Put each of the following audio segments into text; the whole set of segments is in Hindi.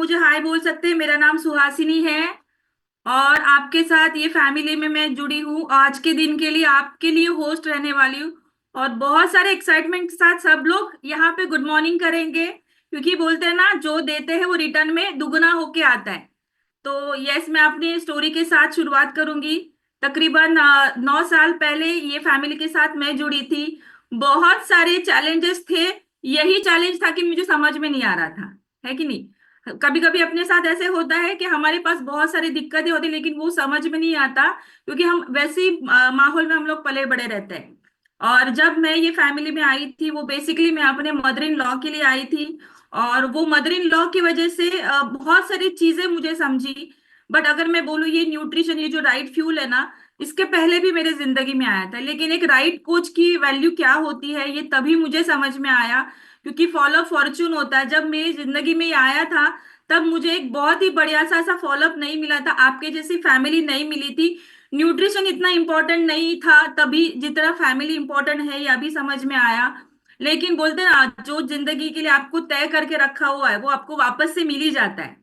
मुझे हाय बोल सकते हैं। मेरा नाम सुहासिनी है और आपके साथ ये फैमिली में मैं जुड़ी हूँ। आज के दिन के लिए आपके लिए होस्ट रहने वाली हूँ और बहुत सारे एक्साइटमेंट के साथ सब लोग यहाँ पे गुड मॉर्निंग करेंगे, क्योंकि बोलते हैं ना, जो देते हैं वो रिटर्न में दुगना होके आता है। तो यस, मैं अपनी स्टोरी के साथ शुरुआत करूंगी। तकरीबन 9 साल पहले ये फैमिली के साथ मैं जुड़ी थी। बहुत सारे चैलेंजेस थे। यही चैलेंज था कि मुझे समझ में नहीं आ रहा था, है कि नहीं। कभी कभी अपने साथ ऐसे होता है कि हमारे पास बहुत सारी दिक्कतें होती, लेकिन वो समझ में नहीं आता, क्योंकि हम वैसे ही माहौल में हम लोग पले बड़े रहते हैं। और जब मैं ये फैमिली में आई थी, वो बेसिकली मैं अपने मदर इन लॉ के लिए आई थी। और वो मदर इन लॉ की वजह से बहुत सारी चीजें मुझे समझी। बट अगर मैं बोलूँ, ये न्यूट्रिशन, ये जो राइट फ्यूल है ना, इसके पहले भी मेरे जिंदगी में आया था। लेकिन एक राइट कोच की वैल्यू क्या होती है, ये तभी मुझे समझ में आया, क्योंकि फॉलो फॉर्चून होता है। जब मेरी जिंदगी में ये आया था, तब मुझे एक बहुत ही बढ़िया सा ऐसा फॉलोअप नहीं मिला था, आपके जैसी फैमिली नहीं मिली थी। न्यूट्रिशन इतना इंपॉर्टेंट नहीं था तभी, जितना फैमिली इंपॉर्टेंट है ये अभी समझ में आया। लेकिन बोलते हैं ना, जो जिंदगी के लिए आपको तय करके रखा हुआ है वो आपको वापस से मिल ही जाता है,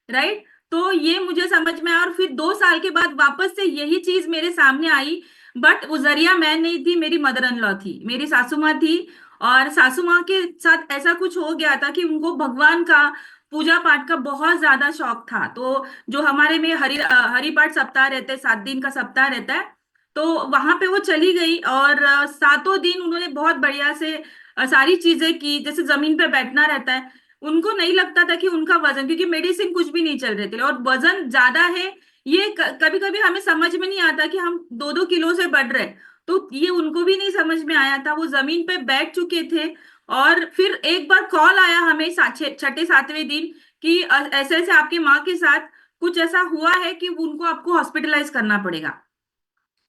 राइट। तो ये मुझे समझ में आया और फिर 2 साल के बाद वापस से यही चीज मेरे सामने आई। बट वो जरिया मैं नहीं थी, मेरी मदर इन लॉ थी, मेरी सासू माँ थी। और सासू माँ के साथ ऐसा कुछ हो गया था कि उनको भगवान का पूजा पाठ का बहुत ज्यादा शौक था। तो जो हमारे में हरि पाठ सप्ताह रहते हैं, 7 दिन का सप्ताह रहता है। तो वहां पे वो चली गई और 7 दिन उन्होंने बहुत बढ़िया से सारी चीजें की, जैसे जमीन पे बैठना रहता है। उनको नहीं लगता था कि उनका वजन, क्योंकि मेडिसिन कुछ भी नहीं चल रहे थे और वजन ज्यादा है। ये कभी कभी हमें समझ में नहीं आता कि हम 2-2 किलो से बढ़ रहे हैं। तो ये उनको भी नहीं समझ में आया था, वो जमीन पे बैठ चुके थे। और फिर एक बार कॉल आया हमें छठे सातवें दिन कि ऐसे ऐसे आपकी माँ के साथ कुछ ऐसा हुआ है कि उनको आपको हॉस्पिटलाइज करना पड़ेगा।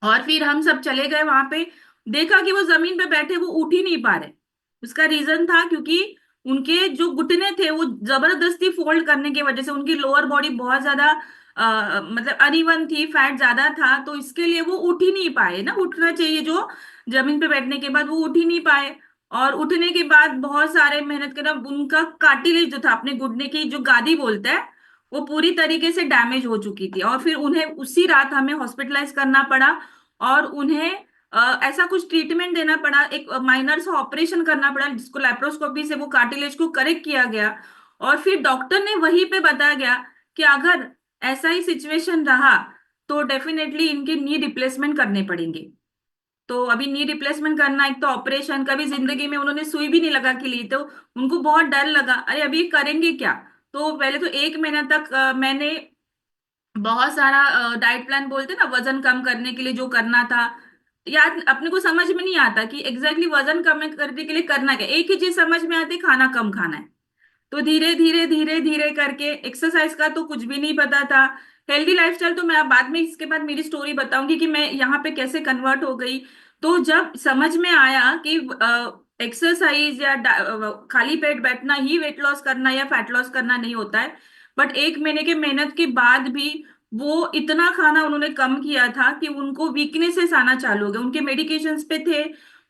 और फिर हम सब चले गए वहां पे। देखा कि वो जमीन पे बैठे, वो उठ ही नहीं पा रहे। उसका रीजन था क्योंकि उनके जो घुटने थे वो जबरदस्ती फोल्ड करने की वजह से उनकी लोअर बॉडी बहुत ज्यादा मतलब अनइवन थी, फैट ज्यादा था, तो इसके लिए वो उठ ही नहीं पाए ना। उठना चाहिए जो जमीन पे बैठने के बाद, वो उठ ही नहीं पाए। और उठने के बाद बहुत सारे मेहनत करना, उनका कार्टिलेज जो था, अपने घुटने की जो गादी बोलते हैं, वो पूरी तरीके से डैमेज हो चुकी थी। और फिर उन्हें उसी रात हमें हॉस्पिटलाइज करना पड़ा। और उन्हें ऐसा कुछ ट्रीटमेंट देना पड़ा, एक माइनर सा ऑपरेशन करना पड़ा, जिसको लेप्रोस्कोपी से वो कार्टिलेज को करेक्ट किया गया। और फिर डॉक्टर ने वहीं पे बताया गया कि अगर ऐसा ही सिचुएशन रहा तो डेफिनेटली इनके नी रिप्लेसमेंट करने पड़ेंगे। तो अभी नी रिप्लेसमेंट करना, एक तो ऑपरेशन, कभी जिंदगी में उन्होंने सुई भी नहीं लगा के ली, तो उनको बहुत डर लगा, अरे अभी करेंगे क्या। तो पहले तो 1 महीना तक मैंने बहुत सारा डाइट प्लान बोलते ना, वजन कम करने के लिए जो करना था, याद अपने को समझ में नहीं आता कि एग्जैक्टली वजन कम करने के लिए करना क्या। एक ही चीज समझ में आती, खाना कम खाना है। तो धीरे धीरे धीरे धीरे करके, एक्सरसाइज का तो कुछ भी नहीं पता था। हेल्दी लाइफस्टाइल तो मैं अब बाद में, इसके बाद मेरी स्टोरी बताऊंगी कि मैं यहाँ पे कैसे कन्वर्ट हो गई। तो जब समझ में आया कि एक्सरसाइज या खाली पेट बैठना ही वेट लॉस करना या फैट लॉस करना नहीं होता है। बट 1 महीने के मेहनत के बाद भी वो इतना खाना उन्होंने कम किया था कि उनको वीकनेसेस आना चालू हो गया, उनके मेडिकेशंस पे थे।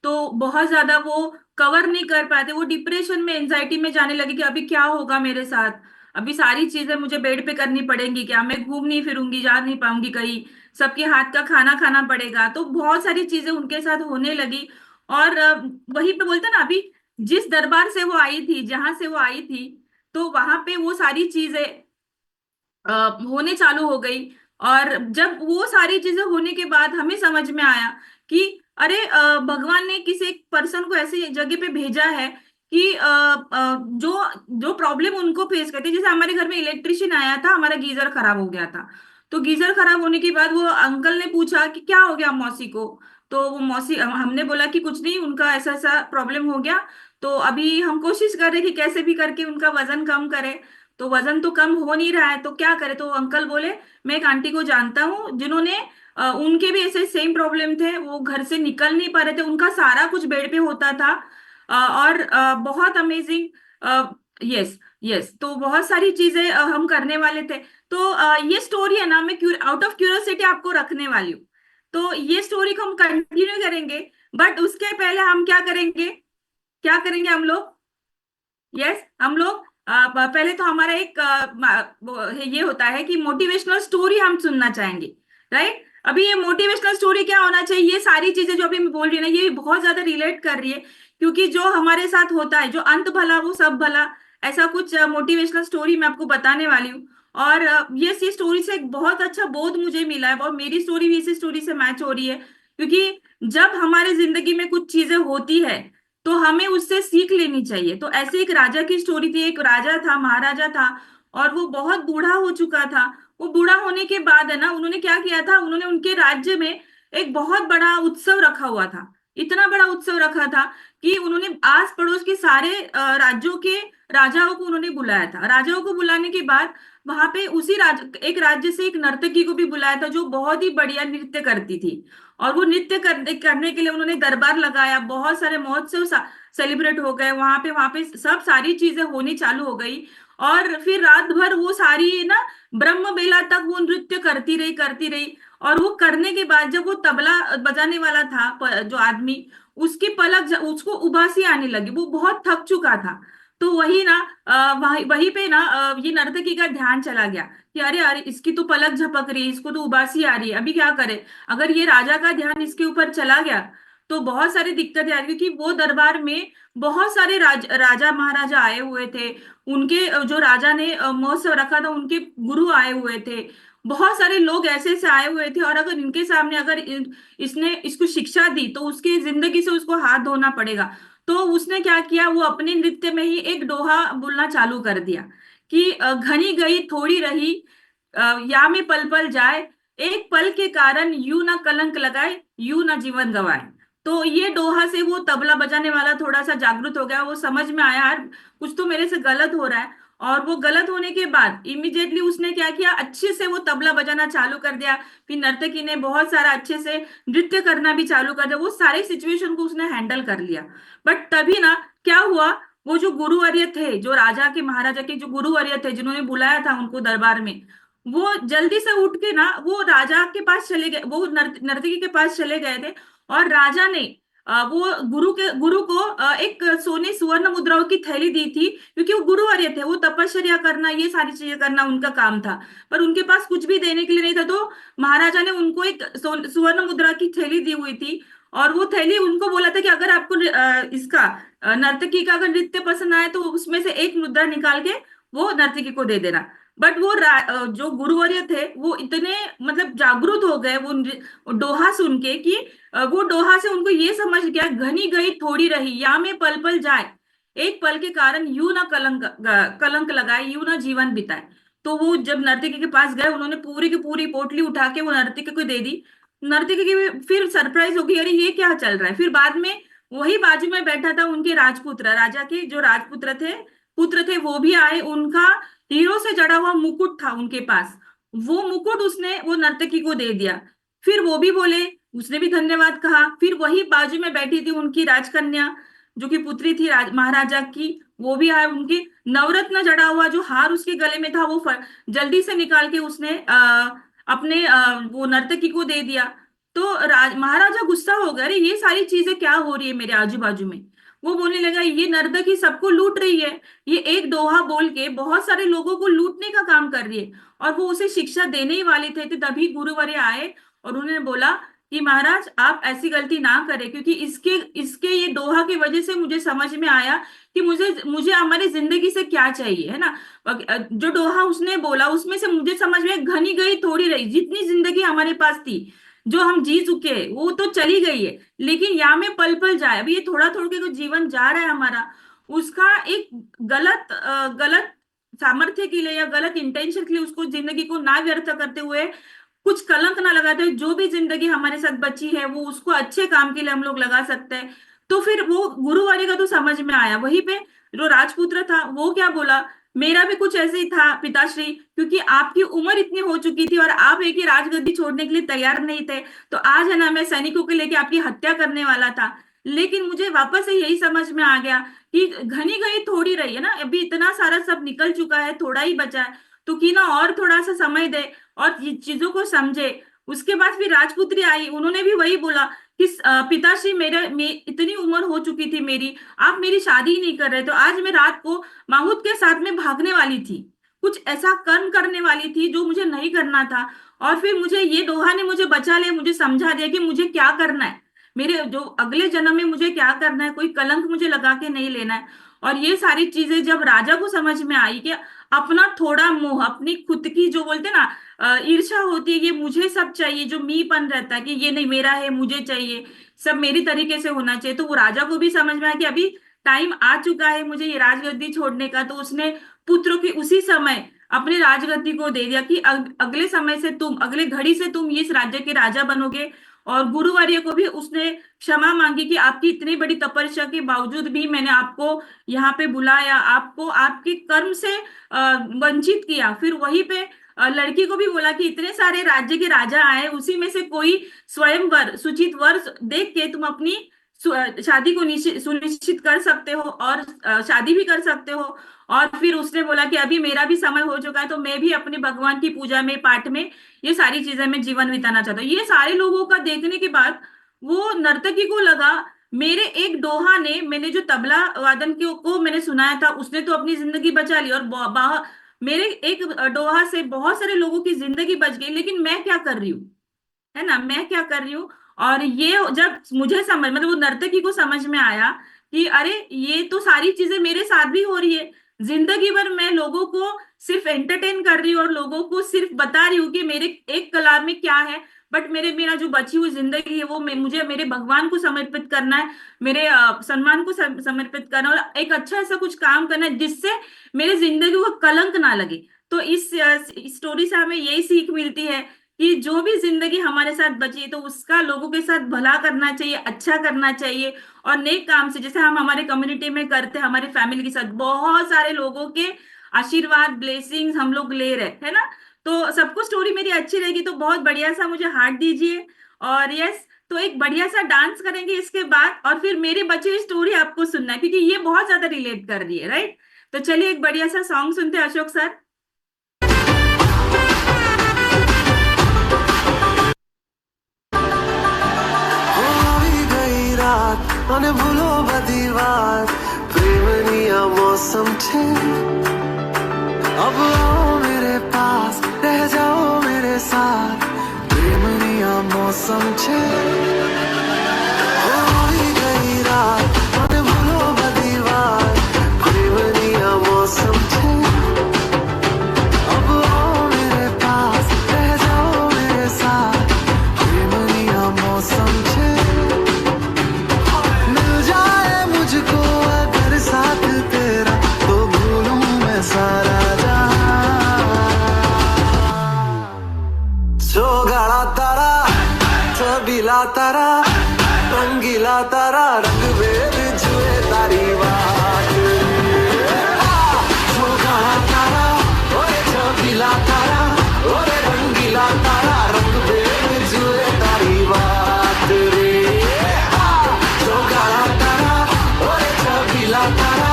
तो बहुत ज्यादा वो कवर नहीं कर पाते, वो डिप्रेशन में, एंजाइटी में जाने लगे कि अभी क्या होगा मेरे साथ। अभी सारी चीजें मुझे बेड पे करनी पड़ेंगी क्या, मैं घूम नहीं फिरूंगी, जा नहीं पाऊंगी कहीं, सबके हाथ का खाना खाना पड़ेगा। तो बहुत सारी चीजें उनके साथ होने लगी। और वहीं पे बोलते ना, अभी जिस दरबार से वो आई थी, जहां से वो आई थी, तो वहां पे वो सारी चीजें होने चालू हो गई। और जब वो सारी चीजें होने के बाद हमें समझ में आया कि अरे भगवान ने किसी एक पर्सन को ऐसी जगह पे भेजा है कि जो जो प्रॉब्लम उनको फेस करती है। जैसे हमारे घर में इलेक्ट्रिशियन आया था, हमारा गीजर खराब हो गया था। तो गीजर खराब होने के बाद वो अंकल ने पूछा कि क्या हो गया मौसी को। तो वो मौसी, हमने बोला कि कुछ नहीं, उनका ऐसा ऐसा प्रॉब्लम हो गया। तो अभी हम कोशिश कर रहे हैं कि कैसे भी करके उनका वजन कम करें। तो वजन तो कम हो नहीं रहा है, तो क्या करे। तो अंकल बोले, मैं एक आंटी को जानता हूँ जिन्होंने उनके भी ऐसे सेम प्रॉब्लम थे, वो घर से निकल नहीं पा रहे थे, उनका सारा कुछ बेड पे होता था। और बहुत अमेजिंग। यस, यस, तो बहुत सारी चीजें हम करने वाले थे। तो ये स्टोरी है ना, मैं आउट ऑफ क्यूरियोसिटी आपको रखने वाली हूँ। तो ये स्टोरी को हम कंटिन्यू करेंगे। बट उसके पहले हम क्या करेंगे, क्या करेंगे हम लोग। यस, हम लोग पहले तो हमारा एक ये होता है कि मोटिवेशनल स्टोरी हम सुनना चाहेंगे, राइट। अभी ये मोटिवेशनल स्टोरी क्या होना चाहिए, ये सारी चीजें जो अभी मैं बोल रही हूँ ना, ये बहुत ज्यादा रिलेट कर रही है, क्योंकि जो हमारे साथ होता है, जो अंत भला वो सब भला, ऐसा कुछ मोटिवेशनल स्टोरी मैं आपको बताने वाली हूँ। और ये स्टोरी से एक बहुत अच्छा बोध मुझे मिला है, और मेरी स्टोरी भी इसी स्टोरी से मैच हो रही है, क्योंकि जब हमारे जिंदगी में कुछ चीजें होती है तो हमें उससे सीख लेनी चाहिए। तो ऐसे एक राजा की स्टोरी थी, एक राजा था, महाराजा था, और वो बहुत बूढ़ा हो चुका था। वो बूढ़ा होने के बाद है ना, उन्होंने क्या किया था, उन्होंने उनके राज्य में एक बहुत बड़ा उत्सव रखा हुआ था। इतना बड़ा उत्सव रखा था कि उन्होंने आस पड़ोस के सारे राज्यों के राजाओं को उन्होंने बुलाया था। राजाओं को बुलाने के बाद वहां पे उसी एक राज्य से एक नर्तकी को भी बुलाया था, जो बहुत ही बढ़िया नृत्य करती थी। और वो नृत्य करने के लिए उन्होंने दरबार लगाया, बहुत सारे महोत्सव सेलिब्रेट हो गए वहां पे सब सारी चीजें होनी चालू हो गई। और फिर रात भर वो सारी ना, ब्रह्म बेला तक वो नृत्य करती रही। और वो करने के बाद जब वो तबला बजाने वाला था, जो आदमी, उसकी उसको उबासी आने लगी, वो बहुत थक चुका था। तो वही ना, वही वहीं पे ना, ये नर्तकी का ध्यान चला गया कि अरे अरे, इसकी तो पलक झपक रही है, इसको तो उबासी आ रही है, अभी क्या करे। अगर ये राजा का ध्यान इसके ऊपर चला गया तो बहुत सारी दिक्कतें आ रही, क्योंकि वो दरबार में बहुत सारे राजा महाराजा आए हुए थे। उनके जो राजा ने महोत्सव रखा था, उनके गुरु आए हुए थे। बहुत सारे लोग ऐसे ऐसे आए हुए थे, और अगर इनके सामने अगर इसने इसको शिक्षा दी तो उसकी जिंदगी से उसको हाथ धोना पड़ेगा। तो उसने क्या किया, वो अपने नृत्य में ही एक दोहा बोलना चालू कर दिया कि घनी गई थोड़ी रही, या में पल पल जाए, एक पल के कारण यू ना कलंक लगाए, यू ना जीवन गवाए। तो ये दोहा से वो तबला बजाने वाला थोड़ा सा जागरूक हो गया, वो समझ में आया यार, कुछ तो मेरे से गलत हो रहा है। और वो गलत होने के बाद इमिडिएटली उसने क्या किया, अच्छे से वो तबला बजाना चालू कर दिया। फिर नर्तकी ने बहुत सारा अच्छे से नृत्य करना भी चालू कर दिया, वो सारे सिचुएशन को उसने हैंडल कर लिया। बट तभी ना, क्या हुआ, वो जो गुरुवर्य थे, जो राजा के महाराजा के जो गुरुवर्य थे, जिन्होंने बुलाया था उनको दरबार में, वो जल्दी से उठ के ना, वो राजा के पास चले गए, वो नर्तकी के पास चले गए थे। और राजा ने वो गुरु को एक सोने सुवर्ण मुद्राओं की थैली दी थी, क्योंकि वो गुरुवर्य थे, वो तपस्या करना, ये सारी चीजें करना उनका काम था। पर उनके पास कुछ भी देने के लिए नहीं था, तो महाराजा ने उनको एक सुवर्ण मुद्रा की थैली दी हुई थी। और वो थैली उनको बोला था कि अगर आपको इसका नर्तकी का अगर नृत्य पसंद आए तो उसमें से एक मुद्रा निकाल के वो नर्तकी को दे देना। बट वो जो गुरुवर्य थे, वो इतने मतलब जागरूक हो गए वो दोहा सुन के कि वो दोहा से उनको ये समझ गया, घनी गई थोड़ी रही, या में पल पल जाए, एक पल के कारण यू ना कलंक लगाए, यू ना जीवन बिताए। तो वो जब नर्तकी के पास गए, उन्होंने पूरी की पूरी पोटली उठा के वो नर्तकी को दे दी। नर्तकी की फिर सरप्राइज हो गई, अरे ये क्या चल रहा है। फिर बाद में वही बाजू में बैठा था उनके राजपुत्र, राजा के जो राजपुत्र थे, पुत्र थे, वो भी आए। उनका हीरो से जड़ा हुआ मुकुट था उनके पास, वो मुकुट उसने वो नर्तकी को दे दिया। फिर वो भी बोले, उसने भी धन्यवाद कहा। फिर वही बाजू में बैठी थी उनकी राजकन्या, जो कि पुत्री थी महाराजा की, वो भी आए। उनके नवरत्न जड़ा हुआ जो हार उसके गले में था, वो जल्दी से निकाल के उसने अपने वो नर्तकी को दे दिया। तो महाराजा गुस्सा हो गया, अरे ये सारी चीजें क्या हो रही है मेरे आजू बाजू में। वो बोलने लगा, ये नर्तकी सबको लूट रही है, ये एक दोहा बोल के बहुत सारे लोगों को लूटने का काम कर रही है। और वो उसे शिक्षा देने ही वाले थे, तभी गुरुवर्य आए और उन्होंने बोला कि महाराज, आप ऐसी गलती ना करें, क्योंकि इसके इसके ये दोहा की वजह से मुझे समझ में आया कि मुझे मुझे हमारी जिंदगी से क्या चाहिए, है ना। जो दोहा उसने बोला उसमें से मुझे समझ में, घनी गई थोड़ी रही, जितनी जिंदगी हमारे पास थी, जो हम जी चुके हैं, वो तो चली गई है। लेकिन यहाँ में पल पल जाए, अभी ये थोड़ा थोड़ा के जो जीवन जा रहा है हमारा, उसका एक गलत सामर्थ्य के लिए या गलत इंटेंशन के लिए उसको, जिंदगी को ना व्यर्थ करते हुए, कुछ कलंक ना लगाते हुए, जो भी जिंदगी हमारे साथ बची है वो उसको अच्छे काम के लिए हम लोग लगा सकते हैं। तो फिर वो गुरुवारी का तो समझ में आया। वहीं पे जो राजपुत्र था वो क्या बोला, मेरा भी कुछ ऐसे ही था पिताश्री, क्योंकि आपकी उम्र इतनी हो चुकी थी और आप एक ही राजगद्दी छोड़ने के लिए तैयार नहीं थे। तो आज है ना, मैं सैनिकों को लेके आपकी हत्या करने वाला था। लेकिन मुझे वापस से यही समझ में आ गया कि घनी गई थोड़ी रही है ना, अभी इतना सारा सब निकल चुका है, थोड़ा ही बचा है, तो कि ना और थोड़ा सा समय दे और ये चीजों को समझे। उसके बाद फिर राजपुत्री आई, उन्होंने भी वही बोला कि पिताश्री इतनी उम्र हो चुकी थी मेरी, आप मेरी शादी ही नहीं कर रहे, तो आज मैं रात को माहूत के साथ में भागने वाली थी, कुछ ऐसा कर्म करने वाली थी जो मुझे नहीं करना था। और फिर मुझे ये दोहा ने मुझे बचा लिया, मुझे समझा दिया कि मुझे क्या करना है, मेरे जो अगले जन्म में मुझे क्या करना है, कोई कलंक मुझे लगा के नहीं लेना है। और ये सारी चीजें जब राजा को समझ में आई कि अपना थोड़ा मोह, अपनी खुद की जो बोलते ना ईर्ष्या होती है, ये मुझे सब चाहिए, जो मीपन रहता है कि ये नहीं मेरा है, मुझे चाहिए, सब मेरी तरीके से होना चाहिए, तो वो राजा को भी समझ में आया कि अभी टाइम आ चुका है मुझे ये राजगद्दी छोड़ने का। तो उसने पुत्रों की उसी समय अपनी राजगद्दी को दे दिया कि अगले समय से तुम, अगले घड़ी से तुम इस राज्य के राजा बनोगे। और गुरुवर्य को भी उसने क्षमा मांगी कि आपकी इतनी बड़ी तपस्या के बावजूद भी मैंने आपको यहाँ पे बुलाया, आपको आपके कर्म से वंचित किया। फिर वहीं पे लड़की को भी बोला कि इतने सारे राज्य के राजा आए, उसी में से कोई स्वयंवर सुचित वर देख के तुम अपनी शादी को सुनिश्चित कर सकते हो और शादी भी कर सकते हो। और फिर उसने बोला कि अभी मेरा भी समय हो चुका है, तो मैं भी अपने भगवान की पूजा में, पाठ में, ये सारी चीजें मैं जीवन बिताना चाहता हूँ। ये सारे लोगों का देखने के बाद वो नर्तकी को लगा मेरे एक दोहा ने, मैंने जो तबला वादन को मैंने सुनाया था, उसने तो अपनी जिंदगी बचा ली, और मेरे एक दोहा से बहुत सारे लोगों की जिंदगी बच गई, लेकिन मैं क्या कर रही हूँ, है ना, मैं क्या कर रही हूँ। और ये जब मुझे समझ, मतलब वो नर्तकी को समझ में आया कि अरे ये तो सारी चीजें मेरे साथ भी हो रही है, जिंदगी भर मैं लोगों को सिर्फ एंटरटेन कर रही हूँ और लोगों को सिर्फ बता रही हूँ कि मेरे एक कला में क्या है, बट मेरा जो बची हुई जिंदगी है वो मुझे मेरे भगवान को समर्पित करना है, मेरे सम्मान को समर्पित करना है, और एक अच्छा ऐसा कुछ काम करना है जिससे मेरे जिंदगी को कलंक ना लगे। तो इस स्टोरी से हमें यही सीख मिलती है कि जो भी जिंदगी हमारे साथ बची है तो उसका लोगों के साथ भला करना चाहिए, अच्छा करना चाहिए। और नेक काम से, जैसे हम हमारे कम्युनिटी में करते हैं, हमारे फैमिली के साथ बहुत सारे लोगों के आशीर्वाद, ब्लेसिंग्स हम लोग ले रहे है ना। तो सबको स्टोरी मेरी अच्छी रहेगी तो बहुत बढ़िया सा मुझे हार्ट दीजिए। और यस, तो एक बढ़िया सा डांस करेंगे इसके बाद, और फिर मेरी बची हुई स्टोरी आपको सुनना है क्योंकि ये बहुत ज्यादा रिलेट कर रही है, राइट। तो चलिए एक बढ़िया सा सॉन्ग सुनते हैं अशोक सर। આવી ગઈ રાત અને ભૂલો બધી વાત, પ્રેમની આ મોસમ છે, अब आओ मेरे पास रह जाओ मेरे साथ, प्रेमनी आ मौसम छे। આવી ગઈ રાત અને ભૂલો બધી વાત, પ્રેમની આ મૌસમ છે, अब आओ मेरे पास रह जाओ मेरे साथ, प्रेमनी आ मौसम छे। मिल जाए मुझको अगर साथ तेरा, तो भूलूं मैं सारा गाड़ा तारा, छबीला तारा, रंगीला तारा, रंग वेद जुए तारी बात, जो गाड़ा तारा, ओए छबीला तारा, ओए रंगीला तारा, रंग वेद जुए तारी बात रे, जो गाड़ा तारा, ओए छबीला तारा,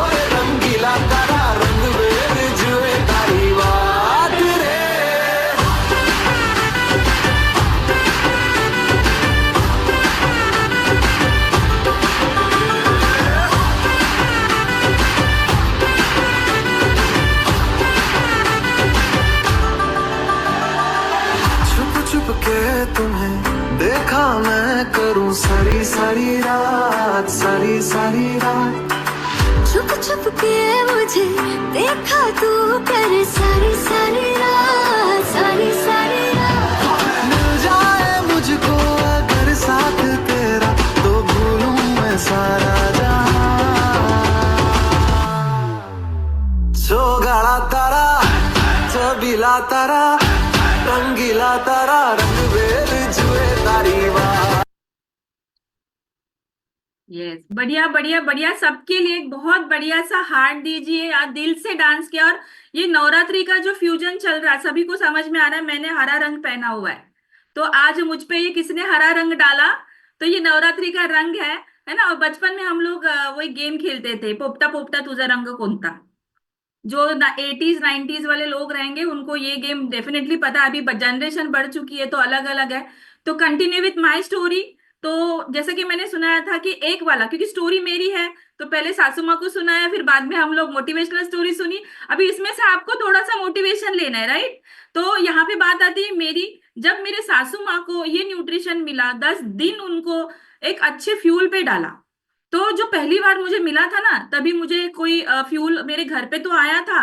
ओए रंगीला तारा, रंग वेद जुए तारी बात रे। छुप के तुम्हें देखा मैं करूं सारी सारी रात, सारी सारी रात, छुप छुप के मुझे देखा तू कर सारी सारी रात, सारी सारी रात। मिल जाए मुझको अगर साथ तेरा, तो भूलूं मैं सारा जहां, जो गाड़ा तारा, छबीला तारा, रंगीला तारा, रंग वेद जुए तारी बात। यस, बढ़िया बढ़िया बढ़िया, सबके लिए एक बहुत बढ़िया सा हार्ट दीजिए, यार दिल से डांस किया। और ये नवरात्रि का जो फ्यूजन चल रहा है सभी को समझ में आ रहा है, मैंने हरा रंग पहना हुआ है, तो आज मुझ पे ये किसने हरा रंग डाला, तो ये नवरात्रि का रंग है ना। और बचपन में हम लोग वही गेम खेलते थे, पोपटा पोपटा तुझा रंग कोणता। जो 80s 90s वाले लोग रहेंगे उनको ये गेम डेफिनेटली पता है, अभी जनरेशन बढ़ चुकी है तो अलग अलग है। तो कंटिन्यू विथ माय स्टोरी। तो जैसे कि मैंने सुनाया था कि एक वाला, क्योंकि स्टोरी मेरी है, तो पहले सासू माँ को सुनाया, फिर बाद में हम लोग मोटिवेशनल स्टोरी सुनी। अभी इसमें से आपको थोड़ा सा मोटिवेशन लेना है, राइट? तो यहाँ पे बात आती है मेरी। जब मेरे सासू माँ को ये न्यूट्रिशन मिला, 10 दिन उनको एक अच्छे फ्यूल पे डाला, तो जो पहली बार मुझे मिला था ना, तभी मुझे कोई फ्यूल मेरे घर पे तो आया था,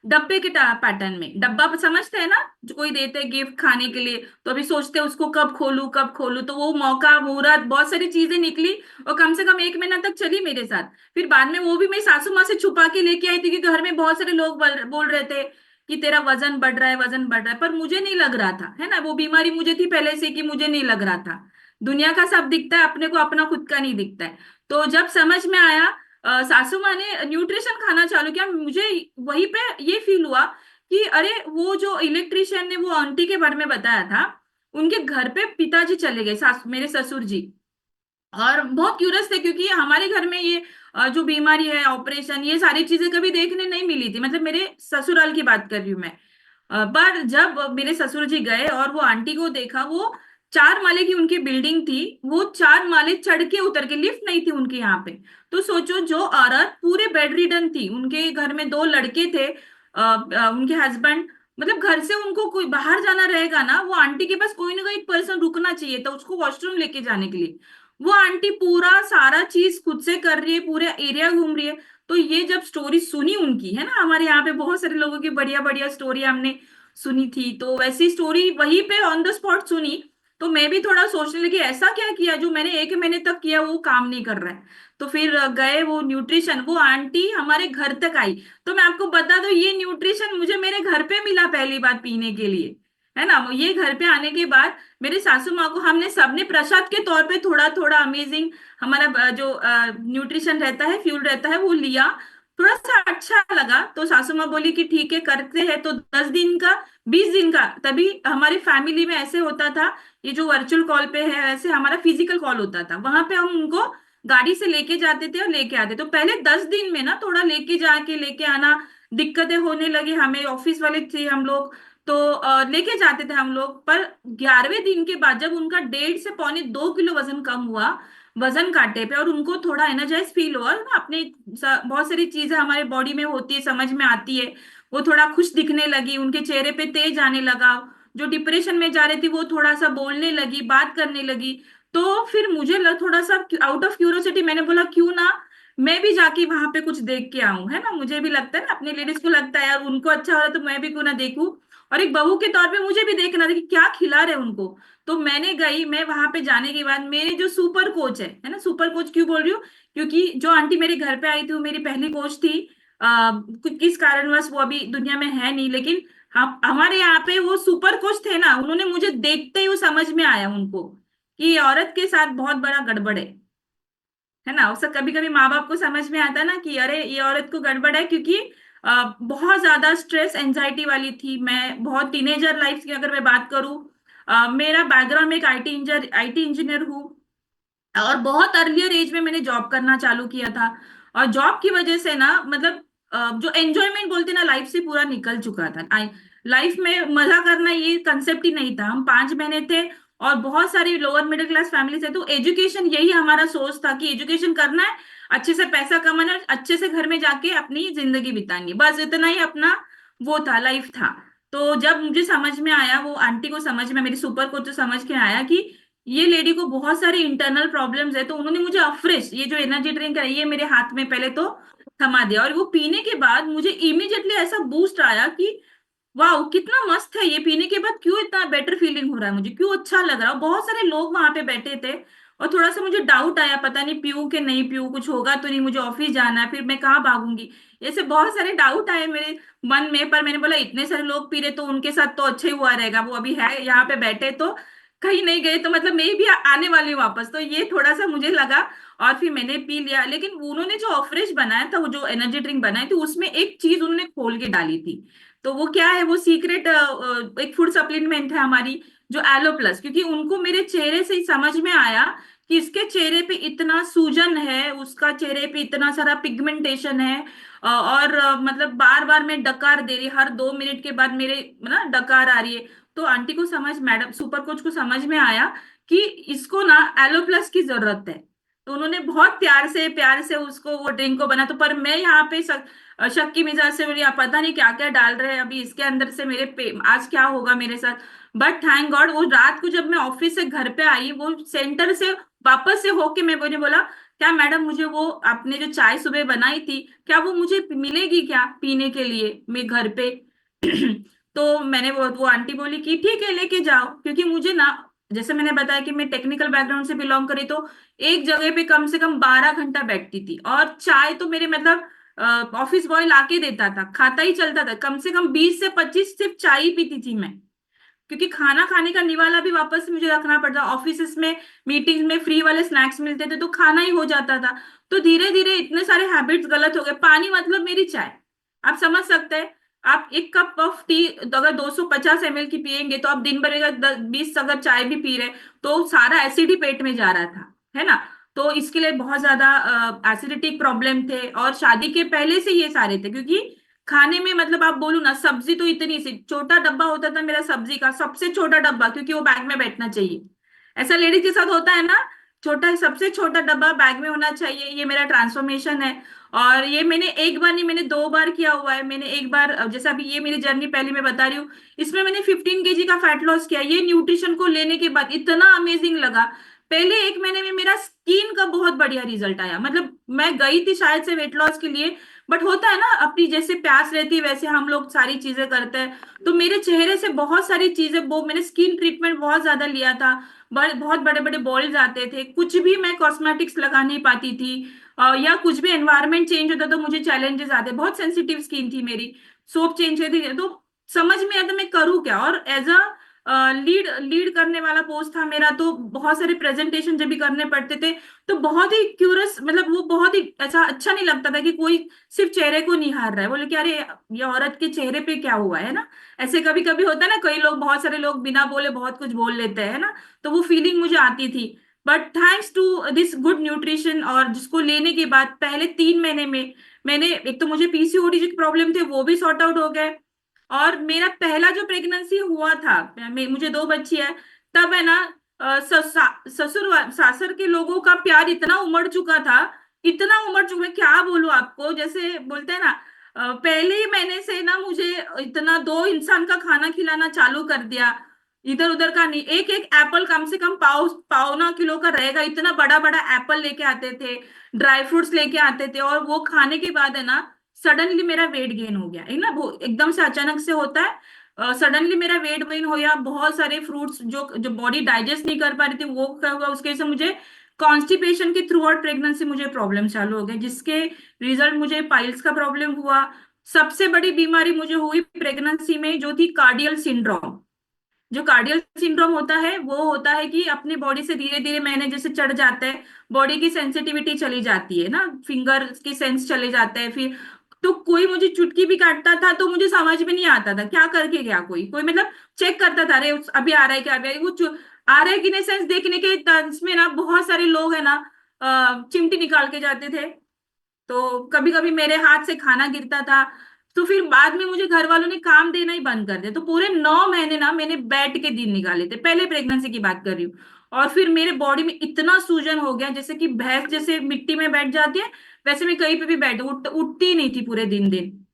डब्बे के पैटर्न में। डब्बा समझते हैं ना, जो कोई देते हैं गिफ्ट खाने के लिए, तो अभी सोचते हैं उसको कब खोलूं कब खोलूं, तो वो मौका मुहूर्त बहुत सारी चीजें निकली, और कम से कम 1 महीना तक चली मेरे साथ। फिर बाद में वो भी मैं सासू माँ से छुपा के लेके आई थी, क्योंकि घर में बहुत सारे लोग बोल रहे थे कि तेरा वजन बढ़ रहा है, वजन बढ़ रहा है, पर मुझे नहीं लग रहा था, है ना। वो बीमारी मुझे थी पहले से, कि मुझे नहीं लग रहा था। दुनिया का सब दिखता है, अपने को अपना खुद का नहीं दिखता है। तो जब समझ में आया, सासू माँ ने न्यूट्रिशन खाना चालू किया, मुझे वहीं पे ये फील हुआ कि अरे, वो जो इलेक्ट्रिशियन ने वो आंटी के बारे में बताया था, उनके घर पे पिताजी चले गए, मेरे ससुर जी। और बहुत क्यूरियस थे, क्योंकि हमारे घर में ये जो बीमारी है, ऑपरेशन, ये सारी चीजें कभी देखने नहीं मिली थी, मतलब मेरे ससुराल की बात कर रही हूँ मैं। पर जब मेरे ससुर जी गए और वो आंटी को देखा, वो 4 माले की उनकी बिल्डिंग थी, वो 4 माले चढ़ के उतर के, लिफ्ट नहीं थी उनके यहाँ पे। तो सोचो, जो औरत पूरे बेड रिडन थी, उनके घर में 2 लड़के थे, उनके हस्बैंड, मतलब घर से उनको कोई बाहर जाना रहेगा ना, वो आंटी के पास कोई ना कोई पर्सन रुकना चाहिए था उसको वॉशरूम लेके जाने के लिए। वो आंटी पूरा सारा चीज खुद से कर रही है, पूरे एरिया घूम रही है। तो ये जब स्टोरी सुनी उनकी, है ना, हमारे यहाँ पे बहुत सारे लोगों की बढ़िया बढ़िया स्टोरी हमने सुनी थी, तो वैसी स्टोरी वहीं पे ऑन द स्पॉट सुनी। तो मैं भी थोड़ा सोचने लगी, ऐसा क्या किया जो मैंने 1 महीने तक किया वो काम नहीं कर रहा है। तो फिर गए वो न्यूट्रिशन, वो आंटी हमारे घर तक आई। तो मैं आपको बता दूं, ये न्यूट्रिशन मुझे मेरे घर पे मिला पहली बार पीने के लिए, है ना। ये घर पे आने के बाद मेरे सासू माँ को हमने सबने प्रसाद के तौर पे थोड़ा थोड़ा अमेजिंग, हमारा जो न्यूट्रिशन रहता है, फ्यूल रहता है, वो लिया। थोड़ा सा अच्छा लगा, तो सासू माँ बोली कि ठीक है करते हैं। तो 10 दिन का, 20 दिन का, तभी हमारी फैमिली में ऐसे होता था, ये जो वर्चुअल कॉल पे है, वैसे हमारा फिजिकल कॉल होता था, वहां पे हम उनको गाड़ी से लेके जाते थे और लेके आते। तो पहले 10 दिन में ना थोड़ा लेके जाके लेके आना दिक्कतें होने लगी, हमें ऑफिस वाले थे हम लोग, तो लेके जाते थे हम लोग। पर 11वें दिन के बाद जब उनका 1.5 से 2.25 किलो वजन कम हुआ, वजन काटे पे, और उनको थोड़ा एनर्जाइज फील हुआ ना, अपने बहुत सारी चीजें हमारे बॉडी में होती है, समझ में आती है, वो थोड़ा खुश दिखने लगी, उनके चेहरे पे तेज आने लगा। जो डिप्रेशन में जा रही थी वो थोड़ा सा बोलने लगी, बात करने लगी। तो फिर मुझे थोड़ा सा आउट ऑफ क्यूरियोसिटी मैंने बोला, क्यों ना मैं भी जाके वहां पे कुछ देख के आऊं, है ना। मुझे भी लगता है ना, अपने लेडीज को लगता है यार, उनको अच्छा हो रहा है तो मैं भी क्यों ना देखूं। और एक बहू के तौर पे मुझे भी देखना था कि क्या खिला रहे उनको। तो मैंने गई, मैं वहां पे जाने के बाद मेरे जो सुपर कोच है ना, सुपर कोच क्यों बोल रही हूँ, क्योंकि जो आंटी मेरे घर पे आई थी वो मेरी पहली कोच थी। किस कारणवश वो अभी दुनिया में है नहीं, लेकिन हम हमारे यहाँ पे वो सुपर कोच थे ना, उन्होंने मुझे देखते ही वो समझ में आया उनको कि ये औरत के साथ बहुत बड़ा गड़बड़ है ना। उससे कभी कभी माँ बाप को समझ में आता है ना कि अरे, ये औरत को गड़बड़ है, क्योंकि बहुत ज्यादा स्ट्रेस एंजाइटी वाली थी मैं, बहुत टीनेजर लाइफ की अगर मैं बात करूँ। मेरा बैकग्राउंड में एक आईटी इंजीनियर हूँ, और बहुत अर्लियर एज में मैंने जॉब करना चालू किया था। और जॉब की वजह से ना, मतलब जो एंजॉयमेंट बोलते ना, लाइफ से पूरा निकल चुका था। लाइफ में मजा करना ये कंसेप्ट ही नहीं था। हम 5 बहनें थे, और बहुत सारी लोअर मिडिल क्लास फैमिली से, तो एजुकेशन यही हमारा सोच था कि एजुकेशन करना है, अच्छे से पैसा कमाना है, अच्छे से घर में जाके अपनी जिंदगी बितानी है, बस इतना ही अपना वो था, लाइफ था। तो जब मुझे समझ में आया, वो आंटी को समझ में, मेरी सुपर को तो समझ के आया कि ये लेडी को बहुत सारी इंटरनल प्रॉब्लम्स है, तो उन्होंने मुझे अफ्रेश ये जो एनर्जी ड्रिंक है, ये मेरे हाथ में पहले तो थमा दिया। और वो पीने के बाद मुझे इमीडिएटली ऐसा बूस्ट आया कि वाह, कितना मस्त है ये, पीने के बाद क्यों इतना बेटर फीलिंग हो रहा है मुझे, क्यों अच्छा लग रहा है। बहुत सारे लोग वहां पे बैठे थे, और थोड़ा सा मुझे डाउट आया, पता नहीं पीऊँ कि नहीं पीऊँ, कुछ होगा तो नहीं, मुझे ऑफिस जाना है, फिर मैं कहाँ भागूंगी। ऐसे बहुत सारे डाउट आए मेरे मन में। पर मैंने बोला, इतने सारे लोग पी रहे तो उनके साथ तो अच्छा ही हुआ रहेगा, वो अभी है यहाँ पे बैठे, तो कहीं नहीं गए, तो मतलब मैं भी आने वाली हूँ वापस, तो ये थोड़ा सा मुझे लगा। और फिर मैंने पी लिया, लेकिन उन्होंने जो ऑफरेश बनाया था, वो जो एनर्जी ड्रिंक बनाई थी, उसमें एक चीज उन्होंने खोल के डाली थी। तो वो क्या है, वो सीक्रेट एक फूड सप्लीमेंट है हमारी, जो एलो प्लस। क्योंकि उनको मेरे चेहरे से ही समझ में आया कि इसके चेहरे पे इतना सूजन है, उसका चेहरे पे इतना सारा पिगमेंटेशन है, और मतलब बार बार मैं डकार दे रही, हर 2 मिनट के बाद मेरे ना डकार आ रही है। तो आंटी को समझ, मैडम सुपर कोच को समझ में आया कि इसको ना एलो प्लस की जरूरत है। तो उन्होंने बहुत प्यार से उसको वो ड्रिंक को बना। तो पर मैं यहाँ पे शक की मिजाज से बोली, आप पता नहीं क्या क्या डाल रहे हैं अभी इसके अंदर से, आज क्या होगा मेरे साथ। बट थैंक गॉड, वो रात को जब मैं ऑफिस से घर पे आई, वो सेंटर से वापस से होके मैं बोला, क्या मैडम मुझे वो आपने जो चाय सुबह बनाई थी, क्या वो मुझे मिलेगी क्या पीने के लिए मैं घर पे? तो मैंने वो आंटी बोली कि ठीक है लेके जाओ, क्योंकि मुझे ना, जैसे मैंने बताया कि मैं टेक्निकल बैकग्राउंड से बिलोंग करी, तो एक जगह पे कम से कम 12 घंटा बैठती थी। और चाय तो मेरे मतलब ऑफिस बॉय लाके देता था, खाता ही चलता था, कम से कम 20 से 25 सिर्फ चाय ही पीती थी मैं। क्योंकि खाना खाने का निवाला भी वापस से मुझे रखना पड़ता, ऑफिस में मीटिंग्स में फ्री वाले स्नैक्स मिलते थे तो खाना ही हो जाता था। तो धीरे धीरे इतने सारे हैबिट्स गलत हो गए। पानी मतलब मेरी चाय, आप समझ सकते हैं। आप एक कप ऑफ टी अगर 250 ml की पियेंगे, तो आप दिन भर अगर 20 अगर चाय भी पी रहे, तो सारा एसिड ही पेट में जा रहा था, है ना। तो इसके लिए बहुत ज्यादा एसिडिटी प्रॉब्लम थे, और शादी के पहले से ये सारे थे। क्योंकि खाने में मतलब आप बोलू ना, सब्जी तो इतनी सी छोटा डब्बा होता था मेरा, सब्जी का सबसे छोटा डब्बा, क्योंकि वो बैग में बैठना चाहिए। ऐसा लेडीज के साथ होता है ना, छोटा सबसे छोटा डब्बा बैग में होना चाहिए। ये मेरा ट्रांसफॉर्मेशन है। और ये मैंने एक बार नहीं, मैंने 2 बार किया हुआ है। मैंने एक बार, जैसे अभी ये मेरी जर्नी पहले मैं बता रही हूँ, इसमें मैंने 15 kg का फैट लॉस किया। ये न्यूट्रिशन को लेने के बाद इतना अमेजिंग लगा। पहले 1 महीने में मेरा स्किन का बहुत बढ़िया रिजल्ट आया। मतलब मैं गई थी शायद से वेट लॉस के लिए, बट होता है ना, अपनी जैसे प्यास रहती है वैसे हम लोग सारी चीजें करते हैं। तो मेरे चेहरे से बहुत सारी चीजें, वो मैंने स्किन ट्रीटमेंट बहुत ज्यादा लिया था। बहुत बड़े बड़े बॉल्स आते थे, कुछ भी मैं कॉस्मेटिक्स लगा नहीं पाती थी। या कुछ भी एनवायरनमेंट चेंज होता तो मुझे चैलेंजेस आते, बहुत सेंसिटिव स्किन थी मेरी। सोप चेंज करती थी तो समझ में आता मैं करूँ क्या। और एज अ लीड लीड करने वाला पोस्ट था मेरा, तो बहुत सारे प्रेजेंटेशन जब भी करने पड़ते थे, तो बहुत ही क्यूरस, मतलब वो बहुत ही ऐसा अच्छा नहीं लगता था कि कोई सिर्फ चेहरे को निहार रहा है, बोले कि अरे ये औरत के चेहरे पे क्या हुआ है ना। ऐसे कभी कभी होता है ना, कई लोग, बहुत सारे लोग बिना बोले बहुत कुछ बोल लेते हैं ना। तो वो फीलिंग मुझे आती थी। But thanks to this good nutrition, और जिसको लेने के बाद पहले 3 महीने में मैंने, एक तो मुझे पीसीओडी जो प्रॉब्लम थे वो भी सॉर्ट आउट हो गए। और मेरा पहला जो प्रेगनेंसी हुआ था, मुझे 2 बच्ची है, तब है ना, सासर के लोगों का प्यार इतना उमड़ चुका था, इतना उमड़ चुका, मैं क्या बोलूं आपको। जैसे बोलते हैं ना, पहले ही महीने से ना मुझे इतना 2 इंसान का खाना खिलाना चालू कर दिया। इधर उधर का नहीं, एक एक एप्पल कम से कम पाव 1.25 किलो का रहेगा, इतना बड़ा बड़ा एप्पल लेके आते थे, ड्राई फ्रूट्स लेके आते थे। और वो खाने के बाद है ना, सडनली मेरा वेट गेन हो गया है ना, वो एकदम से अचानक से होता है। सडनली मेरा वेट गेन हो गया, बहुत सारे फ्रूट्स जो जो बॉडी डाइजेस्ट नहीं कर पा रही थी वो क्या हुआ, उसके वजह से मुझे कॉन्स्टिपेशन की थ्रू आउट प्रेगनेंसी मुझे प्रॉब्लम चालू हो गए, जिसके रिजल्ट मुझे पाइल्स का प्रॉब्लम हुआ। सबसे बड़ी बीमारी मुझे हुई प्रेगनेंसी में, जो थी कार्डियल सिंड्रोम। जो कार्डियल सिंड्रोम होता है, वो होता है कि अपने बॉडी से धीरे धीरे मैंने जैसे चढ़ जाता है, बॉडी की सेंसिटिविटी चली जाती है ना, फिंगर की सेंस चले जाते हैं फिर। तो कोई मुझे चुटकी भी काटता था तो मुझे समझ में नहीं आता था क्या करके गया, कोई कोई मतलब चेक करता था, अरे अभी आ रहा है क्या, अभी आ रहा है कि नहीं, सेंस देखने के तंज में ना बहुत सारे लोग है ना, चिमटी निकाल के जाते थे। तो कभी कभी मेरे हाथ से खाना गिरता था। तो फिर बाद में मुझे घर वालों ने काम देना ही बंद कर दिया। तो पूरे 9 महीने ना मैंने बेड के दिन निकाले थे, पहले प्रेगनेंसी की बात कर रही हूँ। और फिर मेरे बॉडी में इतना सूजन हो गया, जैसे कि भैंस जैसे मिट्टी में बैठ जाती है, वैसे मैं कहीं पे भी उठती ही नहीं थी पूरे दिन दिन।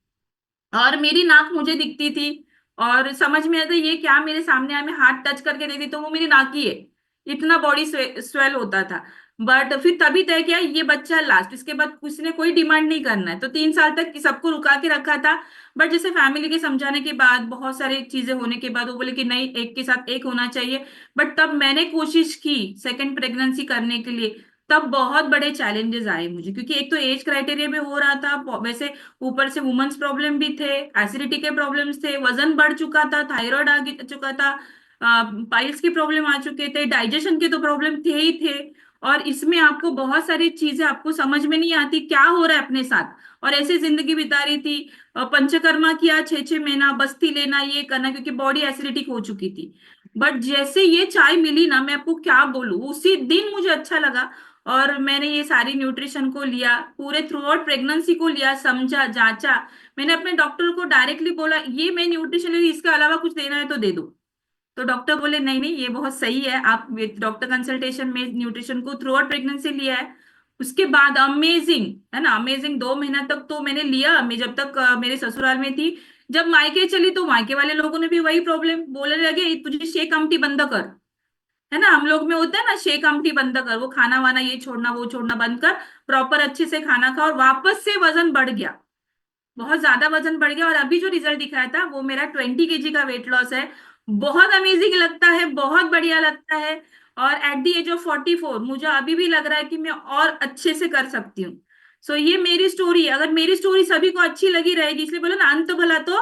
और मेरी नाक मुझे दिखती थी, और समझ में आता ये क्या, मेरे सामने आए मैं हाथ टच करके देखती तो वो मेरी नाक ही है। इतना बॉडी स्वेल होता था। बट फिर तभी तय किया ये बच्चा लास्ट, इसके बाद किसी ने कोई डिमांड नहीं करना है। तो 3 साल तक सबको रुका के रखा था। बट जैसे फैमिली के समझाने के बाद, बहुत सारी चीजें होने के बाद, वो बोले कि नहीं, एक के साथ एक होना चाहिए। बट तब मैंने कोशिश की सेकंड प्रेगनेंसी करने के लिए, तब बहुत बड़े चैलेंजेस आए मुझे, क्योंकि एक तो एज क्राइटेरिया में हो रहा था वैसे, ऊपर से वुमेन्स प्रॉब्लम भी थे, एसिडिटी के प्रॉब्लम्स थे, वजन बढ़ चुका था, थायराइड चुका था, पाइल्स की प्रॉब्लम आ चुके थे, डाइजेशन के तो प्रॉब्लम थे ही थे। और इसमें आपको बहुत सारी चीजें आपको समझ में नहीं आती क्या हो रहा है अपने साथ। और ऐसे जिंदगी बिता रही थी। पंचकर्मा किया, 6 6 महीना बस्ती लेना, ये करना, क्योंकि बॉडी एसिडिटिक हो चुकी थी। बट जैसे ये चाय मिली ना, मैं आपको क्या बोलूं, उसी दिन मुझे अच्छा लगा। और मैंने ये सारी न्यूट्रिशन को लिया, पूरे थ्रू आउट प्रेगनेंसी को लिया, समझा, जांचा। मैंने अपने डॉक्टर को डायरेक्टली बोला ये मैं न्यूट्रिशन ले रही, इसके अलावा कुछ देना है तो दे दो। तो डॉक्टर बोले नहीं नहीं, ये बहुत सही है, आप डॉक्टर कंसल्टेशन में न्यूट्रिशन को थ्रू आउट प्रेगनेंसी लिया है। उसके बाद अमेजिंग है ना, अमेजिंग 2 महीना तक तो मैंने लिया। मैं जब तक मेरे ससुराल में थी, जब मायके चली तो मायके वाले लोगों ने भी वही प्रॉब्लम बोलने लगे, तुझे शेक आमटी बंद कर, है ना, हम लोग में होता है ना शेक आमटी बंद कर, वो खाना वाना ये छोड़ना वो छोड़ना बंद कर, प्रॉपर अच्छे से खाना खा। और वापस से वजन बढ़ गया, बहुत ज्यादा वजन बढ़ गया। और अभी जो रिजल्ट दिखाया था वो मेरा 20 kg का वेट लॉस है। बहुत अमेजिंग लगता है, बहुत बढ़िया लगता है। और एट द एज ऑफ 44 मुझे अभी भी लग रहा है कि मैं और अच्छे से कर सकती हूँ। सो ये मेरी स्टोरी, अगर मेरी स्टोरी सभी को अच्छी लगी रहेगी, इसलिए बोलो ना, अंत भला तो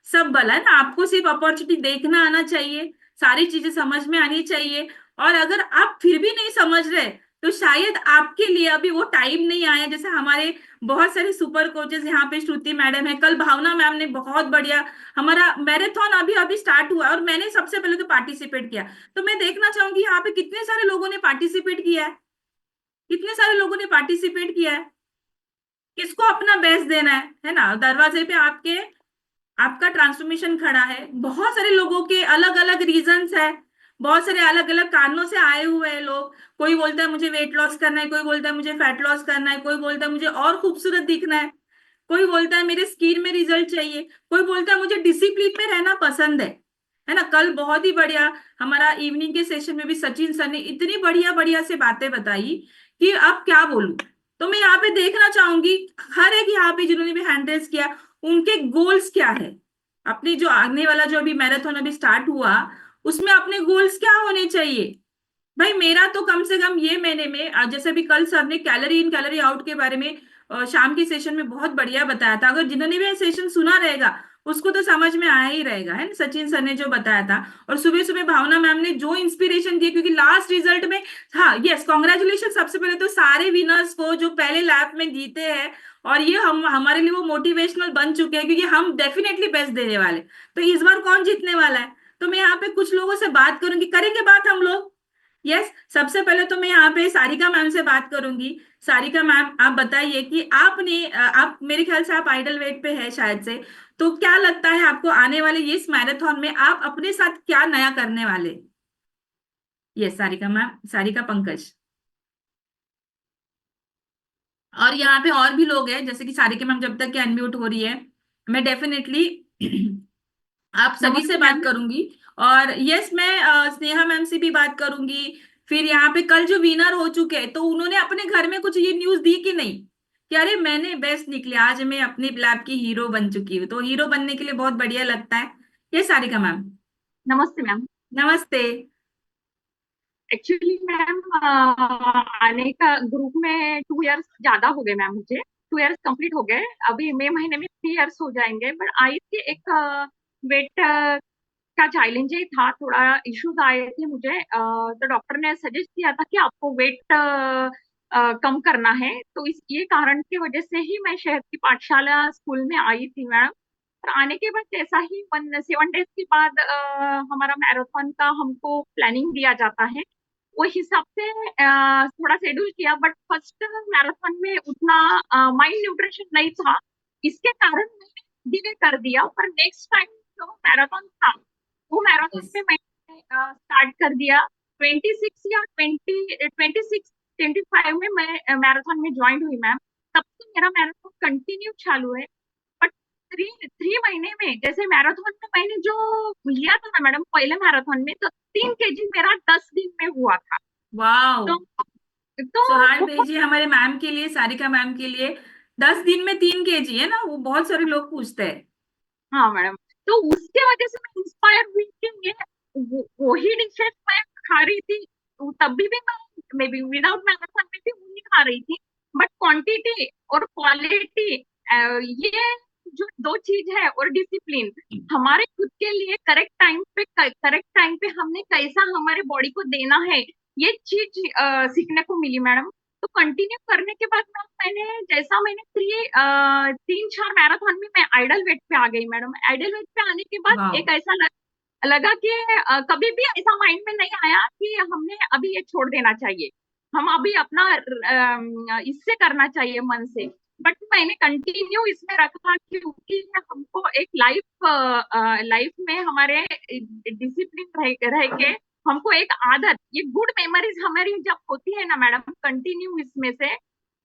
सब भला, है ना। आपको सिर्फ अपॉर्चुनिटी देखना आना चाहिए, सारी चीजें समझ में आनी चाहिए। और अगर आप फिर भी नहीं समझ रहे, तो शायद आपके लिए अभी वो टाइम नहीं आया। जैसे हमारे बहुत सारे सुपर कोचेस यहाँ पे, श्रुति मैडम है, कल भावना मैम ने बहुत बढ़िया, हमारा मैराथन अभी अभी स्टार्ट हुआ और मैंने सबसे पहले तो पार्टिसिपेट किया। तो मैं देखना चाहूंगी यहाँ पे कितने सारे लोगों ने पार्टिसिपेट किया है, कितने सारे लोगों ने पार्टिसिपेट किया है। किसको अपना बेस्ट देना है ना। दरवाजे पे आपके, आपका ट्रांसफॉर्मेशन खड़ा है। बहुत सारे लोगों के अलग अलग रीजंस है, बहुत सारे अलग अलग कारणों से आए हुए हैं लोग। कोई बोलता है मुझे वेट लॉस करना है, कोई बोलता है मुझे फैट लॉस करना है, कोई बोलता है मुझे और खूबसूरत दिखना कोई बोलता है मेरे स्किन में रिजल्ट चाहिए, कोई बोलता है मुझे डिसिप्लिन में रहना पसंद है ना। कल बहुत ही बढ़िया हमारा इवनिंग के सेशन में भी सचिन सर ने इतनी बढ़िया बढ़िया से बातें बताई कि अब क्या बोलूं। तो मैं यहाँ पे देखना चाहूंगी हर एक यहाँ पे जिन्होंने भी हैंड रेज किया, उनके गोल्स क्या है। अपनी जो आने वाला जो अभी मैराथन अभी स्टार्ट हुआ, उसमें अपने गोल्स क्या होने चाहिए। भाई मेरा तो कम से कम ये महीने में जैसे भी कल सर ने कैलोरी इन कैलोरी आउट के बारे में शाम की सेशन में बहुत बढ़िया बताया था। अगर जिन्होंने भी सेशन सुना रहेगा उसको तो समझ में आया ही रहेगा, है ना, सचिन सर ने जो बताया था। और सुबह सुबह भावना मैम ने जो इंस्पिरेशन दी, क्योंकि लास्ट रिजल्ट में, हाँ यस कॉन्ग्रेचुलेशन सबसे पहले तो सारे विनर्स को जो पहले लैप में जीते हैं। और ये हम हमारे लिए वो मोटिवेशनल बन चुके हैं, क्योंकि हम डेफिनेटली बेस्ट देने वाले। तो इस बार कौन जीतने वाला है, तो मैं यहाँ पे कुछ लोगों से बात करूंगी, करेंगे बात हम लोग। यस सबसे पहले तो मैं यहाँ पे सारिका मैम से बात करूंगी। सारिका मैम आप बताइए कि आपने आप मेरे ख्याल से आप आइडल वेट पे है शायद से, तो क्या लगता है आपको आने वाले ये इस मैराथन में आप अपने साथ क्या नया करने वाले। Yes Sarika ma'am, Sarika Pankaj. और यहाँ पे और भी लोग हैं, जैसे कि सारिका मैम जब तक कि अनम्यूट हो रही है, मैं डेफिनेटली आप सभी से नमस्ते बात मैम। करूंगी। और यस मैं स्नेहा मैम से भी बात करूंगी। फिर यहाँ पे कल जो विनर हो चुके हैं, तो उन्होंने अपने घर में कुछ ये न्यूज दी कि नहीं कि अरे मैंने बेस्ट निकले, आज मैं अपनी लैब की हीरो बन चुकी हूँ। तो हीरो बनने के लिए बहुत बढ़िया लगता है। ये सारिका मैम। नमस्ते मैम। नमस्ते। एक्चुअली मैम आने का ग्रुप में 2 इयर्स ज्यादा हो गए मैम, मुझे 2 इयर्स कंप्लीट हो गए। अभी मई महीने में 3 इयर्स हो जाएंगे। बट आई थी एक वेट का चैलेंज ही था, थोड़ा इश्यूज आए थे मुझे। तो डॉक्टर ने सजेस्ट किया था कि आपको वेट कम करना है। तो इस ये कारण की वजह से ही मैं शहर की पाठशाला स्कूल में आई थी मैम। और आने के बाद जैसा ही 7 डेज के बाद हमारा मैराथन का हमको प्लानिंग दिया जाता है, वो हिसाब से थोड़ा शेड्यूल किया। बट फर्स्ट मैराथन में उतना माइंड न्यूट्रिशन नहीं था, इसके कारण मैंने डिले कर दिया। पर नेक्स्ट टाइम जो मैराथन था, वो मैराथन यस में मैंने स्टार्ट कर दिया। 26 या 25 में मैं मैराथन में ज्वाइन हुई मैम। तब से मेरा मैराथन कंटिन्यू चालू है। बट थ्री थ्री महीने में, जैसे मैराथन में मैंने जो लिया था ना मैडम, पहले मैराथन में तो 3 kg मेरा 10 दिन में हुआ था। वाओ। तो तो सो हार्ट बहुत। भेजिए हमारे मैम के लिए, सारिका मैम के लिए। 10 दिन में 3 kg है ना, वो बहुत सारे लोग पूछते हैं। हाँ मैडम। तो उसके वजह से मैं इंस्पायर हुई कि ये वही डिशेस मैं खा रही थी। तब भी मैं मे बी विदाउट मैराथन में भी वही खा रही थी। बट क्वांटिटी और क्वालिटी, ये जो दो चीज है, और डिसिप्लिन, हमारे खुद के लिए करेक्ट टाइम पे हमने कैसा हमारे बॉडी को देना है, ये चीज सीखने को मिली मैडम। तो कंटिन्यू करने के बाद मैंने 3-4 मैराथन में मैं आइडल वेट पे आ गई मैडम। आइडल वेट पे आने के बाद वाओ। एक ऐसा लगा कि कभी भी ऐसा माइंड में नहीं आया कि हमने अभी ये छोड़ देना चाहिए, हम अभी अपना इससे करना चाहिए मन से। बट मैंने कंटिन्यू इसमें रखा क्योंकि हमको एक लाइफ में हमारे डिसिप्लिन रह के हमको एक आदत, ये गुड मेमोरीज हमारी जब होती है ना मैडम, कंटिन्यू इसमें से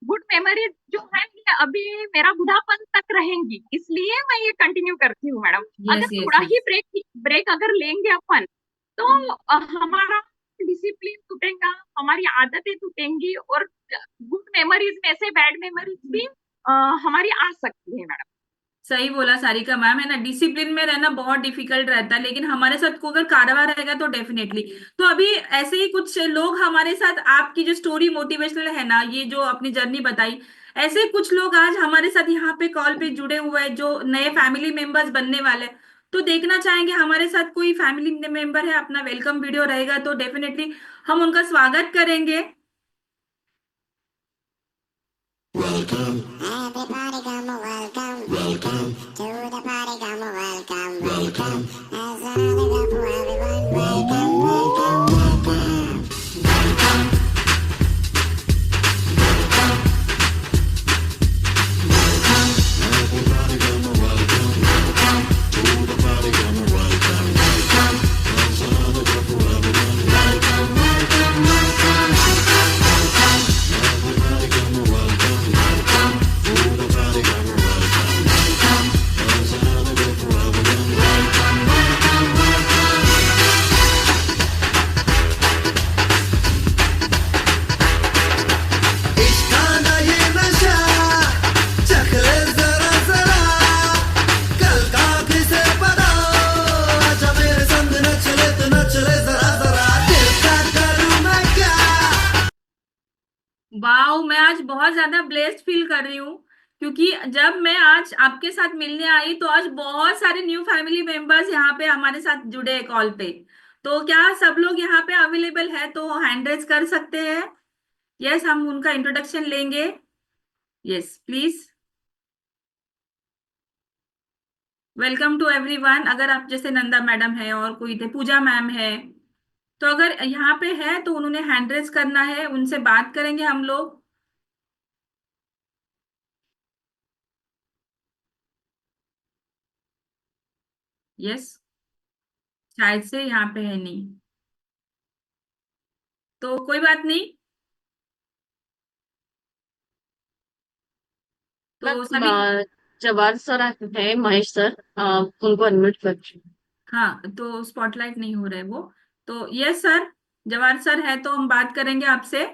गुड मेमोरीज जो है ये अभी मेरा बुढ़ापन तक रहेंगी, इसलिए मैं ये कंटिन्यू करती हूँ मैडम। अगर यस यस थोड़ा ही यस। ब्रेक ब्रेक अगर लेंगे अपन तो हमारा डिसिप्लिन टूटेगा, हमारी आदतें टूटेंगी और गुड मेमोरीज में से बैड मेमोरीज भी अ, हमारी आ सकती है मैडम। सही बोला सारिका मैम, है ना, डिसिप्लिन में रहना बहुत डिफिकल्ट रहता है, लेकिन हमारे साथ को अगर कारवा रहेगा तो डेफिनेटली। तो अभी ऐसे ही कुछ लोग हमारे साथ, आपकी जो स्टोरी मोटिवेशनल है ना, ये जो अपनी जर्नी बताई, ऐसे ही कुछ लोग आज हमारे साथ यहाँ पे कॉल पे जुड़े हुए हैं जो नए फैमिली मेंबर्स बनने वाले हैं। तो देखना चाहेंगे हमारे साथ कोई फैमिली मेंबर है, अपना वेलकम वीडियो रहेगा तो डेफिनेटली हम उनका स्वागत करेंगे। Everybody come a welcome, welcome to the party, come a welcome, welcome. There's another cup for everyone, welcome, welcome, welcome. इश्का ना ये नशा चख ले जरा जरा कल का किसे पता आजा मेरे संग न चले तो न चले जरा जरा दिल का करूं मैं क्या। वाओ, मैं आज बहुत ज्यादा ब्लेस्ड फील कर रही हूँ, क्योंकि जब मैं आज आपके साथ मिलने आई तो आज बहुत सारे न्यू फैमिली मेंबर्स यहाँ पे हमारे साथ जुड़े हैं कॉल पे। तो क्या सब लोग यहाँ पे अवेलेबल है तो हैंड रेज कर सकते हैं? यस, हम उनका इंट्रोडक्शन लेंगे। Yes please, welcome to everyone. अगर आप जैसे नंदा मैडम है और कोई थे, पूजा मैम है, तो अगर यहाँ पे है तो उन्होंने हैंड रेज करना है, उनसे बात करेंगे हम लोग। यस, शायद से यहाँ पे है नहीं, तो कोई बात नहीं। तो सभी, मैम जवाहर सर है, महेश सर, उनको अनम्यूट कर। हाँ तो स्पॉटलाइट नहीं हो रहा है वो। तो यस सर, जवाहर सर है तो हम बात करेंगे आपसे।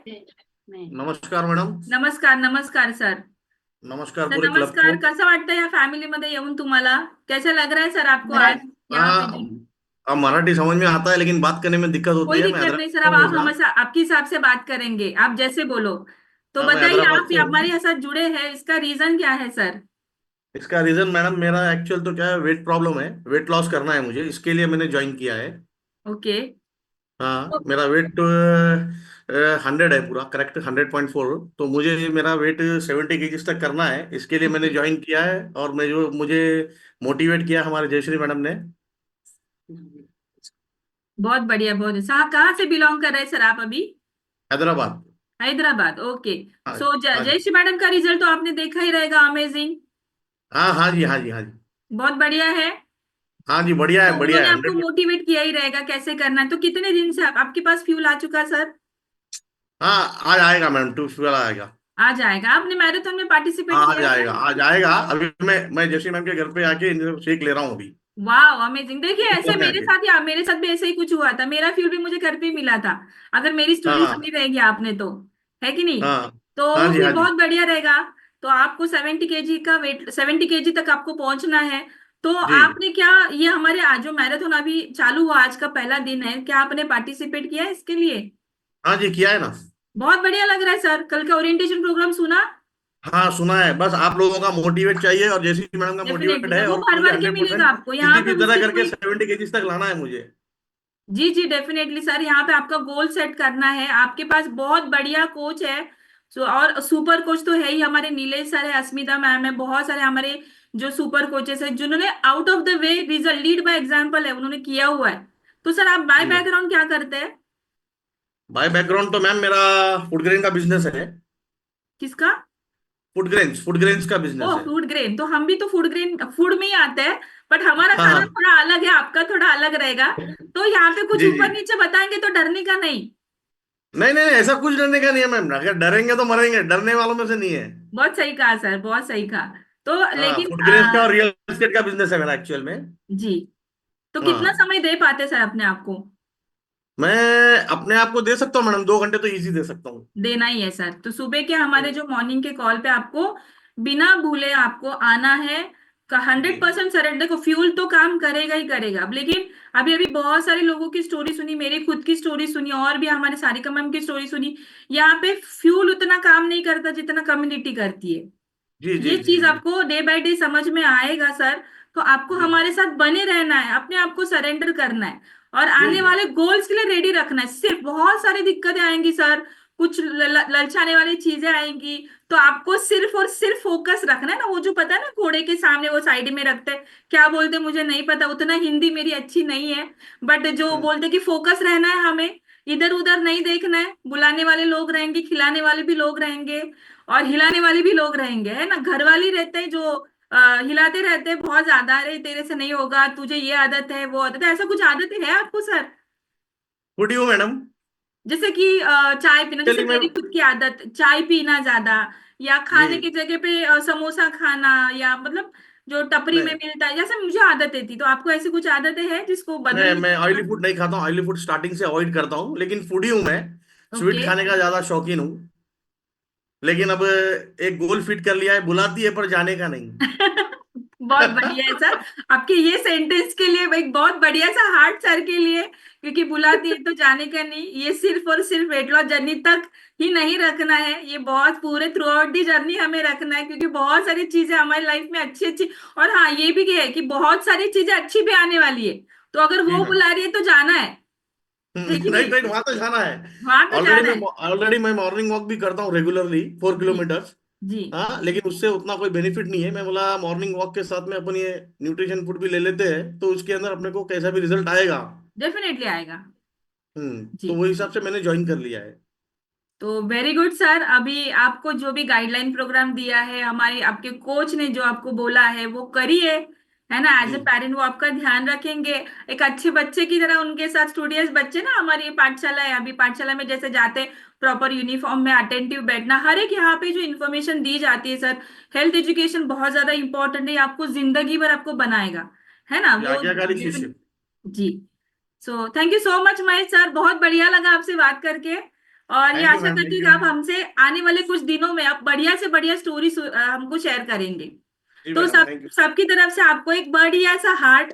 नमस्कार मॅडम. नमस्कार नमस्कार सर। नमस्कार सर पूरे क्लब नमस्कार, को. कसं वाटतं या फॅमिलीमध्ये येऊन तुम्हाला? कैसा लग रहा है सर आपको आज यहाँ पे हाँ, अब मराठी समझ में आता है लेकिन बात करने में दिक्कत होती कोई है. मैं दिक्कत नहीं सर, अब हैदराबाद आप में था. हम आपके हिसाब से बात करेंगे, आप जैसे बोलो। तो हाँ, मैं बताइए, हैदराबाद आप से हूँ. हमारे साथ जुड़े हैं, इसका रीजन क्या है सर? इसका रीजन मैडम, मेरा एक्चुअल तो क्या है, वेट प्रॉब्लम है. वेट लॉस करना है मुझे, इसके लिए मैंने ज्वाइन किया है. ओके। हाँ, तो मेरा वेट 100 है, पूरा करेक्ट 100.4. तो मुझे मेरा वेट 70 kg तक करना है, इसके लिए मैंने ओके, ज्वाइन किया है. और मैं जो मुझे मोटिवेट किया हमारे जयश्री मैडम ने. बहुत बढ़िया बहुत अच्छा। हाँ, कहाँ से बिलोंग कर रहे हैं सर आप अभी? हैदराबाद. हैदराबाद, ओके। हाँ. सो हाँ जी. जयश्री मैडम का रिजल्ट तो आपने देखा ही रहेगा, अमेजिंग, हाँ हाँ जी, हाँ जी, हाँ जी. बहुत बढ़िया है। हाँ जी, बढ़िया तो है, बढ़िया उन्होंने है आपको 100. मोटिवेट किया ही रहेगा कैसे करना है। तो कितने दिन से आपके पास फ्यूल आ चुका सर? हाँ, आज आएगा मैम, 2 वाला आएगा. आ जाएगा। आपने मैराथन में पार्टिसिपेट हाँ, आज किया है? आएगा, आज आएगा. अभी मैं जैसे मैम के घर पे आके इनसे शेक ले रहा हूँ अभी. वाह अमेजिंग। देखिए ऐसे ऊपर में आके. मेरे साथ भी ऐसे ही कुछ हुआ था, मेरा फ्यूल भी मुझे घर पे ही मिला था। अगर मेरी स्टोरी हाँ सुनी रहेगी आपने तो, है कि नहीं? हाँ. हाँ तो जी, फिर हाँ जी. बहुत बढ़िया रहेगा। तो आपको 70 kg का वेट, 70 kg तक आपको पहुंचना है। तो जी. आपने क्या, ये हमारे आज जो मैराथन अभी चालू हुआ, आज का पहला दिन है, क्या आपने पार्टिसिपेट किया है इसके लिए? हाँ जी, किया है ना. बहुत बढ़िया लग रहा है सर। कल का ओरिएंटेशन प्रोग्राम सुना? हाँ, सुना है. बस आप लोगों का मोटिवेट चाहिए, और जैसी मैडम का मोटिवेट डेफिनेटली सर, है, वो और भर मुझे भर के हंड्रेड मिलेगा परसेंट आपको यहाँ किसी पे, भी तरह मुझसे करके कोई। 70 kg तक लाना है मुझे. जी जी डेफिनेटली सर, यहाँ पे आपका गोल सेट करना है। आपके पास बहुत बढ़िया कोच है। और सुपर कोच तो है ही, हमारे नीलेश सर है, अस्मिता मैम है, बहुत सारे हमारे जो सुपर कोचेस है जिन्होंने out of the way result, lead by example है, उन्होंने किया हुआ है। तो सर आप बाय जी मैम. बैकग्राउंड क्या करते हैं? बाय बैकग्राउंड तो मैम मेरा फूड ग्रेन का बिजनेस है. किसका? फूड ग्रेन्स का बिजनेस ओ है। फूड ग्रेन, तो हम भी तो फूड ग्रेन फूड में ही आते हैं, बट हमारा हाँ खाना हाँ। थोड़ा अलग है, आपका थोड़ा अलग रहेगा। तो यहाँ पे कुछ जी जी। ऊपर नीचे बताएंगे तो डरने का नहीं। नहीं नहीं नहीं, ऐसा कुछ डरने का नहीं है मैम, अगर डरेंगे तो मरेंगे, डरने वालों में से नहीं है। बहुत सही कहा सर, बहुत सही कहा। तो हाँ, लेकिन फूड ग्रेन्स का और रियल एस्टेट का बिजनेस है मेरा एक्चुअल में। जी, तो कितना हाँ, समय दे पाते सर अपने आप को? मैं अपने आप को दे सकता हूँ मैडम, 2 घंटे तो इजी दे सकता हूँ। देना ही है सर। तो सुबह के हमारे जो मॉर्निंग के कॉल पे आपको बिना भूले आपको आना है का जी 100% सरेंडर। देखो फ्यूल तो काम करेगा ही करेगा, अब लेकिन अभी अभी बहुत सारे लोगों की स्टोरी सुनी, मेरी खुद की स्टोरी सुनी, और भी हमारे सारिका मैम की स्टोरी सुनी। यहाँ पे फ्यूल उतना काम नहीं करता जितना कम्युनिटी करती है। जी जी ये जी चीज जी आपको डे बाय डे समझ में आएगा सर। तो आपको जी हमारे साथ बने रहना है, अपने आप को सरेंडर करना है, और जी आने जी वाले गोल्स के लिए रेडी रखना है। सिर्फ बहुत सारी दिक्कतें आएंगी सर, कुछ ललचाने वाली चीजें आएंगी, तो आपको सिर्फ और सिर्फ फोकस रखना है ना। वो जो पता है ना, घोड़े के सामने वो साइड में रखते हैं, क्या बोलते हैं मुझे नहीं पता, उतना हिंदी मेरी अच्छी नहीं है, बट जो हम्म, बोलते हैं कि फोकस रहना है हमें, इधर उधर नहीं देखना है। बुलाने वाले लोग रहेंगे, खिलाने वाले भी लोग रहेंगे, और हिलाने वाले भी लोग रहेंगे, है ना। घर वाले रहते हैं जो हिलाते रहते हैं बहुत ज्यादा, अरे तेरे से नहीं होगा, तुझे ये आदत है वो आदत है, ऐसा कुछ आदत है आपको सर? Good you madam. जैसे कि चाय पीना, जैसे चलिए मैं। मेरी खुद की आदत चाय पीना ज्यादा, या जी। खाने की जगह पे समोसा खाना, या मतलब जो टपरी में नहीं मिलता है, जैसे मुझे आदतें थी, तो आपको ऐसी कुछ आदतें हैं जिसको नहीं, बदलने मैं की? ऑयली फूड नहीं खाता हूँ, ऑयली फूड स्टार्टिंग से अवॉइड करता हूँ, लेकिन फूडी हूँ मैं। Sweet okay. खाने का ज्यादा शौकीन हूँ। लेकिन अब एक गोल फिट कर लिया है, बुलाती है पर जाने का नहीं। बहुत बढ़िया है सर, आपके ये सेंटेंस के लिए एक बहुत बढ़िया सा हार्ट सर के लिए, क्योंकि बुलाती है तो जाने का नहीं, ये सिर्फ और सिर्फ वेट लॉस जर्नी तक ही नहीं रखना है, ये बहुत पूरे थ्रू आउट दी जर्नी हमें रखना है, क्योंकि बहुत सारी चीजें हमारी लाइफ में अच्छी अच्छी, और हाँ ये भी है कि बहुत सारी चीजें अच्छी भी आने वाली है, तो अगर जी वो मैम। बुला रही है तो जाना है कि नहीं नहीं? नहीं, वहां तो जाना है। वहां तो ऑलरेडी जाना मैं है। ऑलरेडी मैं मॉर्निंग वॉक भी करता हूँ रेगुलरली, फोर जी किलोमीटर्स जी। हाँ, लेकिन उससे उतना कोई बेनिफिट नहीं है। मैं बोला मॉर्निंग वॉक के साथ में अपन ये न्यूट्रिशन फूड भी ले लेते हैं, तो उसके अंदर अपने को कैसा भी रिजल्ट आएगा। डेफिनेटली आएगा। तो जी। वो हिसाब से मैंने ज्वाइन कर लिया है। तो वेरी गुड सर, अभी आपको जो भी गाइडलाइन प्रोग्राम दिया है हमारे आपके कोच ने, जो आपको बोला है वो करिए, है ना। एज जी ए पेरेंट वो आपका ध्यान रखेंगे, एक अच्छे बच्चे की तरह उनके साथ, स्टूडियस बच्चे ना, हमारी ये पाठशाला है, अभी पाठशाला में जैसे जाते प्रॉपर यूनिफॉर्म में अटेंटिव बैठना, हर एक यहाँ पे जो इन्फॉर्मेशन दी जाती है सर, हेल्थ एजुकेशन बहुत ज्यादा इंपॉर्टेंट है, ये आपको जिंदगी भर आपको बनाएगा, है ना ये वो आज्ञाकारी शिष्य। जी। So thank you so much Mahesh sir, बहुत बढ़िया लगा आपसे बात करके, और ये थैंक यू आशा मैम, करती थैंक हूँ कि यू। आप हमसे आने वाले कुछ दिनों में आप बढ़िया से बढ़िया स्टोरी हमको शेयर करेंगे। जी तो मैडम, सब थैंक यू। सबकी तरफ से आपको एक बढ़िया सा हार्ट,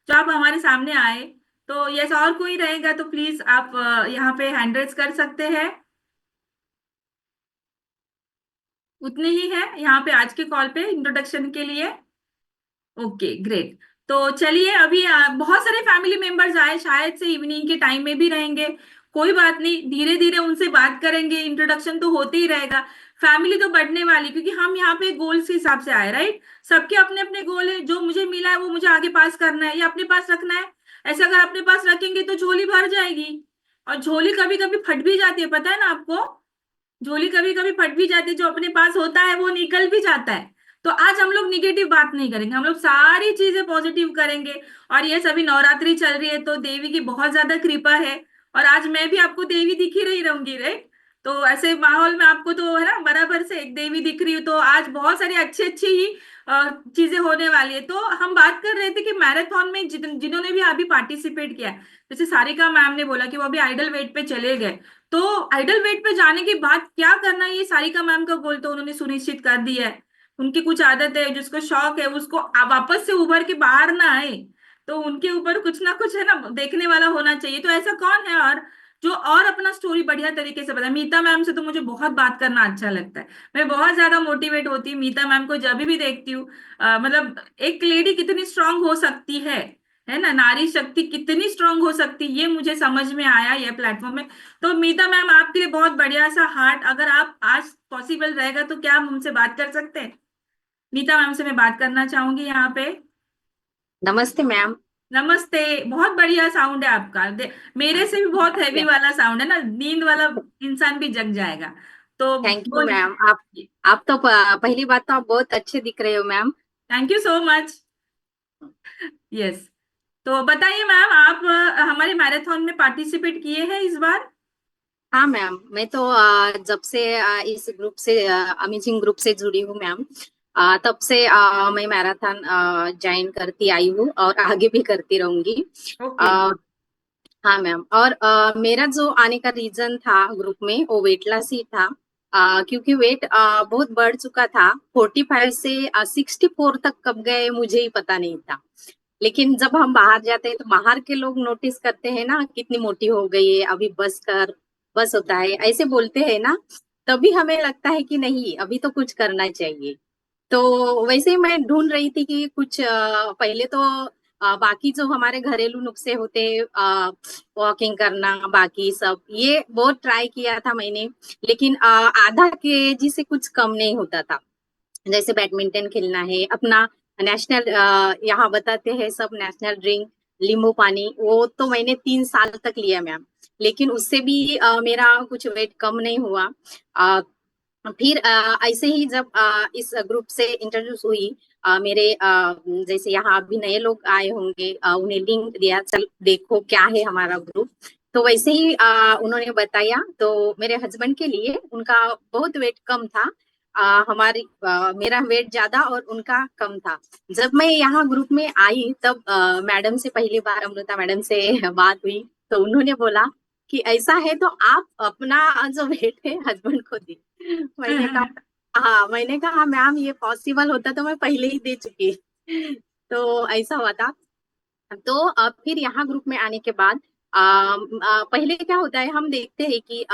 जो आप हमारे सामने आए, तो यस, और कोई रहेगा तो प्लीज आप यहाँ पे हैंड रेज कर सकते हैं। उतने ही है यहाँ पे आज के कॉल पे इंट्रोडक्शन के लिए। Okay great. तो चलिए अभी बहुत सारे फैमिली मेंबर्स आए, शायद से इवनिंग के टाइम में भी रहेंगे, कोई बात नहीं, धीरे धीरे उनसे बात करेंगे, इंट्रोडक्शन तो होते ही रहेगा। फैमिली तो बढ़ने वाली, क्योंकि हम यहाँ पे गोल्स के हिसाब से आए, राइट। सबके अपने अपने गोल है, जो मुझे मिला है वो मुझे आगे पास करना है या अपने पास रखना है। ऐसे अगर अपने पास रखेंगे तो झोली भर जाएगी, और झोली कभी कभी फट भी जाती है, पता है ना आपको। झोली कभी कभी फट भी जाती है, जो अपने पास होता है वो निकल भी जाता है। तो आज हम लोग निगेटिव बात नहीं करेंगे, हम लोग सारी चीजें पॉजिटिव करेंगे। और ये सभी नवरात्रि चल रही है तो देवी की बहुत ज्यादा कृपा है, और आज मैं भी आपको देवी दिख ही रही रहूंगी, राइट। तो ऐसे माहौल में आपको तो है ना बराबर से एक देवी दिख रही हूँ, तो आज बहुत सारी अच्छी अच्छी ही चीजें होने वाली है। तो हम बात कर रहे थे कि मैराथन में जिन्होंने भी अभी पार्टिसिपेट किया है, जैसे सारिका मैम ने बोला कि वो अभी आइडल वेट पे चले गए, तो आइडल वेट पे जाने के बाद क्या करना है, ये सारिका मैम का गोल तो उन्होंने सुनिश्चित कर दिया है। उनकी कुछ आदत है, जिसको शौक है उसको वापस से उभर के बाहर ना आए, तो उनके ऊपर कुछ ना कुछ है ना देखने वाला होना चाहिए। तो ऐसा कौन है और जो और अपना स्टोरी बढ़िया तरीके से बताए? मीता मैम से तो मुझे बहुत बात करना अच्छा लगता है, मैं बहुत ज्यादा मोटिवेट होती हूँ मीता मैम को जब भी देखती हूँ। मतलब एक लेडी कितनी स्ट्रांग हो सकती है ना, नारी शक्ति कितनी स्ट्रांग हो सकती है, ये मुझे समझ में आया ये प्लेटफॉर्म में। तो मीता मैम आपके लिए बहुत बढ़िया सा हार्ट, अगर आप आज पॉसिबल रहेगा तो क्या हम उनसे बात कर सकते हैं? नीता मैम से मैं बात करना चाहूंगी यहाँ पे। नमस्ते मैम। नमस्ते। बहुत बढ़िया साउंड है आपका, मेरे से भी बहुत हैवी वाला साउंड है ना, नींद वाला इंसान भी जग जाएगा। तो थैंक यू बोलिए। मैम। आप तो पहली बात तो आप बहुत अच्छे दिख रहे हो ma'am. Thank you so much. Yes. तो बताइए मैम, आप हमारे मैराथन में पार्टिसिपेट किए हैं इस बार? हाँ मैम, मैं तो जब से इस ग्रुप से अमेजिंग ग्रुप से जुड़ी हूँ मैम, तब से मैं मैराथन ज्वाइन करती आई हूँ और आगे भी करती रहूंगी। ओके। हाँ मैम। और मेरा जो आने का रीजन था ग्रुप में वो वेट लॉस ही था। क्योंकि वेट बहुत बढ़ चुका था। 45 से 64 तक कब गए मुझे ही पता नहीं था। लेकिन जब हम बाहर जाते हैं तो बाहर के लोग नोटिस करते हैं ना कितनी मोटी हो गई है, अभी बस कर, बस होता है ऐसे बोलते हैं ना। तभी हमें लगता है कि नहीं, अभी तो कुछ करना चाहिए। तो वैसे ही मैं ढूंढ रही थी कि कुछ पहले तो बाकी जो हमारे घरेलू नुस्खे होते हैं, वॉकिंग करना, बाकी सब ये बहुत ट्राई किया था मैंने। लेकिन आधा केजी से कुछ कम नहीं होता था। जैसे बैडमिंटन खेलना है अपना, नेशनल यहाँ बताते हैं सब नेशनल ड्रिंक नींबू पानी, वो तो मैंने 3 साल तक लिया मैम। लेकिन उससे भी मेरा कुछ वेट कम नहीं हुआ। फिर ऐसे ही जब इस ग्रुप से इंट्रोड्यूस हुई, मेरे जैसे यहाँ अभी नए लोग आए होंगे, उन्हें लिंक दिया, चल देखो क्या है हमारा ग्रुप। तो वैसे ही उन्होंने बताया, तो मेरे हस्बैंड के लिए उनका बहुत वेट कम था। मेरा वेट ज्यादा और उनका कम था। जब मैं यहाँ ग्रुप में आई तब मैडम से पहली बार, अमृता मैडम से बात हुई, तो उन्होंने बोला कि ऐसा है तो आप अपना जो वेट है हस्बैंड को दी। मैंने कहा हाँ, मैंने कहा मैम ये पॉसिबल होता तो मैं पहले ही दे चुकी। तो ऐसा हुआ था। तो फिर यहाँ ग्रुप में आने के बाद पहले क्या होता है, हम देखते हैं कि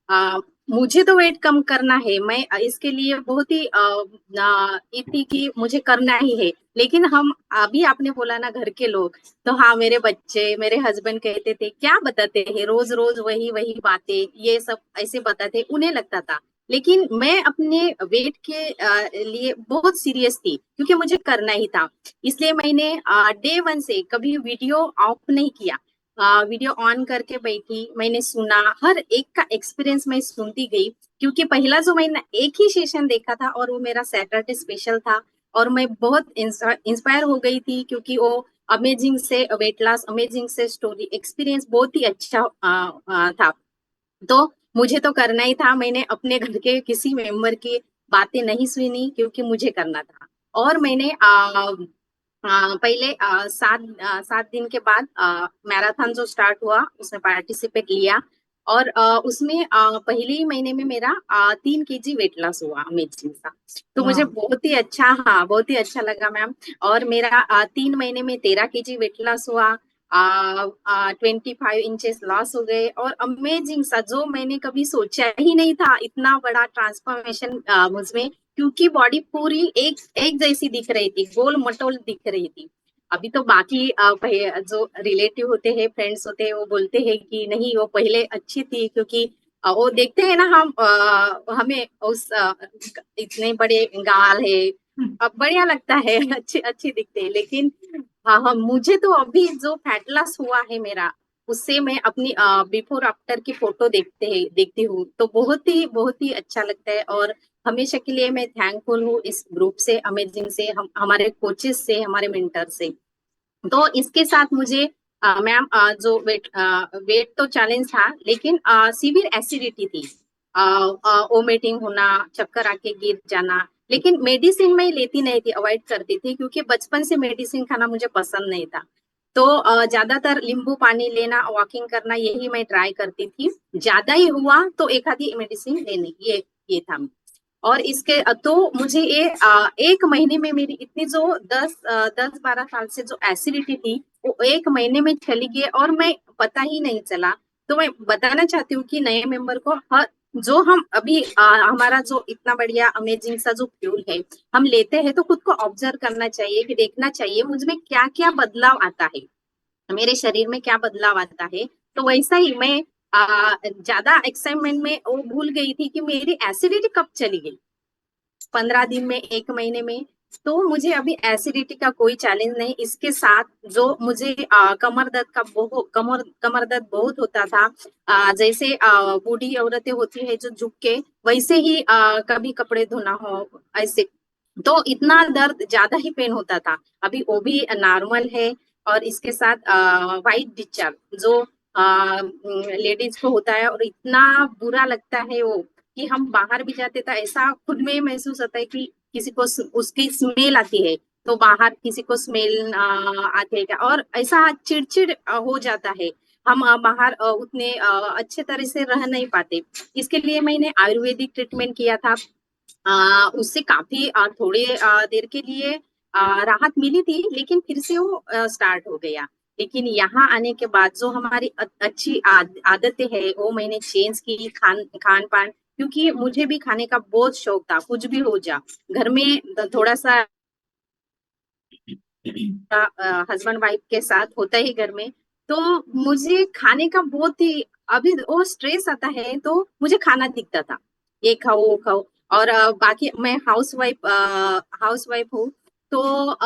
आ, मुझे तो वेट कम करना है, मैं इसके लिए बहुत ही ये थी कि मुझे करना ही है। लेकिन हम, अभी आपने बोला ना घर के लोग, तो हाँ मेरे बच्चे, मेरे हस्बैंड कहते थे क्या बताते हैं रोज रोज वही वही बातें, ये सब ऐसे बताते, उन्हें लगता था। लेकिन मैं अपने वेट के लिए बहुत सीरियस थी क्योंकि मुझे करना ही था। इसलिए मैंने डे वन से कभी वीडियो ऑफ नहीं किया। वीडियो ऑन करके बैठी, मैंने सुना, हर एक का एक्सपीरियंस मैं सुनती गई। क्योंकि पहला जो मैंने एक ही सेशन देखा था और वो मेरा सैटरडे स्पेशल था, और मैं बहुत इंस्पायर हो गई थी क्योंकि वो अमेजिंग से वेट लॉस, अमेजिंग से स्टोरी, एक्सपीरियंस बहुत ही अच्छा था। तो मुझे तो करना ही था। मैंने अपने घर के किसी मेंबर की बातें नहीं सुनी क्योंकि मुझे करना था। और मैंने पहले 7 दिन के बाद मैराथन जो स्टार्ट हुआ उसमें पार्टिसिपेट लिया। और उसमें पहले ही महीने में मेरा 3 केजी वेट लॉस हुआ, अमेजिंग सा। तो मुझे वाह। बहुत ही अच्छा, हाँ बहुत ही अच्छा लगा मैम। और मेरा 3 महीने में 13 केजी वेट लॉस हुआ। 25 इंचेस लॉस हो गए, और अमेजिंग सा, जो मैंने कभी सोचा ही नहीं था इतना बड़ा ट्रांसफॉर्मेशन मुझमें। क्योंकि बॉडी पूरी एक एक जैसी दिख रही थी, गोल मटोल दिख रही थी। अभी तो बाकी जो रिलेटिव होते हैं, फ्रेंड्स होते हैं, वो बोलते हैं कि नहीं वो पहले अच्छी थी, क्योंकि वो देखते हैं ना हम, हमें उस इतने बड़े गाल है, अब बढ़िया लगता है, अच्छे अच्छे दिखते हैं। लेकिन हाँ हाँ, मुझे तो अभी जो फैट लॉस हुआ है मेरा, उससे मैं अपनी बिफोर आफ्टर की फोटो देखती हूँ तो बहुत ही अच्छा लगता है। और हमेशा के लिए मैं थैंकफुल हूँ इस ग्रुप से, अमेजिंग से, हम हमारे कोचेस से, हमारे मेंटर से। तो इसके साथ मुझे मैम जो वेट तो चैलेंज था, लेकिन सीवियर एसिडिटी थी, वोमिटिंग होना, चक्कर आके गिर जाना। लेकिन मेडिसिन मैं लेती नहीं थी, अवॉइड करती थी, क्योंकि बचपन से मेडिसिन खाना मुझे पसंद नहीं था। तो ज्यादातर नींबू पानी लेना, वॉकिंग करना, यही मैं ट्राई करती थी। ज्यादा ही हुआ तो एक आधी मेडिसिन लेनी, ये था। और इसके तो मुझे ये 1 महीने में मेरी इतनी जो 10-12 साल से जो एसिडिटी थी, वो 1 महीने में चली गई और मैं पता ही नहीं चला। तो मैं बताना चाहती हूँ कि नए मेंबर को, हर जो हम अभी हमारा जो इतना बढ़िया अमेजिंग सा जो फ्यूल है हम लेते हैं, तो खुद को ऑब्जर्व करना चाहिए, कि देखना चाहिए मुझ में क्या क्या बदलाव आता है, मेरे शरीर में क्या बदलाव आता है। तो वैसा ही मैं ज्यादा एक्साइटमेंट में वो भूल गई थी कि मेरी एसिडिटी कब चली गई। 15 दिन में, 1 महीने में तो मुझे अभी एसिडिटी का कोई चैलेंज नहीं। इसके साथ जो मुझे कमर दर्द बहुत होता था, जैसे बूढ़ी औरतें होती है जो झुक के, वैसे ही कभी कपड़े धोना हो ऐसे, तो इतना दर्द, ज्यादा ही पेन होता था। अभी वो भी नॉर्मल है। और इसके साथ वाइट डिस्चार्ज जो लेडीज को होता है, और इतना बुरा लगता है वो कि हम बाहर भी जाते तो ऐसा खुद में महसूस होता है कि किसी को उसकी स्मेल आती है, तो बाहर किसी को स्मेल आती है क्या, और ऐसा चिड़चिड़ हो जाता है। हम बाहर उतने अच्छे तरह से रह नहीं पाते। इसके लिए मैंने आयुर्वेदिक ट्रीटमेंट किया था। उससे काफी थोड़े देर के लिए राहत मिली थी, लेकिन फिर से वो स्टार्ट हो गया। लेकिन यहाँ आने के बाद जो हमारी अच्छी आदतें है वो मैंने चेंज की, खान पान, क्योंकि मुझे भी खाने का बहुत शौक था। कुछ भी हो जा, घर में थोड़ा सा हस्बैंड वाइफ के साथ होता ही घर में, तो मुझे खाने का बहुत ही, अभी वो स्ट्रेस आता है तो मुझे खाना दिखता था, ये खाओ वो खाओ। और बाकी मैं हाउस वाइफ हूँ। तो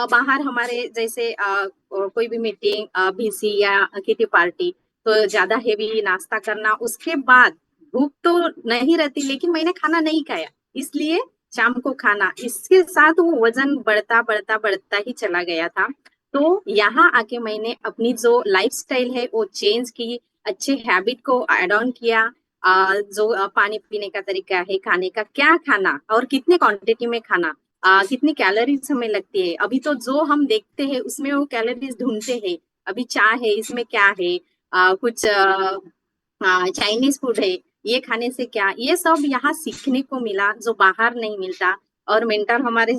बाहर हमारे जैसे कोई भी मीटिंग, भीसी या किटी पार्टी, तो ज्यादा हेवी नाश्ता करना, उसके बाद भूख तो नहीं रहती, लेकिन मैंने खाना नहीं खाया, इसलिए शाम को खाना, इसके साथ वो वजन बढ़ता बढ़ता बढ़ता ही चला गया था। तो यहाँ आके मैंने अपनी जो लाइफस्टाइल है वो चेंज की, अच्छे हैबिट को ऐड ऑन किया। जो पानी पीने का तरीका है, खाने का क्या खाना और कितने क्वांटिटी में खाना, कितनी कैलोरीज हमें लगती है, अभी तो जो हम देखते हैं उसमें वो कैलोरीज ढूंढते हैं। अभी चाय है, इसमें क्या है, कुछ चाइनीज फूड है, ये खाने से क्या, ये सब यहाँ सीखने को मिला जो बाहर नहीं मिलता। और मेंटर हमारे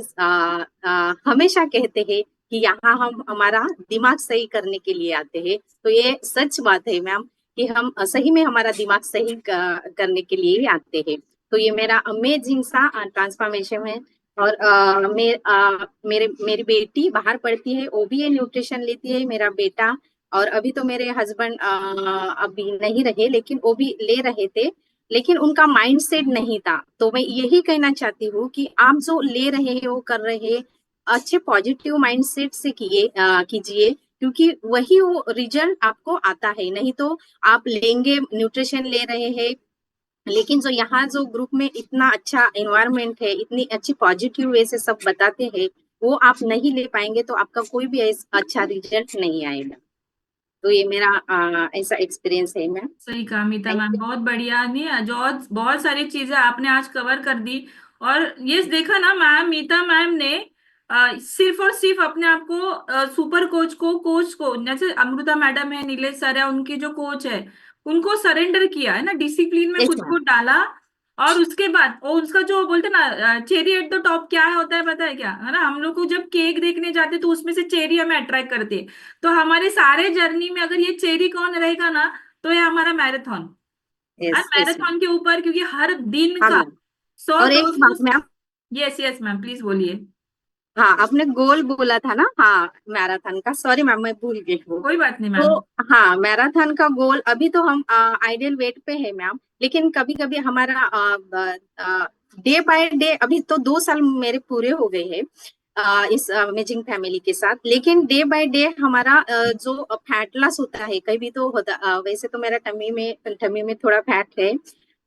हमेशा कहते हैं कि यहाँ हम हमारा दिमाग सही करने के लिए आते हैं। तो ये सच बात है मैम, कि हम सही में हमारा दिमाग सही करने के लिए ही आते हैं। तो ये मेरा अमेजिंग सा ट्रांसफॉर्मेशन है। और मेरी बेटी बाहर पढ़ती है, वो भी ये न्यूट्रिशन लेती है, मेरा बेटा। और अभी तो मेरे हस्बैंड अभी नहीं रहे, लेकिन वो भी ले रहे थे, लेकिन उनका माइंड सेट नहीं था। तो मैं यही कहना चाहती हूँ कि आप जो ले रहे हैं वो कर रहे हैं, अच्छे पॉजिटिव माइंड सेट से कीजिए, क्योंकि वही वो रिजल्ट आपको आता है। नहीं तो आप लेंगे, न्यूट्रिशन ले रहे हैं, लेकिन जो यहाँ जो ग्रुप में इतना अच्छा एनवायरनमेंट है, इतनी अच्छी पॉजिटिव वे से सब बताते हैं, वो आप नहीं ले पाएंगे तो आपका कोई भी अच्छा रिजल्ट नहीं आएगा। तो ये मेरा ऐसा एक्सपीरियंस है मैम। सही कहा मीता थैंक मैम, यू। बहुत बढ़िया। नहीं जो बहुत सारी चीजें आपने आज कवर कर दी। और ये देखा ना मैम, मीता मैम ने सिर्फ और सिर्फ अपने आप को सुपर कोच को जैसे अमृता मैडम है, नीलेश सर है, उनके जो कोच है, उनको सरेंडर किया है ना, डिसिप्लिन में यस खुद मैम। को डाला। और उसके बाद वो उसका जो बोलते ना चेरी एट द टॉप क्या होता है पता है क्या, है ना, हम लोग को जब केक देखने जाते तो उसमें से चेरी हमें अट्रैक्ट करती है। तो हमारे सारे जर्नी में अगर ये चेरी कौन रहेगा ना, तो ये हमारा मैराथन। और यस यस मैम। मैराथन के ऊपर क्योंकि हर दिन हाँ का मैम। सौ और एक दो सौ बात ma'am, yes yes ma'am, please बोलिए। हाँ आपने गोल बोला था ना, हाँ मैराथन का, सॉरी मैम मैं भूल गई वो। कोई बात नहीं तो मैम। हाँ, मैराथन का गोल, अभी तो हम आइडियल वेट पे है मैम, लेकिन कभी कभी हमारा डे बाय डे, अभी तो 2 साल मेरे पूरे हो गए हैं इस अमेजिंग फैमिली के साथ, लेकिन डे बाय डे हमारा जो फैट लॉस होता है, कभी तो होता, वैसे तो मेरा टमी में थोड़ा फैट है,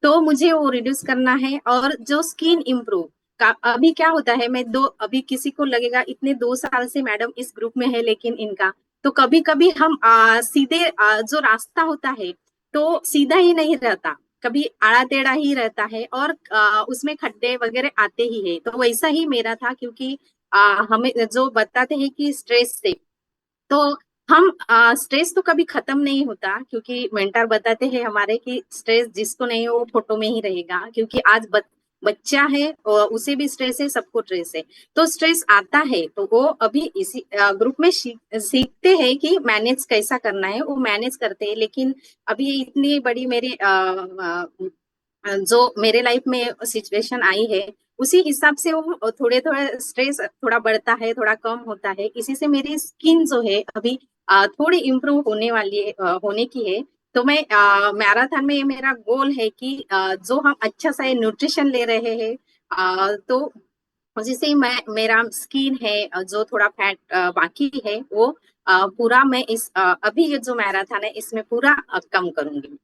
तो मुझे वो रिड्यूस करना है। और जो स्किन इम्प्रूव का, अभी क्या होता है, अभी किसी को लगेगा इतने 2 साल से मैडम इस ग्रुप में है, लेकिन इनका, तो कभी कभी हम सीधे जो रास्ता होता है तो सीधा ही नहीं रहता, कभी आड़ा टेढ़ा ही रहता है, और उसमें खड्डे वगैरह आते ही है। तो वैसा ही मेरा था, क्योंकि हमें जो बताते हैं कि स्ट्रेस से, तो हम स्ट्रेस तो कभी खत्म नहीं होता, क्योंकि मेंटर बताते हैं हमारे कि स्ट्रेस जिसको नहीं हो वो फोटो में ही रहेगा, क्योंकि आज बच्चा है और उसे भी स्ट्रेस है, सबको स्ट्रेस है। तो स्ट्रेस आता है तो वो अभी इसी ग्रुप में सीखते हैं कि मैनेज कैसा करना है, वो मैनेज करते हैं। लेकिन अभी इतनी बड़ी मेरी जो मेरे लाइफ में सिचुएशन आई है, उसी हिसाब से वो थोड़े थोड़े स्ट्रेस थोड़ा बढ़ता है, थोड़ा कम होता है। इसी से मेरी स्किन जो है अभी थोड़ी इम्प्रूव होने वाली है, होने की है। तो मैं मैराथन में ये मेरा गोल है कि जो हम अच्छा सा न्यूट्रिशन ले रहे हैं, तो जिससे मैं मेरा स्किन है जो थोड़ा फैट बाकी है वो पूरा मैं अभी ये जो मैराथन है इसमें पूरा कम करूंगी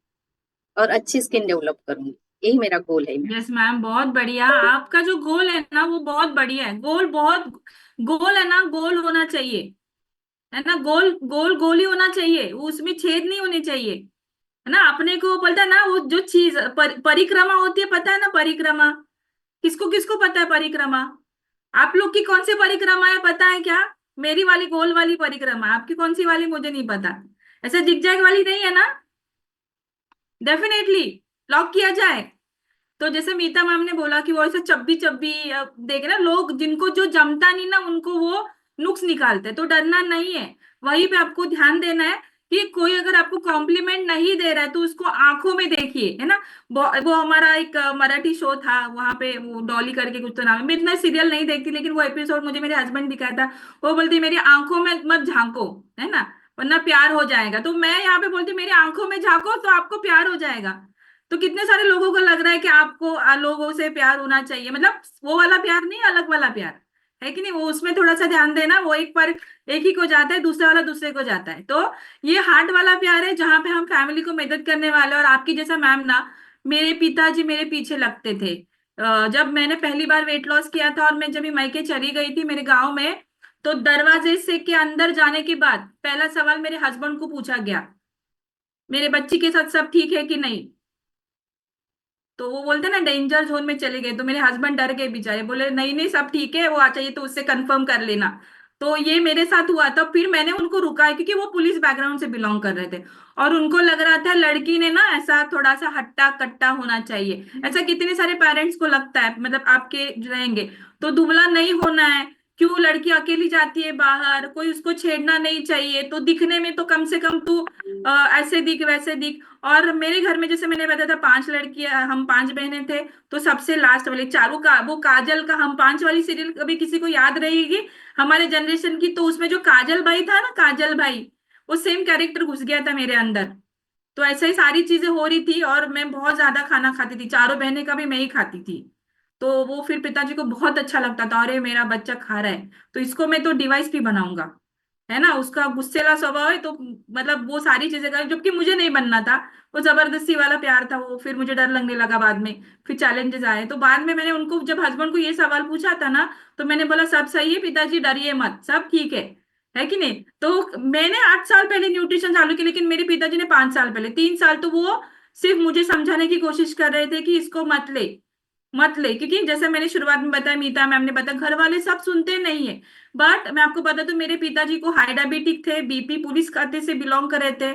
और अच्छी स्किन डेवलप करूंगी। यही मेरा गोल है मैम। यस मैम, बहुत बढ़िया। आपका जो गोल है ना वो बहुत बढ़िया है। गोल बहुत, गोल है ना, गोल होना चाहिए, है ना। गोल गोल गोल ही होना चाहिए, वो उसमें छेद नहीं होने चाहिए, है ना। अपने को बोलता है ना वो जो चीज परिक्रमा होती है, पता है ना परिक्रमा? किसको किसको पता है परिक्रमा? आप लोग की कौन सी परिक्रमा है पता है क्या? मेरी वाली गोल वाली परिक्रमा। आपकी कौन सी वाली मुझे नहीं पता। ऐसे जिगजैग वाली नहीं है ना? डेफिनेटली लॉक किया जाए। तो जैसे मीता मैम ने बोला कि वो ऐसे चब्बी चब्बी देखे ना लोग, जिनको जो जमता नहीं ना उनको वो नुक्स निकालते हैं। तो डरना नहीं है, वहीं पे आपको ध्यान देना है कि कोई अगर आपको कॉम्प्लीमेंट नहीं दे रहा है तो उसको आंखों में देखिए, है ना। वो हमारा एक मराठी शो था, वहां पे वो डॉली करके कुछ तो नाम है। मैं इतना सीरियल नहीं देखती, लेकिन वो एपिसोड मुझे मेरे हस्बैंड दिखाया था। वो बोलती मेरी आंखों में मत झांको, है ना, वरना प्यार हो जाएगा। तो मैं यहाँ पे बोलती मेरी आंखों में झांको तो आपको प्यार हो जाएगा। तो कितने सारे लोगों को लग रहा है कि आपको लोगों से प्यार होना चाहिए, मतलब वो वाला प्यार नहीं, अलग वाला प्यार, है कि नहीं। वो उसमें थोड़ा सा ध्यान देना, वो एक पर एक ही को जाता है, दूसरा वाला दूसरे को जाता है। तो ये हार्ट वाला प्यार है जहां पे हम फैमिली को मदद करने वाले हैं। और आपकी जैसा मैम ना, मेरे पिताजी मेरे पीछे लगते थे। जब मैंने पहली बार वेट लॉस किया था और मैं जब मायके चली गई थी मेरे गाँव में, तो दरवाजे से के अंदर जाने के बाद पहला सवाल मेरे हस्बैंड को पूछा गया, मेरे बच्ची के साथ सब ठीक है कि नहीं। तो वो बोलते ना डेंजर जोन में चले गए, तो मेरे हस्बैंड डर गए बेचारे, बोले नहीं नहीं सब ठीक है, वो आ चाहिए तो उससे कंफर्म कर लेना। तो ये मेरे साथ हुआ था। फिर मैंने उनको रुका है क्योंकि वो पुलिस बैकग्राउंड से बिलोंग कर रहे थे, और उनको लग रहा था लड़की ने ना ऐसा थोड़ा सा हट्टा कट्टा होना चाहिए। ऐसा कितने सारे पेरेंट्स को लगता है, मतलब आपके रहेंगे। तो दुबला नहीं होना है, क्यों लड़की अकेली जाती है बाहर, कोई उसको छेड़ना नहीं चाहिए, तो दिखने में तो कम से कम तू ऐसे दिख वैसे दिख। और मेरे घर में जैसे मैंने बताया था 5 लड़कियां, हम 5 बहनें थे। तो सबसे लास्ट वाली चारू का वो काजल का हम 5 वाली सीरियल कभी किसी को याद रहेगी हमारे जनरेशन की, तो उसमें जो काजल भाई था ना, काजल भाई, वो सेम कैरेक्टर घुस गया था मेरे अंदर। तो ऐसे ही सारी चीजें हो रही थी, और मैं बहुत ज्यादा खाना खाती थी, चारों बहनें का भी मैं ही खाती थी। तो वो फिर पिताजी को बहुत अच्छा लगता था, अरे मेरा बच्चा खा रहा है तो इसको मैं तो डिवाइस भी बनाऊंगा, है ना। उसका गुस्सेला स्वभाव है तो मतलब वो सारी चीजें कर, जबकि मुझे नहीं बनना था। वो जबरदस्ती वाला प्यार था वो, फिर मुझे डर लगने लगा बाद में। फिर चैलेंजेस आए, तो बाद में मैंने उनको जब हस्बैंड को ये सवाल पूछा था ना, तो मैंने बोला सब सही है पिताजी, डरिए मत, सब ठीक है कि नहीं। तो मैंने 8 साल पहले न्यूट्रिशन चालू की, लेकिन मेरे पिताजी ने 5 साल पहले, 3 साल तो वो सिर्फ मुझे समझाने की कोशिश कर रहे थे कि इसको मत ले, मत ले। क्योंकि जैसे मैंने शुरुआत में बताया, मीता मैम ने बताया, घर वाले सब सुनते नहीं है। बट मैं आपको बता दूं, मेरे पिताजी को हाई डायबिटिक थे, बीपी पुलिस खाते से बिलोंग कर रहे थे।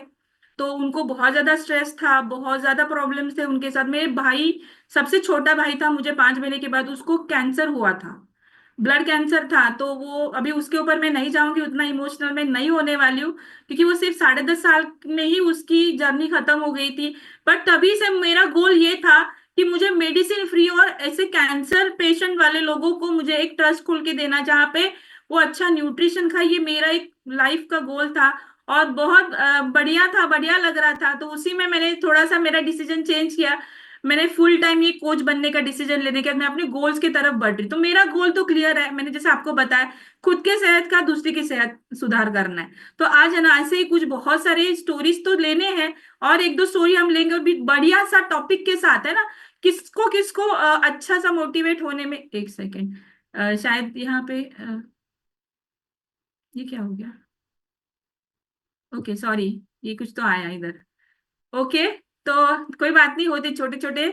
तो उनको बहुत ज्यादा स्ट्रेस था, बहुत ज्यादा प्रॉब्लम्स थे उनके साथ। मेरे भाई, सबसे छोटा भाई था मुझे 5 महीने के बाद, उसको कैंसर हुआ था, ब्लड कैंसर था। तो वो अभी उसके ऊपर मैं नहीं जाऊंगी, उतना इमोशनल मैं नहीं होने वाली हूँ, क्योंकि वो सिर्फ 10.5 साल में ही उसकी जर्नी खत्म हो गई थी। बट तभी से मेरा गोल ये था कि मुझे मेडिसिन फ्री और ऐसे कैंसर पेशेंट वाले लोगों को मुझे एक ट्रस्ट खोल के देना, जहाँ पे वो अच्छा न्यूट्रिशन खाए। ये मेरा एक लाइफ का गोल था, और बहुत बढ़िया था, बढ़िया लग रहा था। तो उसी में मैंने थोड़ा सा मेरा डिसीजन चेंज किया। मैंने फुल टाइम ये कोच बनने का डिसीजन लेने के बाद मैं अपने गोल्स की तरफ बढ़ रही। तो मेरा गोल तो क्लियर है, मैंने जैसे आपको बताया, खुद के सेहत का, दूसरी की सेहत सुधार करना है। तो आज है ना, ऐसे ही कुछ बहुत सारे स्टोरीज तो लेने हैं, और एक दो स्टोरी हम लेंगे, और भी बढ़िया सा टॉपिक के साथ, है ना। किसको किसको अच्छा सा मोटिवेट होने में, एक सेकेंड, शायद यहाँ पे ये क्या हो गया, ओके सॉरी, ये कुछ तो आया इधर। ओके, तो कोई बात नहीं, होती छोटे छोटे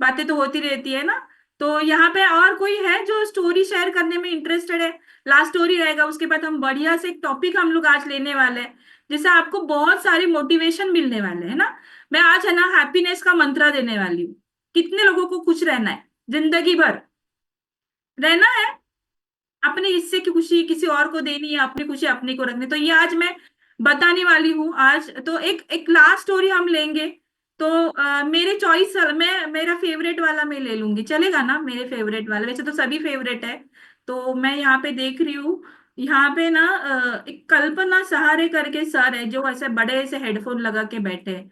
बातें तो होती रहती है ना। तो यहाँ पे और कोई है जो स्टोरी शेयर करने में इंटरेस्टेड है? लास्ट स्टोरी रहेगा, उसके बाद हम बढ़िया से एक टॉपिक हम लोग आज लेने वाले हैं, जिससे आपको बहुत सारी मोटिवेशन मिलने वाले है ना। मैं आज है ना हैप्पीनेस का मंत्र देने वाली हूँ। कितने लोगों को खुश रहना है जिंदगी भर? रहना है। अपने हिस्से की खुशी किसी और को देनी है, अपनी खुशी अपने को रखनी। तो ये आज मैं बताने वाली हूँ। आज तो एक एक लास्ट स्टोरी हम लेंगे। तो मेरे चॉइस, मैं मेरा फेवरेट वाला मैं ले लूंगी, चलेगा ना? मेरे फेवरेट वाला, वैसे तो सभी फेवरेट है। तो मैं यहाँ पे देख रही हूँ, यहाँ पे ना एक कल्पना सहारे करके सर है, जो ऐसे बड़े से हेडफोन लगा के बैठे हैं।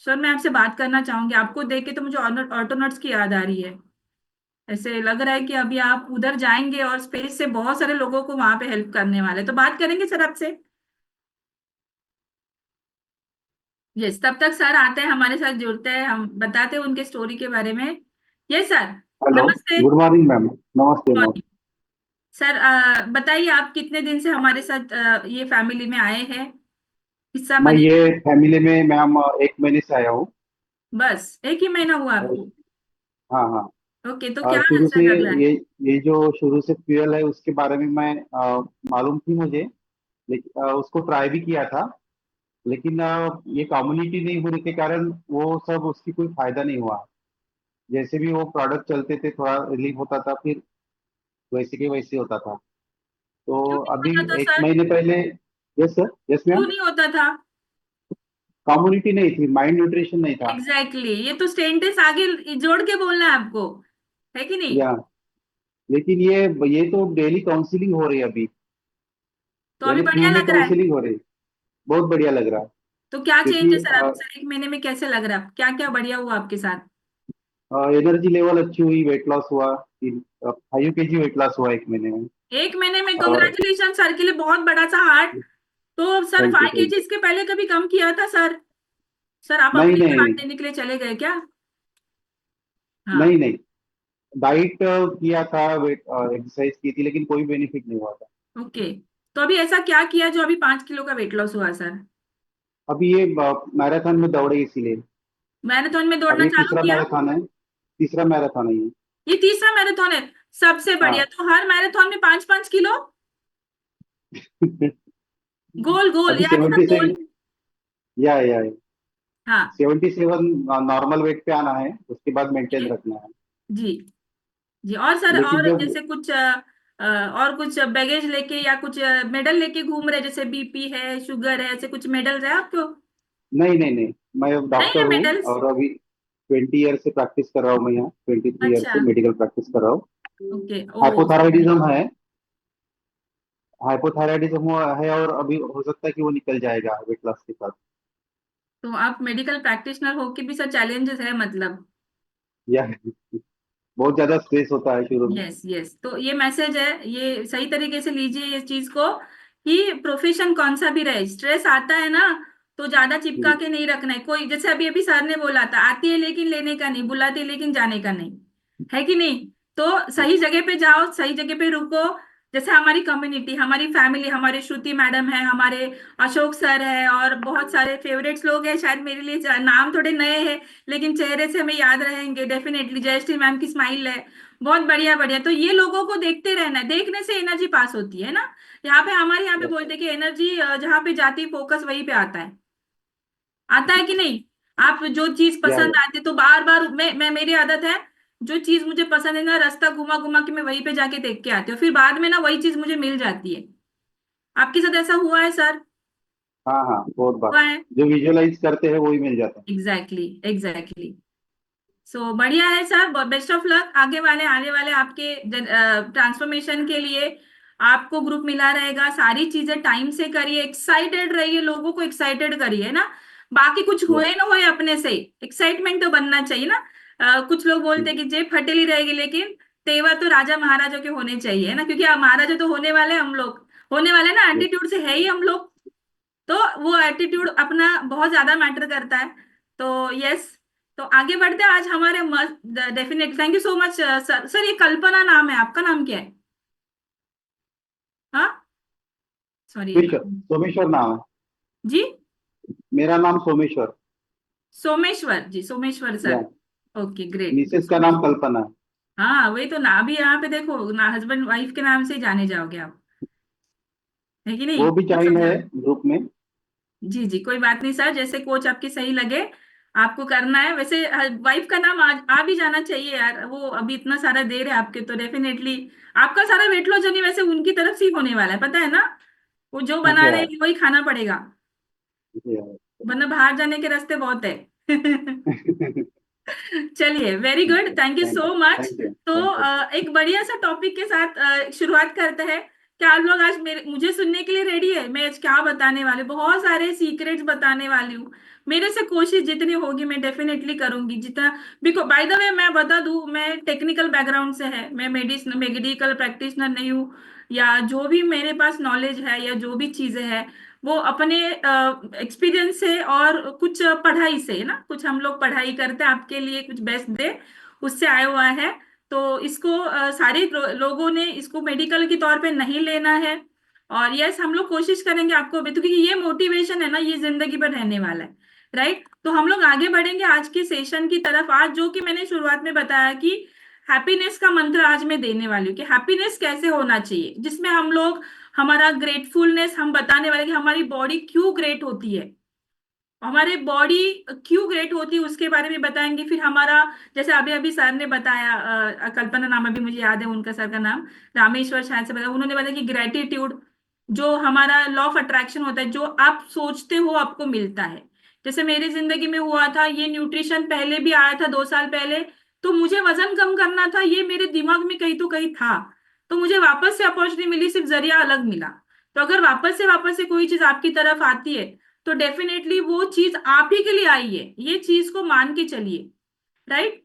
सर मैं आपसे बात करना चाहूंगी, आपको देख के तो मुझे ऑटोनॉट्स की याद आ रही है। ऐसे लग रहा है कि अभी आप उधर जाएंगे और स्पेस से बहुत सारे लोगों को वहां पे हेल्प करने वाले, तो बात करेंगे सर आपसे। यस, तब तक सर आते हैं हमारे साथ, जुड़ते हैं, हम बताते हैं उनके स्टोरी के बारे में। Yes sir. हेलो। नमस्ते। Good morning ma'am. नमस्ते नमस्ते। मॉर्निंग। सर बताइए आप कितने दिन से हमारे साथ ये फैमिली में आए हैं, हिस्सा मैं बने ये हैं? फैमिली में मैम 1 महीने से आया हूँ। बस एक ही महीना हुआ और आपको? हाँ हाँ। ओके, तो क्या शुरू अच्छा से लग रहा है? ये ये जो शुरू से फ्यूल है उसके बारे में मैं मालूम थी मुझे, लेकिन उसको ट्राई भी किया था। लेकिन ये कम्युनिटी नहीं होने के कारण वो सब उसकी कोई फायदा नहीं हुआ। जैसे भी वो प्रोडक्ट चलते थे थोड़ा रिलीफ होता था, फिर वैसे के वैसे होता था। तो क्यों नहीं अभी होता था एक सर? महीने पहले। Yes sir. यस क्यों मैम। नहीं होता था? कम्युनिटी नहीं थी, माइंड न्यूट्रिशन नहीं था। Exactly exactly. ये तो सेंटेंस आगे जोड़ के बोलना है आपको, है कि नहीं? या लेकिन ये तो डेली काउंसलिंग हो रही है अभी। तो अभी यानी बढ़िया फ्री में लग रहा है? काउंसलिंग हो रही है। बहुत बढ़िया लग रहा है। तो क्या चेंज क्योंकि है सर, आप सर एक महीने में कैसे लग रहा है, क्या क्या बढ़िया हुआ आपके साथ? एनर्जी लेवल अच्छी हुई, वेट लॉस हुआ। 5 kg वेट लॉस हुआ 1 महीने में। एक महीने में? और कंग्रेचुलेशन सर, के लिए बहुत बड़ा सा हार्ट। तो sir thank you 5 kg thank इसके पहले कभी कम किया था सर? सर आप नहीं अपनी नहीं खुराक नहीं। देने के लिए चले गए क्या? हाँ। नहीं नहीं। डाइट किया था, वेट एक्सरसाइज की थी, लेकिन कोई बेनिफिट नहीं हुआ था। ओके, तो अभी ऐसा क्या किया जो अभी 5 किलो का वेट लॉस हुआ सर? अभी ये मैराथन में दौड़े इसीलिए। मैराथन में दौड़ना अभी चालू तीसरा किया? मैराथन है। तीसरा मैराथन है ये। ये तीसरा मैराथन है? सबसे बढ़िया। हाँ। तो हर मैराथन में 5-5 किलो? गोल गोल अभी याद है ना, 77। गोल? या 77 नॉर्मल वेट पे आना है, उसके बाद ओके। मेंटेन रखना है। जी। जी, और सर लेकिन और जब जैसे कुछ और कुछ बैगेज लेके या कुछ मेडल लेके घूम रहे, जैसे बीपी है, शुगर है, ऐसे कुछ मेडल है आपको? नहीं नहीं नहीं, मैं नहीं है डॉक्टर हूँ। मेडल्स? और अभी 20 ईयर से प्रैक्टिस कर रहा हूँ मैं यहाँ, 23 ईयर अच्छा। से मेडिकल प्रैक्टिस कर रहा हूँ। ओके, ओ सॉरी। हाइपोथायराइडिज्म है। हाइपोथायराइडिज्म है, और अभी हो सकता है कि वो निकल जाएगा वेट लॉस के साथ। तो आप मेडिकल प्रैक्टिशनर होके भी सर चैलेंजेस है मतलब? या बहुत ज्यादा स्ट्रेस होता है शुरू में। यस यस, तो ये मैसेज है, ये सही तरीके से लीजिए इस चीज को, कि प्रोफेशन कौन सा भी रहे, स्ट्रेस आता है ना, तो ज्यादा चिपका हम्म, के नहीं रखना है। कोई जैसे अभी अभी सर ने बोला था, आती है लेकिन लेने का नहीं, बुलाती है लेकिन जाने का नहीं, है कि नहीं? तो सही जगह पे जाओ, सही जगह पे रुको। जैसे हमारी कम्युनिटी, हमारी फैमिली, हमारे श्रुति मैडम है, हमारे अशोक सर है, और बहुत सारे फेवरेट्स लोग हैं, शायद मेरे लिए नाम थोड़े नए हैं लेकिन चेहरे से हमें याद रहेंगे डेफिनेटली। जयश्री मैम की स्माइल है, बहुत बढ़िया बढ़िया। तो ये लोगों को देखते रहना है, देखने से एनर्जी पास होती है ना। यहाँ पे हमारे यहाँ पे yes, बोलते हैं कि एनर्जी जहाँ पे जाती है फोकस वहीं पे आता है। आता है कि नहीं? आप जो चीज या पसंद आती है तो बार बार मैं मेरी आदत है, जो चीज मुझे पसंद है ना, रास्ता घुमा घुमा के मैं वहीं पे जाके देख के आती हूँ, फिर बाद में ना वही चीज मुझे मिल जाती है। आपके साथ ऐसा हुआ है सर? हाँ हाँ, बहुत बार हुआ है। जो विजुअलाइज करते हैं वही मिल जाता है। Exactly exactly. सो बढ़िया है सर, बेस्ट ऑफ लक आने वाले आपके ट्रांसफॉर्मेशन के लिए। आपको ग्रुप मिला रहेगा, सारी चीजें टाइम से करिए, एक्साइटेड रहिए, लोगों को एक्साइटेड करिए ना। बाकी कुछ Yes, हुए ना हुए, अपने से एक्साइटमेंट तो बनना चाहिए ना। कुछ लोग बोलते हैं कि जेब फटेली रहेगी, लेकिन तेवर तो राजा महाराजों के होने चाहिए ना, क्योंकि महाराजा तो होने वाले हम लोग, होने वाले ना, yes, एटीट्यूड से है ही हम लोग। तो वो एटीट्यूड अपना बहुत ज्यादा मैटर करता है। तो यस, तो आगे बढ़ते हैं आज हमारे मस्त। Definite thank you so much sir. Sir ये कल्पना नाम है, आपका नाम क्या है? हाँ, सॉरी। सोमेश्वर। सोमेश्वर नाम है। जी? मेरा नाम सोमेश्वर। सोमेश्वर जी, सोमेश्वर या सर। ओके ग्रेट, मिसेस का नाम सोमेश्वर। कल्पना है। हाँ वही तो ना, अभी यहाँ पे देखो ना, हस्बैंड वाइफ के नाम से ही जाने जाओगे आप, है कि नहीं? वो भी बहुत ज्वाइन है समझा। ग्रुप में। जी जी, कोई बात नहीं सर, जैसे कोच आपकी सही लगे आपको करना है। वैसे वाइफ का नाम आ भी जाना चाहिए यार, वो अभी इतना सारा दे रहे हैं आपके, तो डेफिनेटली आपका सारा वेट लॉस जर्नी वैसे उनकी तरफ से ही होने वाला है, पता है ना? वो जो बना रहे या हैं वही खाना पड़ेगा, या वरना बाहर जाने के रास्ते बहुत है। चलिए, very good, thank you thank so you much. Thank you तो थैंक यू। एक बढ़िया सा टॉपिक के साथ शुरुआत करते हैं। क्या आप लोग आज मुझे सुनने के लिए रेडी है? मैं आज क्या बताने वाली, बहुत सारे सीक्रेट्स बताने वाली हूँ। मेरे से कोशिश जितनी होगी मैं डेफिनेटली करूंगी, जितना। बिकॉज बाय द वे मैं बता दूं, मैं टेक्निकल बैकग्राउंड से है, मैं मेडिकल प्रैक्टिशनर नहीं हूँ, या जो भी मेरे पास नॉलेज है या जो भी चीजें हैं वो अपने एक्सपीरियंस से और कुछ पढ़ाई से ना, कुछ हम लोग पढ़ाई करते हैं आपके लिए कुछ बेस्ट दे, उससे आया हुआ है। तो इसको सारे लोगों ने इसको मेडिकल के तौर पे नहीं लेना है। और यस, हम लोग कोशिश करेंगे आपको भी, तो क्योंकि ये मोटिवेशन है ना, ये जिंदगी भर रहने वाला है। राइट, तो हम लोग आगे बढ़ेंगे आज के सेशन की तरफ। आज जो कि मैंने शुरुआत में बताया कि हैप्पीनेस का मंत्र आज मैं देने वाली हूँ कि हैप्पीनेस कैसे होना चाहिए, जिसमें हम लोग हमारा ग्रेटफुलनेस हम बताने वाले कि हमारी बॉडी क्यों ग्रेट होती है, हमारे बॉडी क्यों ग्रेट होती है उसके बारे में बताएंगे। फिर हमारा, जैसे अभी अभी सर ने बताया, कल्पना नाम अभी मुझे याद है उनका, सर का नाम रामेश्वर शायद से बताया, उन्होंने बताया कि ग्रेटिट्यूड जो हमारा लॉ ऑफ अट्रैक्शन होता है, जो आप सोचते हो आपको मिलता है। जैसे मेरी जिंदगी में हुआ था ये, न्यूट्रिशन पहले भी आया था 2 साल पहले, तो मुझे वजन कम करना था, ये मेरे दिमाग में कहीं तो कहीं था, तो मुझे वापस से अपॉर्चुनिटी मिली, सिर्फ जरिया अलग मिला। तो अगर वापस से कोई चीज आपकी तरफ आती है तो डेफिनेटली वो चीज आप ही के लिए आई है, ये चीज को मान के चलिए। राइट,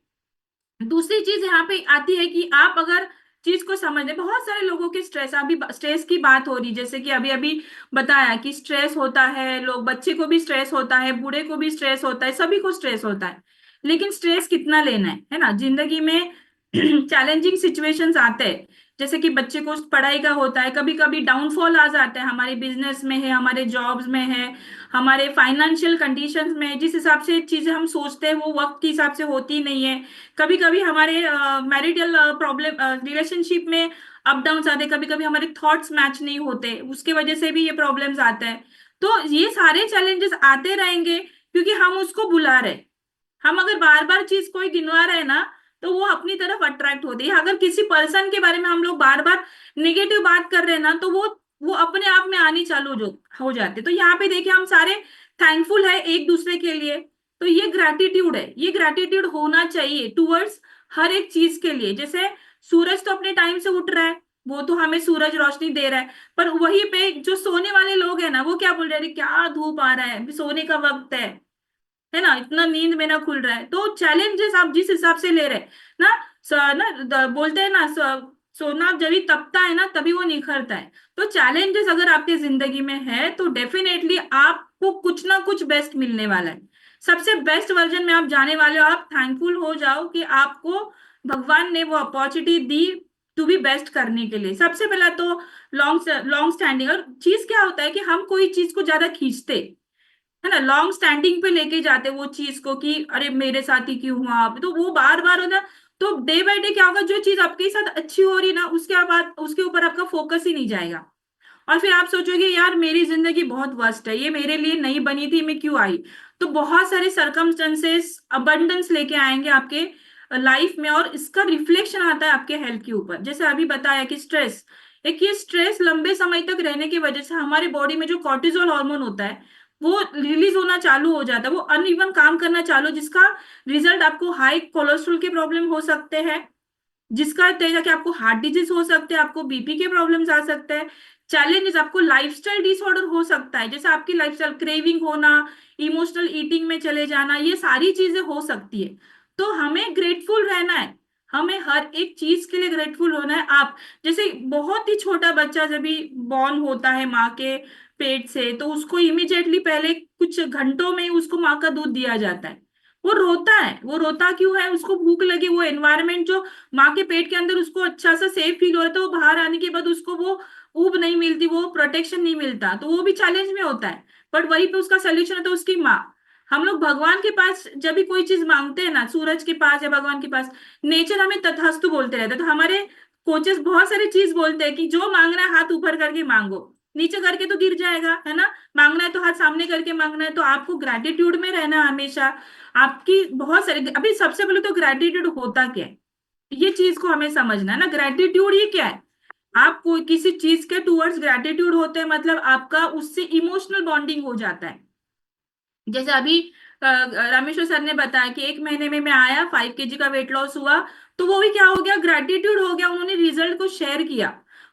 दूसरी चीज यहाँ पे आती है कि आप अगर चीज को समझने, बहुत सारे लोगों के स्ट्रेस, अभी स्ट्रेस की बात हो रही, जैसे कि अभी अभी बताया कि स्ट्रेस होता है, लोग, बच्चे को भी स्ट्रेस होता है, बूढ़े को भी स्ट्रेस होता है, सभी को स्ट्रेस होता है। लेकिन स्ट्रेस कितना लेना है ना, जिंदगी में चैलेंजिंग सिचुएशंस आते हैं, जैसे कि बच्चे को पढ़ाई का होता है, कभी कभी डाउनफॉल आ जाता है, हमारे बिजनेस में है, हमारे जॉब्स में है, हमारे फाइनेंशियल कंडीशंस में, जिस हिसाब से चीजें हम सोचते हैं वो वक्त के हिसाब से होती नहीं है। कभी कभी हमारे मैरिटल प्रॉब्लम, रिलेशनशिप में अप डाउन आते, कभी कभी हमारे थॉट्स मैच नहीं होते, उसके वजह से भी ये प्रॉब्लम्स आते हैं। तो ये सारे चैलेंजेस आते रहेंगे क्योंकि हम उसको बुला रहे, हम अगर बार बार चीज कोई गिनवा रहे हैं ना तो वो अपनी तरफ अट्रैक्ट होती है। अगर किसी पर्सन के बारे में हम लोग बार बार नेगेटिव बात कर रहे हैं ना तो वो अपने आप में आनी चालू हो जाते। तो यहाँ पे देखिए हम सारे थैंकफुल है एक दूसरे के लिए, तो ये ग्रैटिट्यूड है, ये ग्रैटिट्यूड होना चाहिए टूवर्ड्स हर एक चीज के लिए। जैसे सूरज तो अपने टाइम से उठ रहा है, वो तो हमें सूरज रोशनी दे रहा है, पर वहीं पे जो सोने वाले लोग हैं ना वो क्या बोल रहे हैं, क्या धूप आ रहा है, अभी सोने का वक्त है ना, इतना नींद में ना खुल रहा है। तो चैलेंजेस आप जिस हिसाब से ले रहे हैं ना, बोलते हैं ना, सोना जब भी तपता है ना तभी वो निखरता है। तो चैलेंजेस अगर आपकी जिंदगी में है तो डेफिनेटली आपको कुछ ना कुछ बेस्ट मिलने वाला है, सबसे बेस्ट वर्जन में आप जाने वाले हो। आप थैंकफुल हो जाओ कि आपको भगवान ने वो अपॉर्चुनिटी दी टू बी बेस्ट करने के लिए। सबसे पहला तो लॉन्ग लॉन्ग स्टैंडिंग, और चीज क्या होता है कि हम कोई चीज को ज्यादा खींचते है ना, लॉन्ग स्टैंडिंग पे लेके जाते वो चीज को कि अरे मेरे साथ ही क्यों हुआ, आप तो वो बार बार होना। तो डे बाय डे क्या होगा, जो चीज आपके साथ अच्छी हो रही ना उसके बाद उसके ऊपर आपका फोकस ही नहीं जाएगा, और फिर आप सोचोगे यार मेरी जिंदगी बहुत वर्स्ट है, ये मेरे लिए नहीं बनी थी, मैं क्यों आई। तो बहुत सारे सरकमस्टेंसेस अबंडेंस लेके आएंगे आपके लाइफ में, और इसका रिफ्लेक्शन आता है आपके हेल्थ के ऊपर। जैसे अभी बताया कि स्ट्रेस, एक ये स्ट्रेस लंबे समय तक रहने की वजह से हमारी बॉडी में जो कॉर्टिजोल हार्मोन होता है वो रिलीज होना चालू हो जाता है, वो अनइवन काम करना चालू, जिसका रिजल्ट आपको हाई कोलेस्ट्रॉल के प्रॉब्लम हो सकते हैं, जिसका तेजा कि आपको हार्ट डिजीज हो सकते हैं, आपको बीपी के प्रॉब्लम्स आ सकते हैं। चैलेंजेस, आपको लाइफस्टाइल डिसऑर्डर हो सकता है, जैसे आपकी लाइफस्टाइल क्रेविंग होना, इमोशनल ईटिंग में चले जाना, ये सारी चीजें हो सकती है। तो हमें ग्रेटफुल रहना है, हमें हर एक चीज के लिए ग्रेटफुल होना है। आप जैसे बहुत ही छोटा बच्चा जब भी बॉर्न होता है माँ के पेट से, तो उसको इमिडिएटली पहले कुछ घंटों में ही उसको माँ का दूध दिया जाता है, वो रोता है, वो रोता क्यों है, उसको भूख लगी, वो एनवायरमेंट जो माँ के पेट के अंदर उसको अच्छा सा सेफ फील हो रहा था, वो बाहर आने के बाद उसको वो ऊब नहीं मिलती, वो प्रोटेक्शन नहीं मिलता, तो वो भी चैलेंज में होता है। बट वहीं पे उसका सोल्यूशन है तो उसकी माँ। हम लोग भगवान के पास जब भी कोई चीज मांगते हैं ना, सूरज के पास या भगवान के पास, नेचर हमें तथास्तु बोलते रहते हैं। तो हमारे कोचेस बहुत सारी चीज बोलते हैं कि जो मांगना है हाथ ऊपर करके मांगो, नीचे करके तो गिर जाएगा, है ना, मांगना है तो हाथ सामने करके मांगना है। तो आपको ग्रेटिट्यूड में रहना है हमेशा। आपकी बहुत सारी, अभी सबसे पहले तो ग्रेटिट्यूड होता क्या है, ये चीज को हमें समझना है ना। ग्रेटिट्यूड ये क्या है, आप कोई किसी चीज के टूवर्ड्स ग्रेटिट्यूड होते हैं, मतलब आपका उससे इमोशनल बॉन्डिंग हो जाता है। जैसे अभी रामेश्वर सर ने बताया कि 1 महीने में मैं आया, 5 kg का वेट लॉस हुआ, तो वो भी क्या हो गया, ग्रेटिट्यूड हो गया, उन्होंने रिजल्ट को शेयर किया।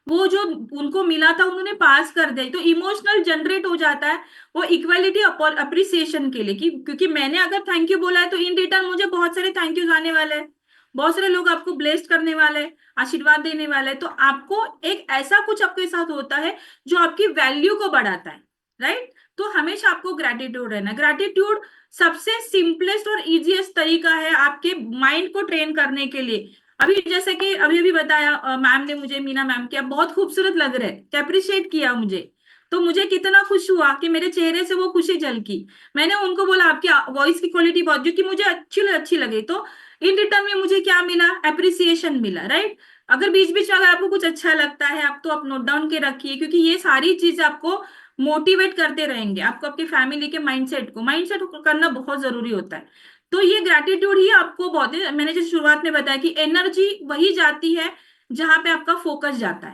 वो जो उनको मिला था उन्होंने पास कर दिया, तो इमोशनल जनरेट हो जाता है वो इक्वालिटी अप्रिसिएशन के लिए, कि क्योंकि मैंने अगर थैंक यू बोला है तो इन रिटर्न मुझे बहुत सारे थैंक यू आने वाले हैं, बहुत सारे लोग आपको ब्लेस्ड करने वाले हैं, आशीर्वाद देने वाले हैं, तो आपको एक ऐसा कुछ आपके साथ होता है जो आपकी वैल्यू को बढ़ाता है, राइट। तो हमेशा आपको ग्रैटिट्यूड रहना। ग्रैटिट्यूड सबसे सिंपलेस्ट और इजीएस्ट तरीका है आपके माइंड को ट्रेन करने के लिए। अभी जैसे कि अभी अभी बताया मैम ने मुझे, मीना मैम, कि आप बहुत खूबसूरत लग रहे हैं, अप्रिशिएट किया मुझे, तो मुझे कितना खुश हुआ कि मेरे चेहरे से वो खुशी झलकी। मैंने उनको बोला आपकी वॉइस की क्वालिटी बहुत, जो कि मुझे अच्छी अच्छी लगी, तो इन रिटर्न में मुझे क्या मिला, अप्रिसिएशन मिला, राइट। अगर बीच बीच में अगर आपको कुछ अच्छा लगता है आप, तो आप नोट डाउन के रखिए, क्योंकि ये सारी चीजें आपको मोटिवेट करते रहेंगे, आपको आपकी फैमिली के माइंडसेट को करना बहुत जरूरी होता है। तो ये ग्रैटिट्यूड ही आपको बहुत मैंने जैसे शुरुआत में बताया कि एनर्जी वही जाती है जहां पे आपका फोकस जाता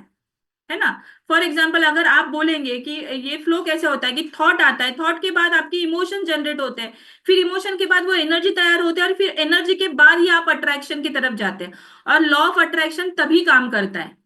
है ना। फॉर एग्जाम्पल अगर आप बोलेंगे कि ये फ्लो कैसे होता है, कि थॉट आता है, थॉट के बाद आपके इमोशन जनरेट होते हैं, फिर इमोशन के बाद वो एनर्जी तैयार होते हैं, और फिर एनर्जी के बाद ही आप अट्रैक्शन की तरफ जाते हैं। और लॉ ऑफ अट्रैक्शन तभी काम करता है,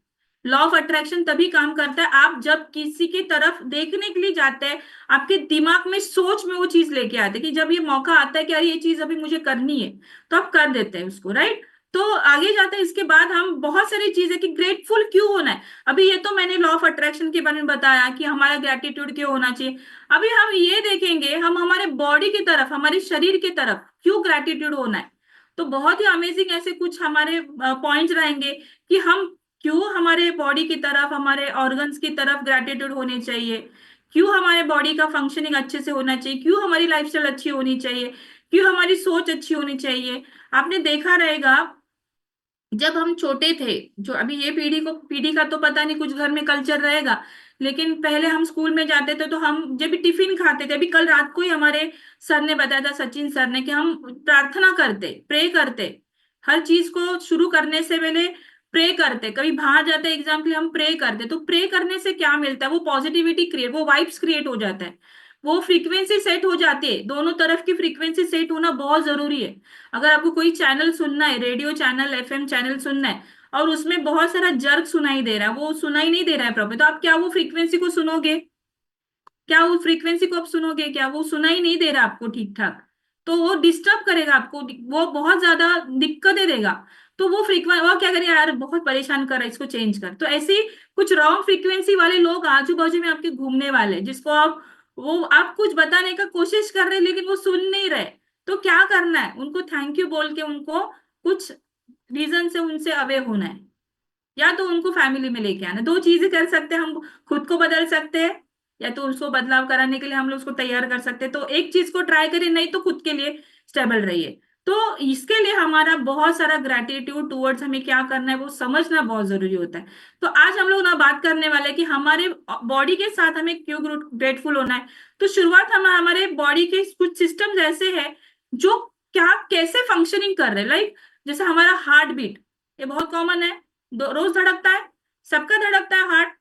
लॉ ऑफ अट्रैक्शन तभी काम करता है आप जब किसी की तरफ देखने के लिए जाते हैं, आपके दिमाग में सोच में वो चीज लेके आते हैं कि जब ये मौका आता है कि अरे ये चीज अभी मुझे करनी है, तो आप कर देते हैं उसको, राइट। तो आगे जाते हैं, इसके बाद हम बहुत सारी चीजें कि ग्रेटफुल क्यों होना है। अभी ये तो मैंने लॉ ऑफ अट्रैक्शन के बारे में बताया कि हमारा ग्रेटिट्यूड क्यों होना चाहिए। अभी हम ये देखेंगे हम हमारे बॉडी की तरफ, हमारे शरीर की तरफ क्यों ग्रेटिट्यूड होना है। तो बहुत ही अमेजिंग ऐसे कुछ हमारे पॉइंट्स रहेंगे कि हम क्यों हमारे बॉडी की तरफ, हमारे ऑर्गन्स की तरफ ग्रेटिट्यूड होने चाहिए, क्यों हमारे बॉडी का फंक्शनिंग अच्छे से होना चाहिए, क्यों हमारी लाइफस्टाइल अच्छी होनी चाहिए, क्यों हमारी सोच अच्छी होनी चाहिए। आपने देखा रहेगा जब हम छोटे थे, जो अभी ये पीढ़ी का तो पता नहीं, कुछ घर में कल्चर रहेगा, लेकिन पहले हम स्कूल में जाते थे तो हम जब भी टिफिन खाते थे, अभी कल रात को ही हमारे सर ने बताया था, सचिन सर ने, कि हम प्रार्थना करते, प्रे करते, हर चीज को शुरू करने से पहले प्रे करते, कभी बाहर जाते एग्जाम के लिए हम प्रे करते। तो प्रे करने से क्या मिलता है, वो पॉजिटिविटी क्रिएट, वो वाइब्स क्रिएट हो जाता है, वो फ्रीक्वेंसी सेट हो जाती है, दोनों तरफ की फ्रीक्वेंसी सेट होना बहुत जरूरी है। अगर आपको कोई चैनल सुनना है, रेडियो चैनल, एफएम चैनल सुनना है, और उसमें बहुत सारा जर्क सुनाई दे रहा है, वो सुनाई नहीं दे रहा है प्रॉपर, तो आप क्या वो फ्रीक्वेंसी को सुनोगे, क्या वो फ्रीक्वेंसी को आप सुनोगे, क्या वो सुनाई नहीं दे रहा आपको ठीक ठाक, तो वो डिस्टर्ब करेगा आपको, वो बहुत ज्यादा दिक्कतें देगा। तो वो फ्रीक्वेंसी, वो क्या करेगा, यार बहुत परेशान कर रहा है, इसको चेंज कर। तो ऐसी कुछ रॉन्ग फ्रीक्वेंसी वाले लोग आजू बाजू में आपके घूमने वाले, जिसको आप, वो आप कुछ बताने का कोशिश कर रहे हैं लेकिन वो सुन नहीं रहे, तो क्या करना है, उनको थैंक यू बोल के उनको कुछ रीजन से उनसे अवे होना है, या तो उनको फैमिली में लेके आना। दो चीजें कर सकते हैं हम, खुद को बदल सकते हैं, या तो उसको बदलाव कराने के लिए हम लोग उसको तैयार कर सकते हैं। तो एक चीज को ट्राई करिए, नहीं तो खुद के लिए स्टेबल रहिए। तो इसके लिए हमारा बहुत सारा ग्रेटिट्यूड टुवर्ड्स हमें क्या करना है वो समझना बहुत जरूरी होता है। तो आज हम लोग ना बात करने वाले हैं कि हमारे बॉडी के साथ हमें क्यों ग्रेटफुल होना है। तो शुरुआत हम हमारे बॉडी के कुछ सिस्टम्स ऐसे हैं जो क्या कैसे फंक्शनिंग कर रहे हैं, लाइक जैसे हमारा हार्ट बीट, ये बहुत कॉमन है, रोज धड़कता है, सबका धड़कता है हार्ट।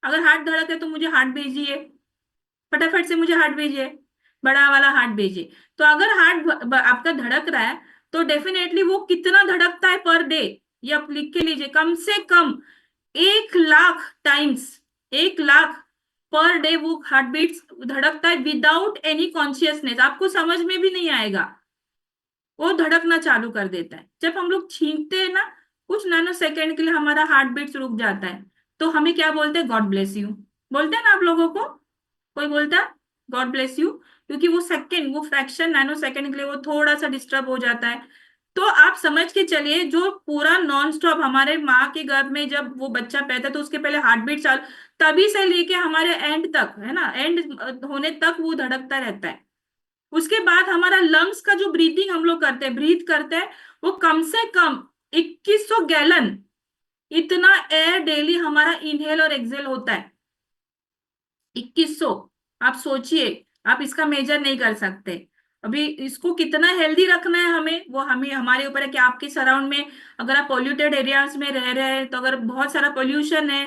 अगर हार्ट धड़क है तो मुझे हार्ट भेजिए, फटाफट से मुझे हार्ट भेजिए, बड़ा वाला हार्ट भेजिए। तो अगर हार्ट आपका धड़क रहा है तो डेफिनेटली वो कितना धड़कता है पर डे, ये आप लिख के लीजिए, कम से कम 1 lakh times, 1 lakh per day वो हार्ट बीट्स धड़कता है विदाउट एनी कॉन्शियसनेस, आपको समझ में भी नहीं आएगा, वो धड़कना चालू कर देता है। जब हम लोग छींकते हैं ना, कुछ नैनो सेकेंड के लिए हमारा हार्ट बीट रुक जाता है, तो हमें क्या बोलते हैं, गॉड ब्लेस यू बोलते हैं ना आप लोगों को, कोई बोलता है गॉड ब्लेस यू, क्योंकि वो सेकंड, वो फ्रैक्शन नैनो सेकंड के लिए वो थोड़ा सा डिस्टर्ब हो जाता है। तो आप समझ के चलिए, जो पूरा नॉन स्टॉप हमारे माँ के गर्भ में जब वो बच्चा पैदा, तो उसके पहले हार्ट बीट चालू, तभी से लेके हमारे एंड तक, है ना, एंड होने तक वो धड़कता रहता है। उसके बाद हमारा लंग्स का जो ब्रीथिंग हम लोग करते हैं, ब्रीथ करते हैं, वो कम से कम 2100 गैलन इतना एयर डेली हमारा इनहेल और एक्सहेल होता है। 2100, आप सोचिए, आप इसका मेजर नहीं कर सकते। अभी इसको कितना हेल्दी रखना है हमें, वो हमें हमारे ऊपर है कि आपके सराउंड में अगर आप पॉल्यूटेड एरियाज में रह रहे हैं, तो अगर बहुत सारा पोल्यूशन है,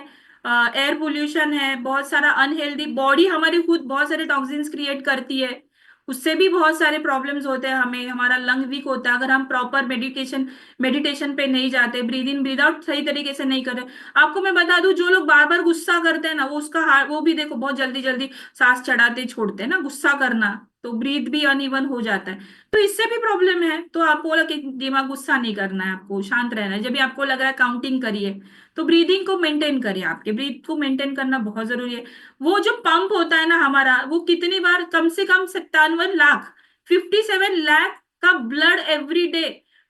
एयर पोल्यूशन है, बहुत सारा अनहेल्दी, बॉडी हमारी खुद बहुत सारे टॉक्सिन्स क्रिएट करती है, उससे भी बहुत सारे प्रॉब्लम्स होते हैं हमें, हमारा लंग वीक होता है अगर हम प्रॉपर मेडिटेशन पे नहीं जाते, ब्रीद इन ब्रीद आउट सही तरीके से नहीं कर रहे। आपको मैं बता दूं, जो लोग बार बार गुस्सा करते हैं ना, वो उसका वो भी देखो बहुत जल्दी जल्दी सांस चढ़ाते छोड़ते हैं ना, गुस्सा करना तो ब्रीथ भी अनइवन हो जाता है। तो इससे भी प्रॉब्लम है। तो आपको बोला कि दिमाग गुस्सा नहीं करना है, आपको शांत रहना है। जब भी आपको लग रहा है काउंटिंग करिए, तो ब्रीदिंग को मेंटेन करिए, आपके ब्रीथ को मेंटेन करना बहुत जरूरी है। वो जो पंप होता है ना हमारा, वो कितनी बार, कम से कम 57 लाख, 57 लाख का ब्लड एवरी डे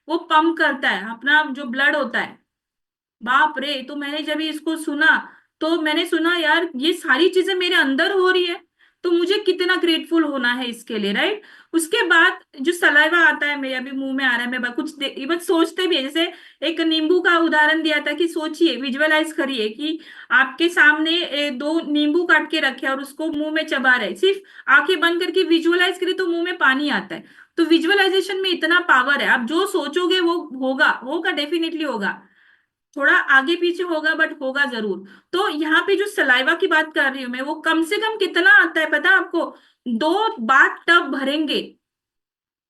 वो पंप करता है, अपना जो ब्लड होता है। बाप रे! तो मैंने जब इसको सुना, तो मैंने सुना यार ये सारी चीजें मेरे अंदर हो रही है, तो मुझे कितना ग्रेटफुल होना है इसके लिए, राइट। उसके बाद जो सलाइवा आता है, मेरे अभी मुंह में आ रहा है, मैं कुछ इवन सोचते भी है, जैसे एक नींबू का उदाहरण दिया था कि सोचिए, विजुअलाइज करिए कि आपके सामने दो नींबू काट के रखे हैं और उसको मुंह में चबा रहे, सिर्फ आंखें बंद करके विजुअलाइज करिए तो मुंह में पानी आता है। तो विजुअलाइजेशन में इतना पावर है, आप जो सोचोगे वो होगा, होगा, डेफिनेटली होगा। थोड़ा आगे पीछे होगा बट होगा जरूर। तो यहाँ पे जो सलाइवा की बात कर रही हूँ मैं, वो कम से कम कितना आता है पता है आपको? 2 बाथ टब भरेंगे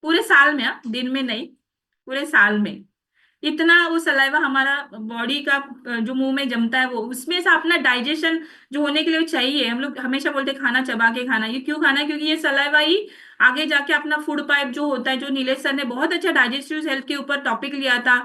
पूरे साल में, दिन में नहीं, पूरे साल में। इतना वो सलाइवा हमारा बॉडी का जो मुंह में जमता है, वो उसमें से अपना डाइजेशन जो होने के लिए चाहिए। हम लोग हमेशा बोलते हैं खाना चबा के खाना, ये क्यों खाना है? क्योंकि ये सलाइवा ही आगे जाके अपना फूड पाइप जो होता है, जो नीलेश सर ने बहुत अच्छा डाइजेस्टिव हेल्थ के ऊपर टॉपिक लिया था,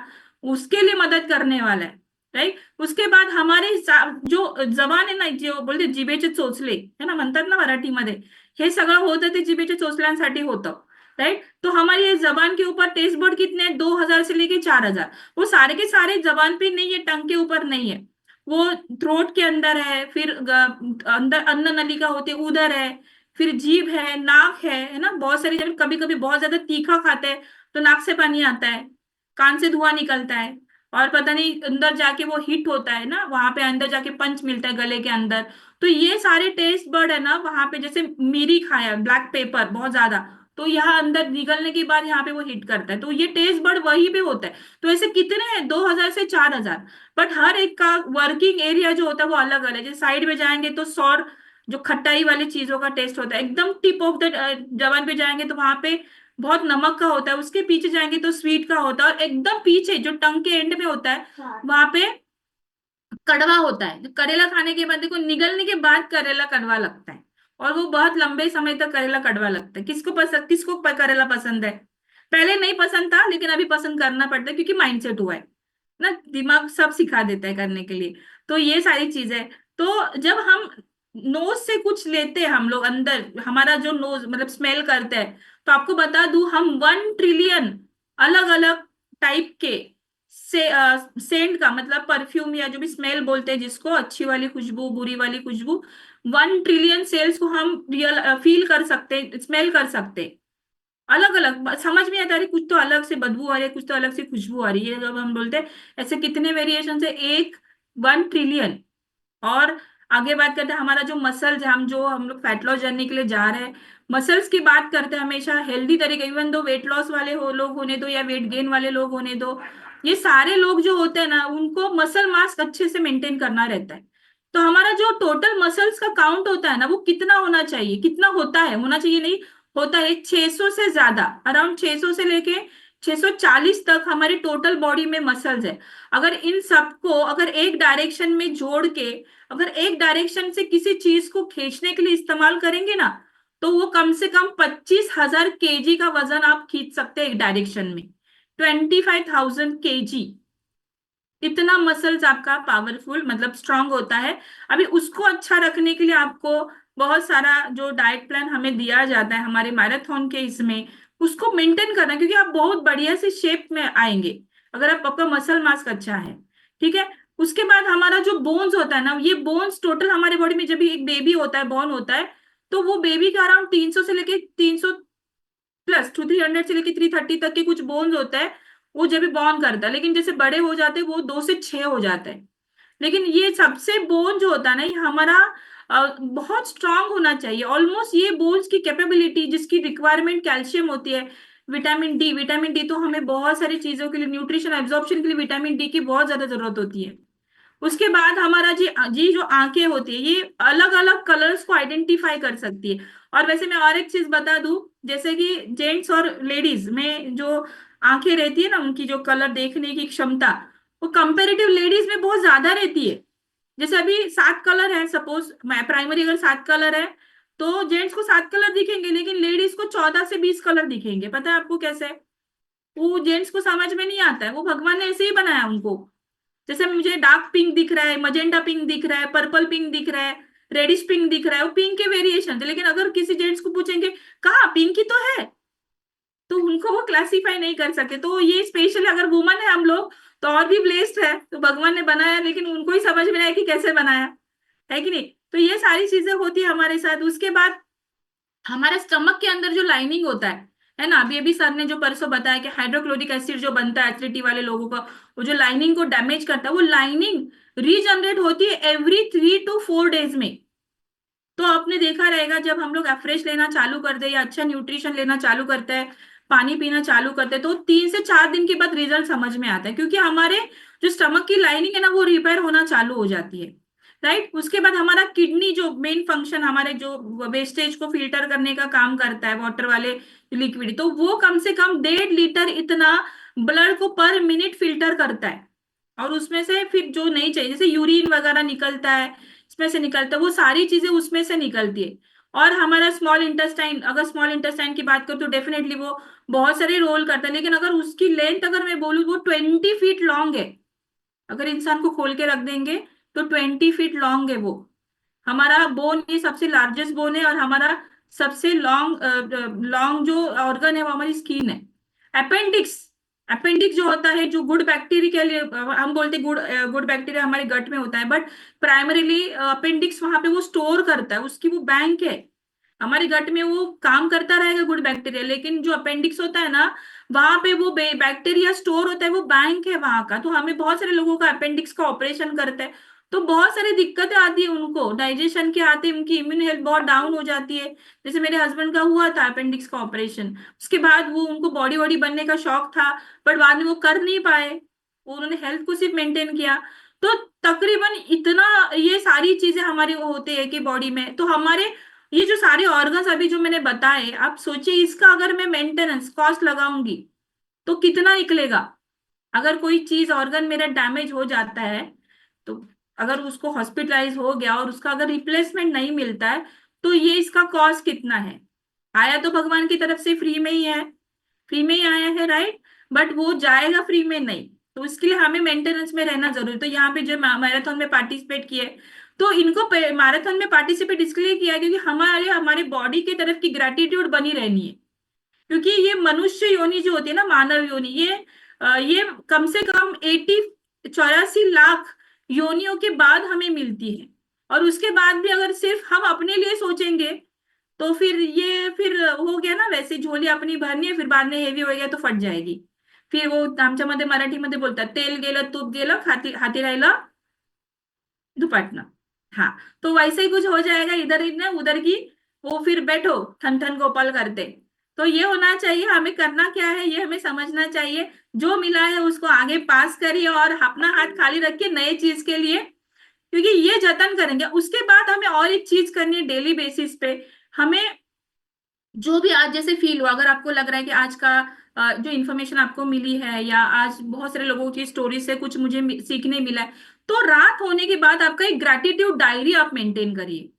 उसके लिए मदद करने वाला है, राइट। उसके बाद हमारे जो जबान आहे ना, जो बोलते जिभेचे चोचले है ना, म्हणतात ना मराठीमध्ये, हे सगळं होतं ते जिभेच्या चोचल्यांसाठी होतं, राइट। तो हमारी ये जबान के ऊपर टेस्ट बर्ड कितने हैं? 2000 से लेके 4000। वो सारे के सारे जबान पे नहीं है, टंग के ऊपर नहीं है, वो थ्रोट के अंदर है, फिर अंदर अन्न नलिका होती है उधर है, फिर जीभ है, नाक है ना। बहुत सारी जब कभी कभी बहुत ज्यादा तीखा खाते हैं तो नाक से पानी आता है, कान से धुआं निकलता है, और पता नहीं अंदर जाके वो हिट होता है ना, वहां पे अंदर जाके पंच मिलता है गले के अंदर। तो ये सारे टेस्ट बर्ड है ना वहां पे, जैसे मिरी खाया, ब्लैक पेपर बहुत ज्यादा, तो यहाँ अंदर निकलने के बाद यहाँ पे वो हिट करता है, तो ये टेस्ट बर्ड वहीं पे होता है। तो ऐसे कितने हैं? 2000 से 4000। बट हर एक का वर्किंग एरिया जो होता है वो अलग अलग है। जैसे साइड में जाएंगे तो सौर, जो खट्टाई वाली चीजों का टेस्ट होता है, एकदम टिप ऑफ द जबान पे जाएंगे तो वहां पे बहुत नमक का होता है, उसके पीछे जाएंगे तो स्वीट का होता है, और एकदम पीछे जो टंग के एंड में होता है वहां पे कड़वा होता है। करेला खाने के बाद देखो, निगलने के बाद करेला कड़वा लगता है, और वो बहुत लंबे समय तक करेला कड़वा लगता है। किसको करेला पसंद है? पहले नहीं पसंद था, लेकिन अभी पसंद करना पड़ता है, क्योंकि माइंडसेट हुआ है ना, दिमाग सब सिखा देता है करने के लिए। तो ये सारी चीजें, तो जब हम नोज से कुछ लेते हैं हम लोग अंदर, हमारा जो नोज मतलब स्मेल करते हैं, तो आपको बता दूं, हम 1 ट्रिलियन अलग अलग टाइप के से सेंट का मतलब परफ्यूम, या जो भी स्मेल बोलते हैं जिसको, अच्छी वाली खुशबू, बुरी वाली खुशबू, 1 ट्रिलियन सेल्स को हम रियल फील कर सकते, स्मेल कर सकते, अलग अलग। समझ में आता है कुछ तो अलग से बदबू आ रही है, कुछ तो अलग से खुशबू आ रही है, जब हम बोलते हैं ऐसे कितने वेरिएशन है, 1 ट्रिलियन। और आगे बात करते हैं हमारा जो मसल्स है, हम लोग फैट लॉस जर्नी के लिए जा रहे हैं, मसल्स की बात करते हैं हमेशा हेल्दी तरीके, इवन दो वेट लॉस वाले लोग होने दो, या वेट गेन वाले लोग होने दो, ये सारे लोग जो होते हैं ना, उनको मसल मास अच्छे से मेंटेन करना रहता है। तो हमारा जो टोटल मसल्स का काउंट होता है ना, वो कितना होना चाहिए, कितना होता है, होना चाहिए नहीं, होता है 600 से ज्यादा, अराउंड 600 से लेके 640 तक हमारी टोटल बॉडी में मसल्स है। अगर इन सबको अगर एक डायरेक्शन में जोड़ के, अगर एक डायरेक्शन से किसी चीज को खींचने के लिए इस्तेमाल करेंगे ना, तो वो कम से कम 25,000 kg का वजन आप खींच सकते हैं एक डायरेक्शन में, 25,000 kg। इतना मसल्स आपका पावरफुल मतलब स्ट्रांग होता है। अभी उसको अच्छा रखने के लिए आपको बहुत सारा जो डाइट प्लान हमें दिया जाता है हमारे मैराथन के इसमें, उसको मेंटेन करना, क्योंकि आप बहुत बढ़िया से शेप में आएंगे अगर आपका मसल मास अच्छा है, ठीक है। उसके बाद हमारा जो बोन्स होता है ना, ये बोन्स टोटल हमारे बॉडी में, जब भी एक बेबी होता है, बॉर्न होता है, तो वो बेबी का अराउंड 300 से लेके 300 प्लस 300 से लेके 330 तक के कुछ बोन्स होता है, वो जब भी बॉर्न करता है। लेकिन जैसे बड़े हो जाते हैं वो 2 से 6 हो जाता है। लेकिन ये सबसे बोन जो होता है ना, ये हमारा बहुत स्ट्रांग होना चाहिए। ऑलमोस्ट ये बोन्स की कैपेबिलिटी, जिसकी रिक्वायरमेंट कैल्शियम होती है, विटामिन डी तो हमें बहुत सारी चीजों के लिए, न्यूट्रिशन एब्जॉर्प्शन के लिए विटामिन डी की बहुत ज्यादा जरूरत होती है। उसके बाद हमारा जी जी जो आंखें होती है, ये अलग अलग कलर्स को आइडेंटिफाई कर सकती है। और वैसे मैं और एक चीज बता दूं, जैसे कि जेंट्स और लेडीज में जो आंखें रहती है ना, उनकी जो कलर देखने की क्षमता, वो कंपेरेटिव लेडीज में बहुत ज्यादा रहती है। जैसे अभी 7 कलर है, सपोज प्राइमरी अगर 7 कलर है, तो जेंट्स को 7 कलर दिखेंगे, लेकिन लेडीज को 14 से 20 कलर दिखेंगे। पता है आपको कैसे? वो जेंट्स को समझ में नहीं आता है, वो भगवान ने ऐसे ही बनाया उनको। जैसे मुझे डार्क पिंक दिख रहा है, मजेंटा पिंक दिख रहा है, पर्पल पिंक दिख रहा है, रेडिश पिंक दिख रहा है, वो पिंक के वेरिएशन थे। लेकिन अगर किसी जेंट्स को पूछेंगे कहाँ पिंक ही तो है, तो उनको वो क्लासीफाई नहीं कर सकते। तो ये स्पेशली अगर वुमन है हम लोग, तो और भी ब्लेस्ड है, तो भगवान ने बनाया, लेकिन उनको ही समझ में नहीं आया कि कैसे बनाया, है कि नहीं? तो ये सारी चीजें होती है हमारे साथ। उसके बाद हमारे स्टमक के अंदर जो लाइनिंग होता है ना, अभी अभी सर ने जो परसों बताया कि हाइड्रोक्लोरिक एसिड जो बनता है एथलीटी वाले लोगों का, वो जो लाइनिंग को डैमेज करता है, वो लाइनिंग रीजनरेट होती है एवरी 3 to 4 डेज में। तो आपने देखा रहेगा, जब हम लोग फ्रेश लेना चालू करते हैं या अच्छा न्यूट्रिशन लेना चालू करते हैं, पानी पीना चालू करते हैं, तो 3 से 4 दिन के बाद रिजल्ट समझ में आता है, क्योंकि हमारे जो स्टमक की लाइनिंग है ना, वो रिपेयर होना चालू हो जाती है। राइट। उसके बाद हमारा किडनी जो मेन फंक्शन, हमारे जो वेस्टेज को फिल्टर करने का काम करता है, वाटर वाले लिक्विड, तो वो कम से कम 1.5 लीटर इतना ब्लड को पर मिनट फिल्टर करता है। और उसमें से फिर जो नहीं चाहिए, जैसे यूरिन वगैरह निकलता है, इसमें से निकलता है, वो सारी चीजें उसमें से निकलती है। और हमारा स्मॉल इंटेस्टाइन, अगर स्मॉल इंटेस्टाइन की बात करूं तो डेफिनेटली वो बहुत सारे रोल करता है, लेकिन अगर उसकी लेंथ अगर मैं बोलूँ, वो 20 फीट लॉन्ग है। अगर इंसान को खोल के रख देंगे तो 20 फीट लॉन्ग है वो। हमारा बोन ये सबसे लार्जेस्ट बोन है, और हमारा सबसे लॉन्ग लॉन्ग जो ऑर्गन है वो हमारी स्किन है। अपेंडिक्स, अपेंडिक्स जो होता है, जो गुड बैक्टीरिया के लिए हम बोलते हैं, गुड गुड बैक्टीरिया हमारे गट में होता है, बट प्राइमरीली अपेंडिक्स वहां पे वो स्टोर करता है, उसकी वो बैंक है। हमारे गट में वो काम करता रहेगा गुड बैक्टीरिया, लेकिन जो अपेंडिक्स होता है ना, वहां पे वो बैक्टीरिया स्टोर होता है, वो बैंक है वहां का। तो हमें बहुत सारे लोगों का अपेंडिक्स का ऑपरेशन करते हैं, तो बहुत सारी दिक्कतें आती है उनको, डाइजेशन के आते, उनकी इम्यून हेल्थ बहुत डाउन हो जाती है। जैसे मेरे हस्बैंड का हुआ था अपेंडिक्स का ऑपरेशन, उसके बाद वो उनको बॉडी वॉडी बनने का शौक था, बट बाद में वो कर नहीं पाए, वो उन्होंने हेल्थ को सिर्फ मेंटेन किया। तो तकरीबन इतना ये सारी चीजें हमारी वो होते हैं कि बॉडी में, तो हमारे ये जो सारे ऑर्गन्स अभी जो मैंने बताए, आप सोचिए इसका अगर मैं मेंटेनेंस कॉस्ट लगाऊंगी तो कितना निकलेगा। अगर कोई चीज ऑर्गन मेरा डैमेज हो जाता है, तो अगर उसको हॉस्पिटलाइज हो गया और उसका अगर रिप्लेसमेंट नहीं मिलता है, तो ये इसका कॉस्ट कितना है। आया तो भगवान की तरफ से फ्री में ही है, फ्री में ही आया है, राइट, बट वो जाएगा फ्री में नहीं। तो इसके लिए हमें मेंटेनेंस में रहना जरूरी। तो यहाँ पे जो मैराथन में पार्टिसिपेट किए, तो इनको मैराथन में पार्टिसिपेट इसलिए किया क्योंकि हमारे हमारे बॉडी की तरफ की ग्रेटिट्यूड बनी रहनी है। क्योंकि ये मनुष्य योनि जो होती है ना, मानव योनि, ये कम से कम 84 लाख योनियों के बाद हमें मिलती है। और उसके बाद भी अगर सिर्फ हम अपने लिए सोचेंगे, तो फिर ये फिर हो गया ना, वैसे झोली अपनी भरनी है, फिर बाद में हेवी हो गया तो फट जाएगी। फिर वो आमच्यामध्ये मराठीमध्ये बोलतात, तेल गेलं तूप गेलं हाती हाती राहिलं दुपटना। हाँ, तो वैसे ही कुछ हो जाएगा, इधर ही ना उधर की, वो फिर बैठो ठन ठन गोपाल करते। तो ये होना चाहिए, हमें करना क्या है ये हमें समझना चाहिए। जो मिला है उसको आगे पास करिए, और अपना हाथ खाली रखिए नए चीज के लिए, क्योंकि ये जतन करेंगे। उसके बाद हमें और एक चीज करनी है डेली बेसिस पे। हमें जो भी आज जैसे फील हुआ, अगर आपको लग रहा है कि आज का जो इन्फॉर्मेशन आपको मिली है, या आज बहुत सारे लोगों की स्टोरी से कुछ मुझे सीखने मिला है, तो रात होने के बाद आपका एक ग्रैटिट्यूड डायरी आप मेंटेन करिए।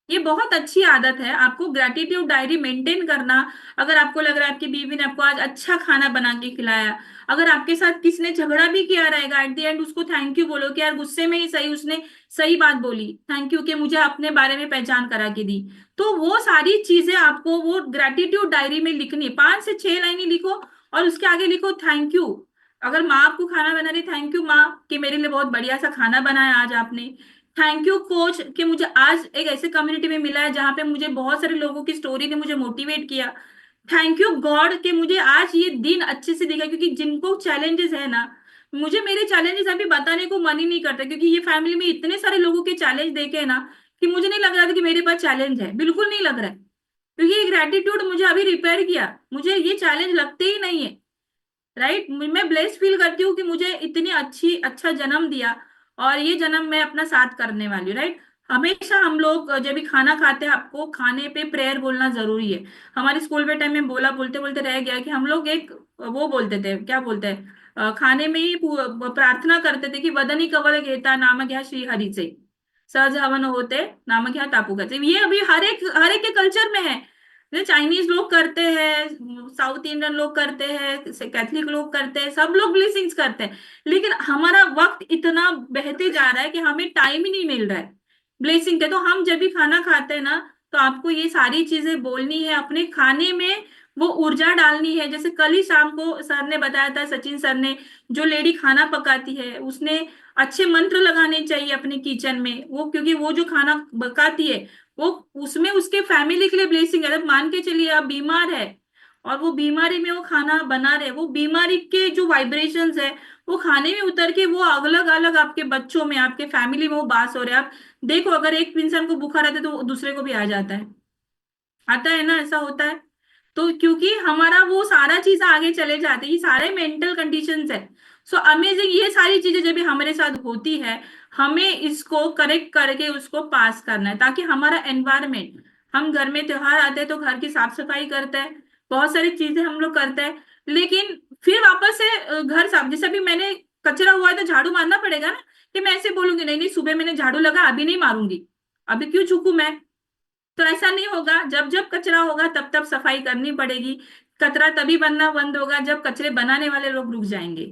ये बहुत अच्छी आदत है, आपको ग्रैटिट्यूड डायरी मेंटेन करना। अगर आपको लग रहा है आपकी बीवी ने आपको आज अच्छा खाना बना के खिलाया, अगर आपके साथ किसी ने झगड़ा भी किया रहेगा, एट द एंड उसको थैंक यू बोलो कि यार गुस्से में ही सही उसने सही बात बोली, थैंक यू कि मुझे अपने बारे में पहचान करा के दी। तो वो सारी चीजें आपको वो ग्रैटिट्यूड डायरी में लिखनी है, 5 से 6 लाइनें लिखो, और उसके आगे लिखो थैंक यू। अगर माँ आपको खाना बना रही, थैंक यू माँ कि मेरे लिए बहुत बढ़िया सा खाना बनाया आज आपने। थैंक यू कोच कि मुझे आज एक ऐसे कम्युनिटी में मिला है जहां पे मुझे बहुत सारे लोगों की स्टोरी ने मुझे मोटिवेट किया। थैंक यू गॉड कि मुझे आज ये दिन अच्छे से दिखा, क्योंकि जिनको चैलेंजेस है ना, मुझे मेरे चैलेंजेस अभी बताने को मन ही नहीं करता, क्योंकि ये फैमिली में इतने सारे लोगों के चैलेंज देखे हैं ना, कि मुझे नहीं लग रहा था कि मेरे पास चैलेंज है, बिल्कुल नहीं लग रहा है। क्योंकि ये ग्रेटिट्यूड मुझे अभी रिपेयर किया, मुझे ये चैलेंज लगते ही नहीं है। राइट, मैं ब्लेस्ड फील करती हूँ कि मुझे इतनी अच्छा जन्म दिया, और ये जन्म मैं अपना साथ करने वाली हूँ। राइट, हमेशा हम लोग जब भी खाना खाते हैं आपको खाने पे प्रेयर बोलना जरूरी है। हमारे स्कूल में टाइम में बोलते बोलते रह गया कि हम लोग एक वो बोलते थे, क्या बोलते हैं, खाने में ही प्रार्थना करते थे कि वदनी कवल घेता नाम घ्या श्री हरि से, सहज हवन होते नाम घ्या तापू करते। ये अभी हर एक के कल्चर में है। जैसे चाइनीज लोग करते हैं, साउथ इंडियन लोग करते हैं, कैथलिक लोग करते हैं, सब लोग ब्लेसिंग्स करते हैं। लेकिन हमारा वक्त इतना बहते जा रहा है कि हमें टाइम ही नहीं मिल रहा है ब्लेसिंग के। तो हम जब भी खाना खाते हैं ना, तो आपको ये सारी चीजें बोलनी है, अपने खाने में वो ऊर्जा डालनी है। जैसे कल ही शाम को सर ने बताया था, सचिन सर ने, जो लेडी खाना पकाती है उसने अच्छे मंत्र लगाने चाहिए अपने किचन में, वो क्योंकि वो जो खाना पकाती है वो उसमें उसके फैमिली के लिए ब्लेसिंग है। अगर मान के चलिए आप बीमार है और वो बीमारी में वो खाना बना रहे, वो बीमारी के जो वाइब्रेशंस है वो खाने में उतर के वो अलग अलग आपके बच्चों में, आपके फैमिली में वो बास हो रहे हैं। आप देखो, अगर एक इंसान को बुखार आता है तो दूसरे को भी आ जाता है, आता है ना, ऐसा होता है। तो क्योंकि हमारा वो सारा चीज आगे चले जाते हैं, ये सारे मेंटल कंडीशंस है। सो अमेजिंग, ये सारी चीजें जब भी हमारे साथ होती है, हमें इसको करेक्ट करके उसको पास करना है, ताकि हमारा एनवायरमेंट, हम घर में त्योहार आते हैं तो घर की साफ सफाई करते हैं, बहुत सारी चीजें हम लोग करते हैं, लेकिन फिर वापस से घर साफ, जैसे अभी मैंने कचरा हुआ है तो झाड़ू मारना पड़ेगा ना, कि मैं ऐसे बोलूंगी नहीं नहीं सुबह मैंने झाड़ू लगा अभी नहीं मारूंगी, अभी क्यों चूकू मैं। तो ऐसा नहीं होगा, जब जब कचरा होगा तब तब सफाई करनी पड़ेगी। कचरा तभी बनना बंद होगा जब कचरे बनाने वाले लोग रुक जाएंगे।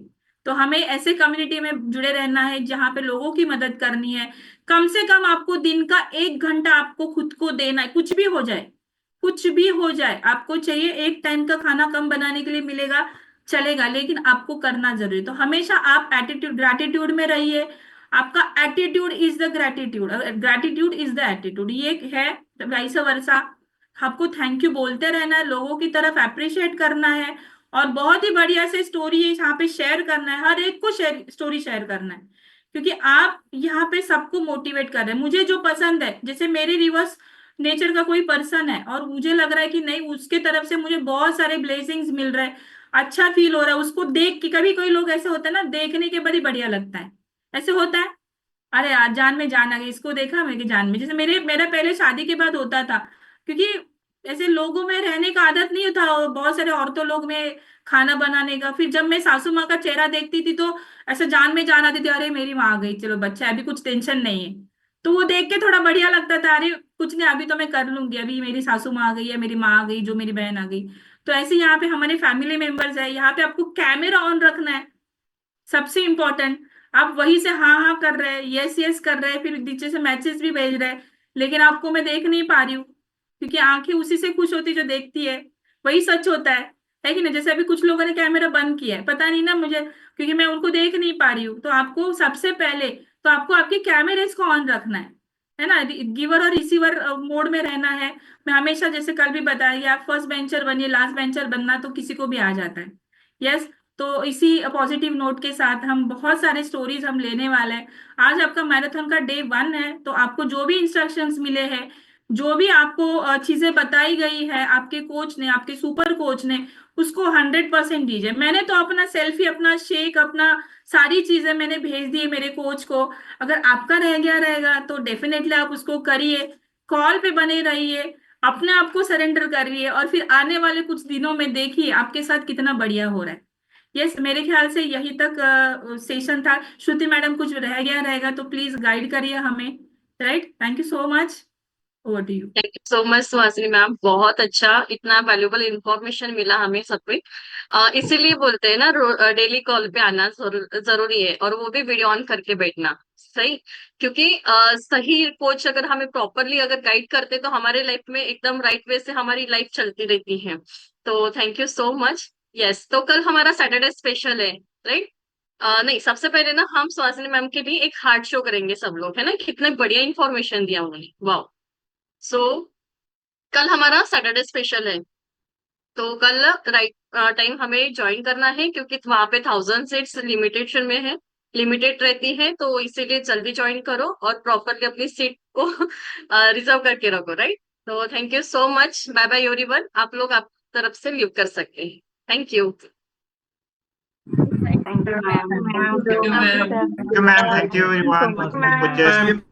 तो हमें ऐसे कम्युनिटी में जुड़े रहना है जहां पे लोगों की मदद करनी है। कम से कम आपको दिन का 1 घंटा आपको खुद को देना है, कुछ भी हो जाए, कुछ भी हो जाए आपको चाहिए। एक टाइम का खाना कम बनाने के लिए मिलेगा, चलेगा, लेकिन आपको करना जरूरी। तो हमेशा आप एटीट्यूड ग्रैटिट्यूड में रहिए। आपका attitude is the gratitude, gratitude is the attitude, ये है वाइस वर्सा। आपको थैंक यू बोलते रहना है, लोगों की तरफ अप्रिशिएट करना है, और बहुत ही बढ़िया से स्टोरी यहाँ पे शेयर करना है, हर एक को स्टोरी शेयर करना है, क्योंकि आप यहाँ पे सबको मोटिवेट कर रहे हैं। मुझे जो पसंद है, जैसे मेरे रिवर्स नेचर का कोई पर्सन है और मुझे लग रहा है कि नहीं, उसके तरफ से मुझे बहुत सारे ब्लेसिंग्स मिल रहे हैं, अच्छा फील हो रहा है उसको देख के। कभी कोई लोग ऐसे होते हैं ना, देखने के बाद ही बढ़िया लगता है, ऐसे होता है, अरे यार जान में जान आ गई, इसको देखा मेरी जान में। जैसे मेरा पहले शादी के बाद होता था, क्योंकि ऐसे लोगों में रहने का आदत नहीं था, और बहुत सारे औरतों लोग में खाना बनाने का। फिर जब मैं सासू माँ का चेहरा देखती थी तो ऐसे जान में जान आती थी, अरे मेरी माँ आ गई, चलो बच्चा है, अभी कुछ टेंशन नहीं है। तो वो देख के थोड़ा बढ़िया लगता था, अरे कुछ नहीं अभी तो मैं कर लूंगी, अभी मेरी सासू माँ आ गई है, मेरी माँ आ गई, जो मेरी बहन आ गई। तो ऐसे यहाँ पे हमारे फैमिली मेंबर्स है, यहाँ पे आपको कैमरा ऑन रखना है, सबसे इंपॉर्टेंट। आप वही से हाँ हाँ कर रहे हैं, यस यस कर रहे हैं, फिर नीचे से मैसेज भी भेज रहे हैं, लेकिन आपको मैं देख नहीं पा रही हूँ, क्योंकि आंखें उसी से खुश होती जो देखती है, वही सच होता है कि नहीं। जैसे अभी कुछ लोगों ने कैमरा बंद किया है, पता नहीं ना मुझे, क्योंकि मैं उनको देख नहीं पा रही हूँ। तो आपको सबसे पहले तो आपको आपके कैमरेज को ऑन रखना है ना, गिवर और रिसीवर मोड में रहना है। मैं हमेशा जैसे कल भी बताया, आप फर्स्ट बेंचर बनिए, लास्ट बेंचर बनना तो किसी को भी आ जाता है। यस, तो इसी पॉजिटिव नोट के साथ हम बहुत सारे स्टोरीज हम लेने वाले हैं। आज आपका मैराथन का डे 1 है, तो आपको जो भी इंस्ट्रक्शंस मिले हैं, जो भी आपको चीजें बताई गई है आपके कोच ने, आपके सुपर कोच ने, उसको 100% दीजिए। मैंने तो अपना सेल्फी, अपना शेक, अपना सारी चीजें मैंने भेज दी है मेरे कोच को। अगर आपका रह गया रहेगा तो डेफिनेटली आप उसको करिए, कॉल पे बने रहिए, अपने आप को सरेंडर करिए, और फिर आने वाले कुछ दिनों में देखिए आपके साथ कितना बढ़िया हो रहा है। यस, मेरे ख्याल से यही तक सेशन था। श्रुति मैडम कुछ रह गया रहेगा तो प्लीज गाइड करिए हमें। Right, thank you so much, over to you. Thank you so much Suhasini ma'am, बहुत अच्छा, इतना वैल्यूबल इंफॉर्मेशन मिला हमें सब पे। इसीलिए बोलते हैं ना, डेली कॉल पे आना जरूरी है, और वो भी वीडियो ऑन करके बैठना सही। क्योंकि सही कोच अगर हमें प्रॉपरली अगर गाइड करते तो हमारे लाइफ में एकदम राइट वे से हमारी लाइफ चलती रहती है। तो thank you so much. Yes, तो कल हमारा सैटरडे स्पेशल है, राइट। नहीं, सबसे पहले ना हम सुहासिनी मैम के भी एक हार्ट शो करेंगे सब लोग, है ना, कितने बढ़िया इन्फॉर्मेशन दिया उन्होंने, वाह। सो कल हमारा सैटरडे स्पेशल है, तो कल राइट टाइम हमें ज्वाइन करना है, क्योंकि वहां पे 1000 सीट्स लिमिटेशन में है, लिमिटेड रहती है, तो इसीलिए जल्दी ज्वाइन करो और प्रॉपरली अपनी सीट को रिजर्व करके रखो, राइट। तो thank you so much, bye bye everyone, आप लोग आप तरफ से लीव कर सकते हैं। Thank you. Thank you, ma'am. Thank you, ma'am. Thank you, everyone. Thank you so much, ma'am. Just